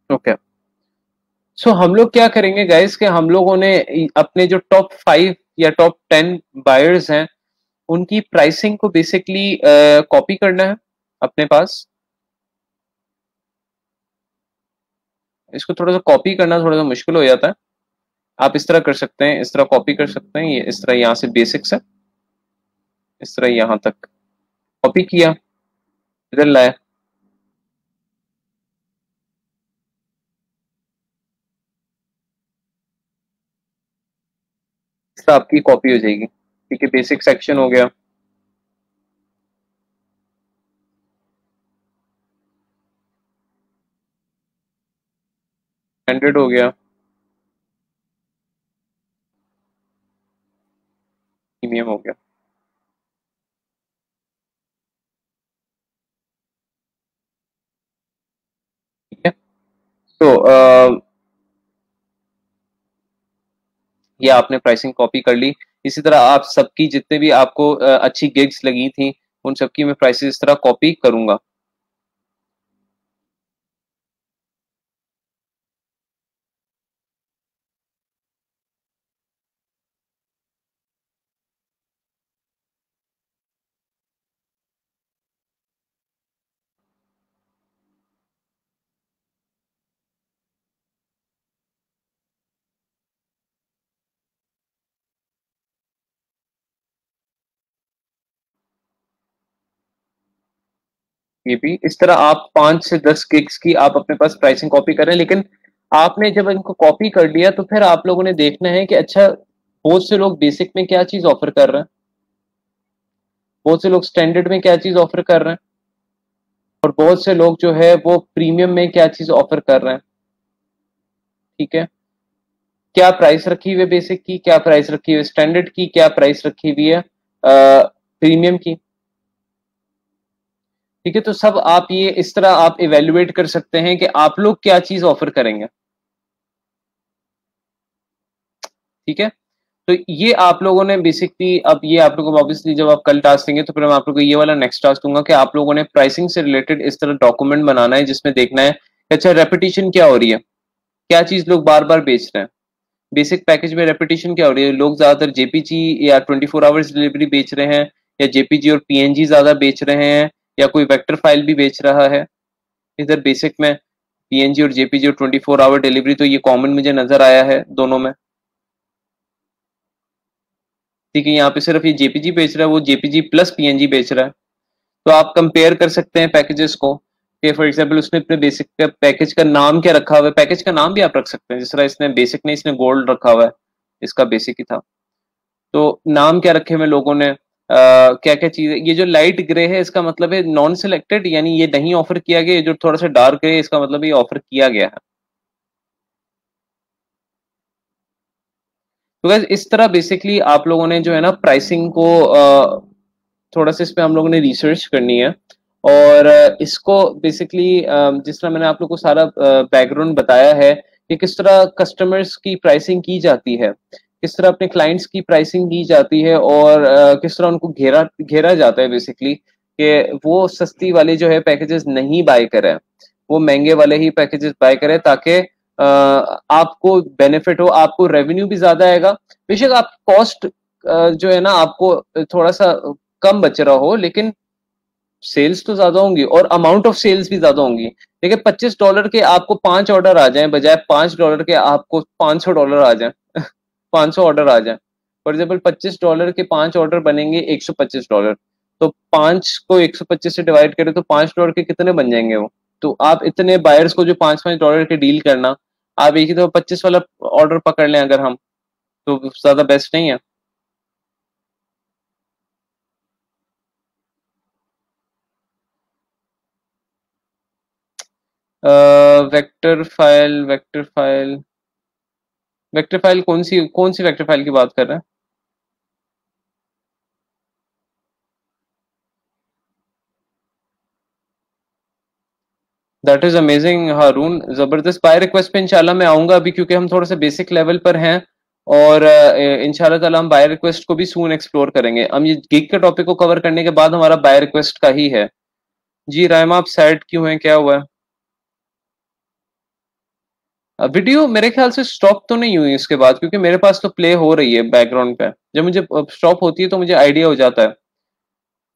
ओके, सो हम लोग क्या करेंगे गाइस कि हम लोगों ने अपने जो टॉप 5 या टॉप 10 बायर्स हैं, उनकी प्राइसिंग को बेसिकली कॉपी करना है अपने पास। इसको थोड़ा सा कॉपी करना थोड़ा सा मुश्किल हो जाता है। आप इस तरह कर सकते हैं, इस तरह कॉपी कर सकते हैं, ये इस तरह यहाँ से बेसिक्स है, इस तरह यहाँ तक कॉपी किया, इधर लाया, इस तरह आपकी कॉपी हो जाएगी। ठीक है, बेसिक सेक्शन हो गया, स्टैंडर्ड हो गया, प्रीमियम हो गया। ठीक है, तो ये आपने प्राइसिंग कॉपी कर ली। इसी तरह आप सबकी जितने भी आपको अच्छी गिग्स लगी थी, उन सबकी मैं प्राइसेस इस तरह कॉपी करूंगा। ये भी इस तरह आप 5 से 10 गिग्स की आप अपने पास प्राइसिंग कॉपी करें, लेकिन आपने जब इनको कॉपी कर लिया तो फिर आप लोगों ने देखना है कि अच्छा, बहुत से लोग बेसिक में क्या चीज ऑफर कर रहे हैं, बहुत से लोग स्टैंडर्ड में क्या चीज ऑफर कर रहे हैं, और बहुत से लोग जो है वो प्रीमियम में क्या चीज ऑफर कर रहे हैं। ठीक है, क्या प्राइस रखी हुई है बेसिक की, क्या प्राइस रखी हुई है स्टैंडर्ड की, क्या प्राइस रखी हुई है प्रीमियम की। ठीक है, तो सब आप ये इस तरह आप इवेल्युएट कर सकते हैं कि आप लोग क्या चीज ऑफर करेंगे। ठीक है, तो ये आप लोगों ने बेसिकली, अब ये आप लोगों को ऑब्वियसली जब आप कल टास्क देंगे तो फिर मैं आप लोगों को ये वाला नेक्स्ट टास्क दूंगा कि आप लोगों ने प्राइसिंग से रिलेटेड इस तरह डॉक्यूमेंट बनाना है जिसमें देखना है कि अच्छा रेपिटेशन क्या हो रही है, क्या चीज लोग बार बार बेच रहे हैं। बेसिक पैकेज में रेपिटेशन क्या हो रही है, लोग ज्यादातर जेपीजी या 24 आवर्स डिलीवरी बेच रहे हैं, या जेपीजी और पीएनजी ज्यादा बेच रहे हैं, या कोई वेक्टर फाइल भी बेच रहा है। इधर बेसिक में पीएनजी और जेपीजी और 24 आवर डिलीवरी तो ये कॉमन मुझे नजर आया है दोनों में। ठीक है, यहाँ पे सिर्फ ये जेपीजी बेच रहा है, वो जेपीजी प्लस पीएनजी बेच रहा है। तो आप कंपेयर कर सकते हैं पैकेजेस को कि फॉर एग्जांपल उसने अपने बेसिक का पैकेज का नाम क्या रखा हुआ है, पैकेज का नाम भी आप रख सकते हैं। जिस तरह इसने बेसिक ने इसने गोल्ड रखा हुआ है, इसका बेसिक ही था, तो नाम क्या रखे हुए लोगों ने, क्या क्या चीज। ये जो लाइट ग्रे है इसका मतलब है नॉन सिलेक्टेड, यानी ये नहीं ऑफर किया गया। ये जो थोड़ा सा डार्क ग्रे है इसका मतलब ये ऑफर किया गया है। तो guys, इस तरह बेसिकली आप लोगों ने जो है ना प्राइसिंग को थोड़ा सा इस पे हम लोगों ने रिसर्च करनी है। और इसको बेसिकली जिस तरह मैंने आप लोग को सारा बैकग्राउंड बताया है कि किस तरह कस्टमर्स की प्राइसिंग की जाती है, किस तरह अपने क्लाइंट्स की प्राइसिंग की जाती है, और किस तरह उनको घेरा घेरा जाता है बेसिकली कि वो सस्ती वाले जो है पैकेजेस नहीं बाय करें, वो महंगे वाले ही पैकेजेस बाय करें, ताकि आपको बेनिफिट हो, आपको रेवेन्यू भी ज्यादा आएगा। बेशक आप कॉस्ट जो है ना आपको थोड़ा सा कम बच रहा हो, लेकिन सेल्स तो ज्यादा होंगी और अमाउंट ऑफ सेल्स भी ज्यादा होंगी। देखिए, $25 के आपको 5 ऑर्डर आ जाएं, बजाय $5 के आपको $500 आ जाएं, 500 ऑर्डर आ जाएं। फॉर एग्जाम्पल $25 के 5 ऑर्डर बनेंगे $125। तो 5 को 125 से डिवाइड करें तो $5 के कितने बन जाएंगे वो। तो आप इतने बायर्स को जो $5 के डील करना, आप एक ही तो 25 वाला ऑर्डर पकड़ लें अगर हम, तो ज्यादा बेस्ट नहीं है। Vector file, vector file, vector file कौन सी वेक्टर फाइल की बात कर रहे हैं। दैट इज अमेजिंग हारून, जबरदस्त। बाय रिक्वेस्ट पे इंशाल्लाह मैं आऊंगा अभी, क्योंकि हम थोड़ा सा बेसिक लेवल पर हैं। और इंशाल्लाह ताला हम बाय रिक्वेस्ट को भी सून एक्सप्लोर करेंगे। हम ये गिग के टॉपिक को कवर करने के बाद हमारा बाय रिक्वेस्ट का ही है। जी रायमा, आप सैड क्यों हैं, क्या हुआ है। वीडियो मेरे ख्याल से स्टॉप तो नहीं हुई इसके बाद, क्योंकि मेरे पास तो प्ले हो रही है बैकग्राउंड पे। जब मुझे स्टॉप होती है तो मुझे आइडिया हो जाता है।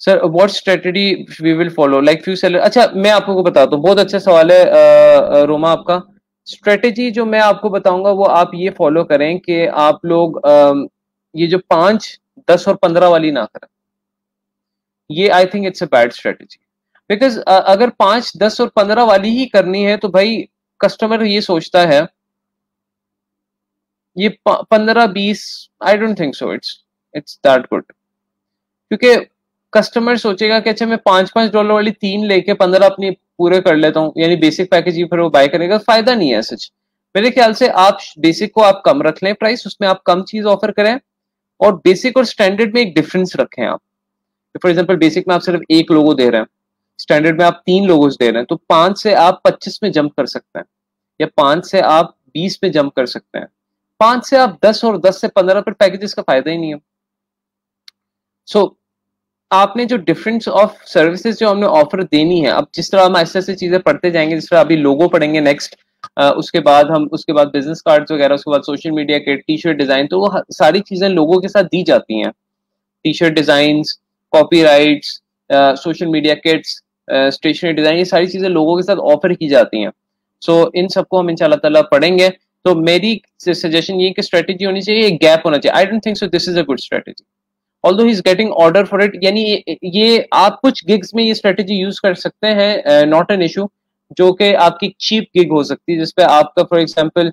Sir what strategy we will follow like few seller. अच्छा मैं आपको बताता हूँ, बहुत अच्छा सवाल है रोमा आपका। स्ट्रेटेजी जो मैं आपको बताऊंगा वो आप ये फॉलो करें कि आप लोग ये जो 5, 10 और 15 वाली ना करें। ये I think it's a bad strategy. Because अगर 5, 10 और 15 वाली ही करनी है तो भाई कस्टमर ये सोचता है, ये 15, 20 I don't think so it's it's that good. क्योंकि कस्टमर सोचेगा कि अच्छा मैं $5 वाली 3 लेके 15 अपनी पूरे कर लेता हूँ, यानी बेसिक पैकेज ही फिर वो बाय करेगा, फायदा नहीं है सच। मेरे ख्याल से आप बेसिक को आप कम रख लें प्राइस, उसमें आप कम चीज ऑफर करें, और बेसिक और स्टैंडर्ड में एक डिफरेंस रखें आप। फॉर एग्जाम्पल बेसिक में आप सिर्फ एक लोगो दे रहे हैं, स्टैंडर्ड में आप 3 लोगोस दे रहे हैं, तो 5 से आप 25 में जंप कर सकते हैं, या 5 से आप 20 में जंप कर सकते हैं। 5 से आप 10 और 10 से 15 पर पैकेजेस का फायदा ही नहीं है। सो आपने जो डिफरेंस ऑफ सर्विसेज जो हमने ऑफर देनी है, अब जिस तरह हम ऐसे ऐसे चीजें पढ़ते जाएंगे, जिस तरह अभी लोगो पढ़ेंगे नेक्स्ट, उसके बाद बिजनेस कार्ड्स वगैरह, उसके बाद सोशल मीडिया के टी शर्ट डिजाइन, तो वो सारी चीजें लोगों के साथ दी जाती हैं। T shirt design, copyrights, social media kits, stationery design, ये सारी चीजें लोगों के साथ ऑफर की जाती हैं। सो इन सबको हम इंशाल्लाह ताला पढ़ेंगे। तो मेरी सजेशन ये कि स्ट्रेटेजी होनी चाहिए, एक गैप होना चाहिए। I don't think so this is a good strategy, although he is getting order for it. यानी ये आप कुछ गिग्स में ये स्ट्रेटेजी यूज कर सकते हैं, नॉट एन इशू, जो कि आपकी चीप गिग हो सकती है, जिसपे आपका फॉर एग्जाम्पल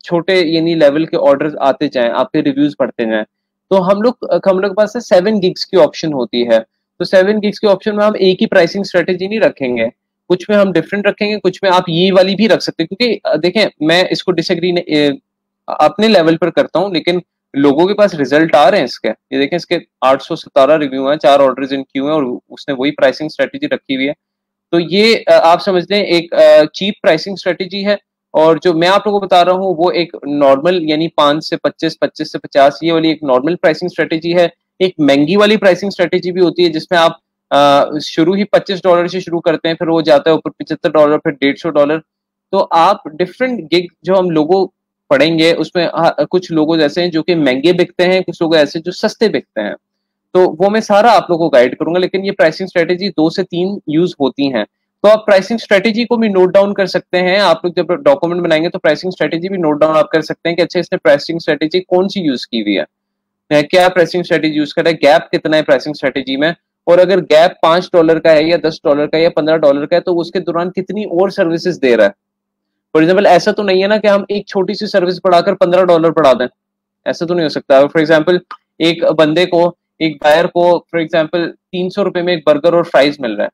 छोटे यानी लेवल के ऑर्डर आते जाएं, आपके रिव्यूज पढ़ते जाएं। तो हम लोग के पास 7 गिग्स की ऑप्शन होती है। तो 7 गिग्स के ऑप्शन में हम एक ही प्राइसिंग स्ट्रेटेजी नहीं रखेंगे, कुछ में हम डिफरेंट रखेंगे, कुछ में आप ये वाली भी रख सकते हैं। क्योंकि देखें मैं इसको डिसएग्री अपने लेवल पर करता हूँ, लेकिन लोगों के पास रिजल्ट आ रहे हैं इसके। ये देखें इसके 817 रिव्यू हैं, 4 ऑर्डर इन क्यू हैं, और उसने वही प्राइसिंग स्ट्रेटेजी रखी हुई है। तो ये आप समझ लें एक चीप प्राइसिंग स्ट्रेटेजी है। और जो मैं आप लोगों को बता रहा हूँ वो एक नॉर्मल, यानी 5 से 25, 25 से 50, ये वाली एक नॉर्मल प्राइसिंग स्ट्रेटेजी है। एक महंगी वाली प्राइसिंग स्ट्रेटेजी भी होती है, जिसमें आप शुरू ही $25 से शुरू करते हैं, फिर वो जाता है ऊपर $75, फिर $150। तो आप डिफरेंट गिग जो हम लोगों पढ़ेंगे उसमें कुछ लोगों जैसे हैं जो कि महंगे बिकते हैं, कुछ लोग ऐसे जो सस्ते बिकते हैं। तो वो मैं सारा आप लोगों को गाइड करूंगा, लेकिन ये प्राइसिंग स्ट्रेटेजी 2 से 3 यूज होती हैं। तो आप प्राइसिंग स्ट्रेटेजी को भी नोट डाउन कर सकते हैं। आप लोग जब डॉक्यूमेंट बनाएंगे तो प्राइसिंग स्ट्रेटेजी भी नोट डाउन आप कर सकते हैं कि अच्छा इसने प्राइसिंग स्ट्रेटेजी कौन सी यूज की हुई है, क्या प्राइसिंग स्ट्रेटेजी यूज कर रहा है, गैप कितना है प्राइसिंग स्ट्रेटेजी में, और अगर गैप $5 का है या $10 का या $15 का है, तो उसके दौरान कितनी और सर्विसेज दे रहा है। फॉर एग्जाम्पल ऐसा तो नहीं है ना कि हम एक छोटी सी सर्विस बढ़ाकर $15 बढ़ा दें, ऐसा तो नहीं हो सकता। फॉर एग्जाम्पल एक बंदे को, एक बायर को फॉर एग्जाम्पल ₹300 में एक बर्गर और फ्राइज मिल रहा है,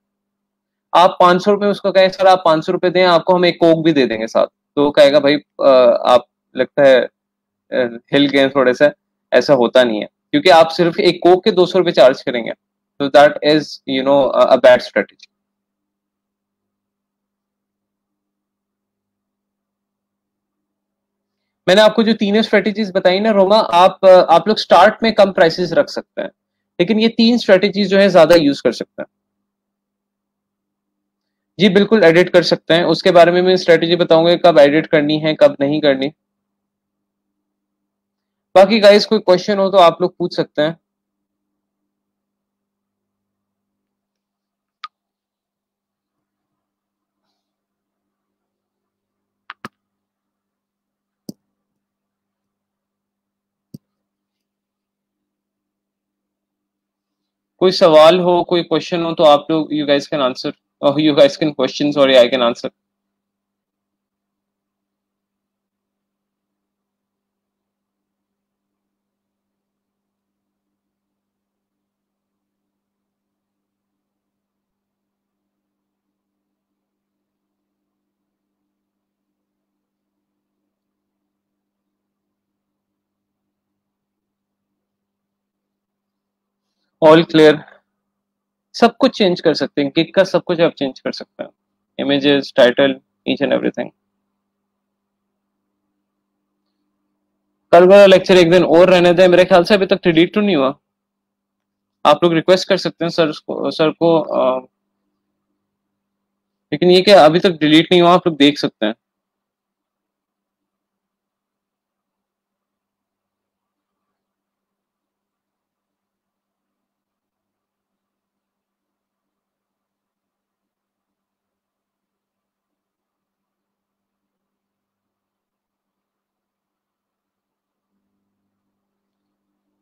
आप ₹500 उसको कहें सर आप ₹500 दें, आपको हम एक कोक भी दे देंगे साथ, तो वो कहेगा भाई आप लगता है हिल गए थोड़े से। ऐसा होता नहीं है, क्योंकि आप सिर्फ एक कोक के ₹200 चार्ज करेंगे, तो that is a bad strategy. मैंने आपको जो तीनों स्ट्रेटेजीज बताई ना रोमा, आप लोग स्टार्ट में कम प्राइसेस रख सकते हैं, लेकिन ये 3 स्ट्रेटेजीज जो है ज्यादा यूज कर सकते हैं। जी बिल्कुल एडिट कर सकते हैं, उसके बारे में मैं स्ट्रेटेजी बताऊंगा कब एडिट करनी है कब नहीं करनी। बाकी गाइस कोई क्वेश्चन हो तो आप लोग पूछ सकते हैं। कोई सवाल हो, कोई क्वेश्चन हो, तो आप लोग you guys can answer, you guys can question, sorry I can answer. All clear. सब कुछ चेंज कर सकते हैं, गिग का सब कुछ आप चेंज कर सकते हैं, images, title, each and everything. कल वाला लेक्चर एक दिन और रहने दें, मेरे ख्याल से अभी तक डिलीट तो नहीं हुआ। आप लोग रिक्वेस्ट कर सकते हैं सर को लेकिन ये क्या अभी तक डिलीट नहीं हुआ, आप लोग देख सकते हैं।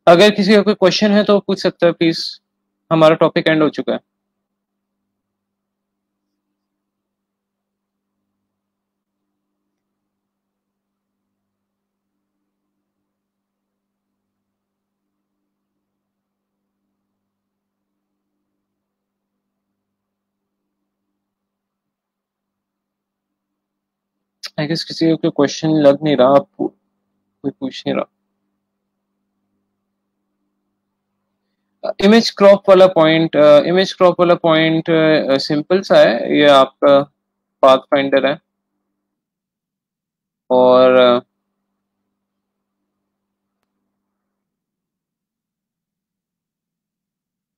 अगर किसी का कोई क्वेश्चन है तो पूछ सकता है प्लीज। हमारा टॉपिक एंड हो चुका है। आई गेस किसी का कोई क्वेश्चन लग नहीं रहा, आप कोई पूछ नहीं रहा। इमेज क्रॉप वाला पॉइंट सिंपल सा है, ये आपका पाथ फाइंडर है और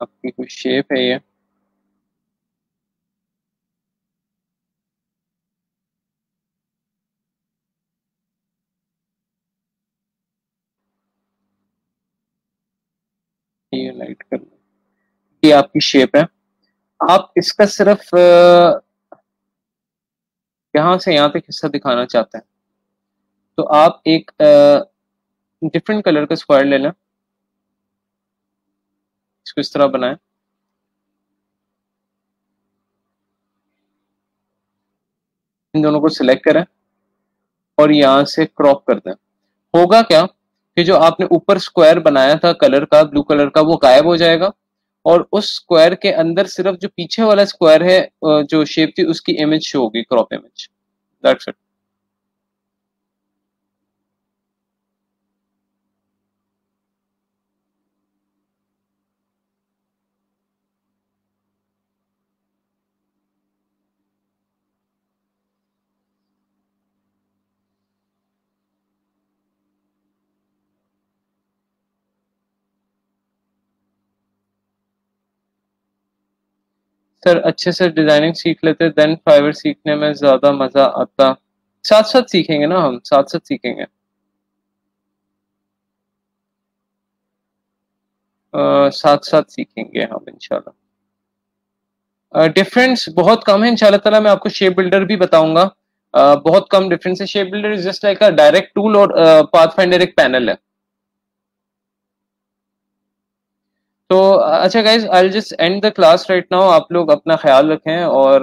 आपकी कोई शेप है ये लाइट कर, ये आपकी शेप है। आप इसका सिर्फ यहाँ से यहाँ तक हिस्सा दिखाना चाहते हैं तो आप एक डिफरेंट कलर का स्क्वायर ले लें, इसको इस तरह बनाएं, इन दोनों को सिलेक्ट करें और यहाँ से क्रॉप कर दें। होगा क्या कि जो आपने ऊपर स्क्वायर बनाया था कलर का, ब्लू कलर का, वो गायब हो जाएगा और उस स्क्वायर के अंदर सिर्फ जो पीछे वाला स्क्वायर है जो शेप थी उसकी इमेज शो होगी, crop image. That's it. Sir अच्छे से डिजाइनिंग सीख लेते देन फाइवर सीखने में ज्यादा मजा आता। साथ साथ सीखेंगे ना, हम साथ साथ सीखेंगे। साथ साथ सीखेंगे हम इंशाल्लाह। डिफरेंस बहुत कम है इंशाल्लाह ताला। मैं आपको शेप बिल्डर भी बताऊंगा। बहुत कम डिफरेंस है। Shape builder is just like a direct tool और पाथ फाइंडर एक पैनल है। तो अच्छा guys, I just and the class right now. आप लोग अपना ख्याल रखें और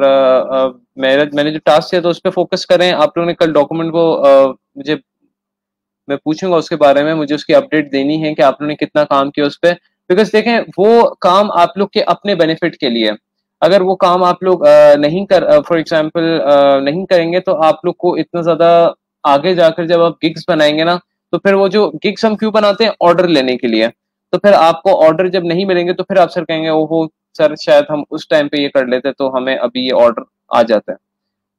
मैंने जो टास्क दिया था उस पर फोकस करें। आप लोगों ने कल डॉक्यूमेंट को मुझे, मैं पूछूंगा उसके बारे में, मुझे उसकी अपडेट देनी है कि आप लोगों ने कितना काम किया उस पर। बिकॉज देखें, वो काम आप लोग के अपने बेनिफिट के लिए है। अगर वो काम आप लोग नहीं कर, फॉर एग्जाम्पल नहीं करेंगे तो आप लोग को इतना ज्यादा आगे जाकर जब आप गिग्स बनाएंगे ना, तो फिर वो जो गिग्स हम क्यों बनाते हैं, ऑर्डर लेने के लिए। तो फिर आपको ऑर्डर जब नहीं मिलेंगे तो फिर आप सर कहेंगे ओहो सर शायद हम उस टाइम पे ये कर लेते तो हमें अभी ये ऑर्डर आ जाता है।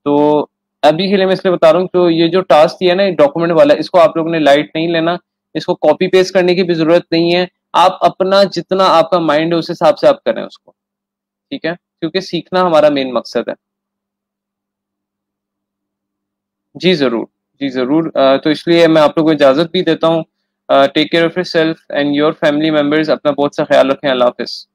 तो अभी के लिए मैं इसलिए बता रहा हूँ, तो ये जो टास्क दिया ना डॉक्यूमेंट वाला, इसको आप लोगों ने लाइट नहीं लेना। इसको कॉपी पेस्ट करने की भी जरूरत नहीं है। आप अपना जितना आपका माइंड है उस हिसाब से आप करें उसको, ठीक है, क्योंकि सीखना हमारा मेन मकसद है। जी जरूर, जी जरूर। तो इसलिए मैं आप लोगों को इजाजत भी देता हूँ। Take care of yourself and your family members. अपना बहुत सा ख्याल रखें। अल्लाह हाफिज।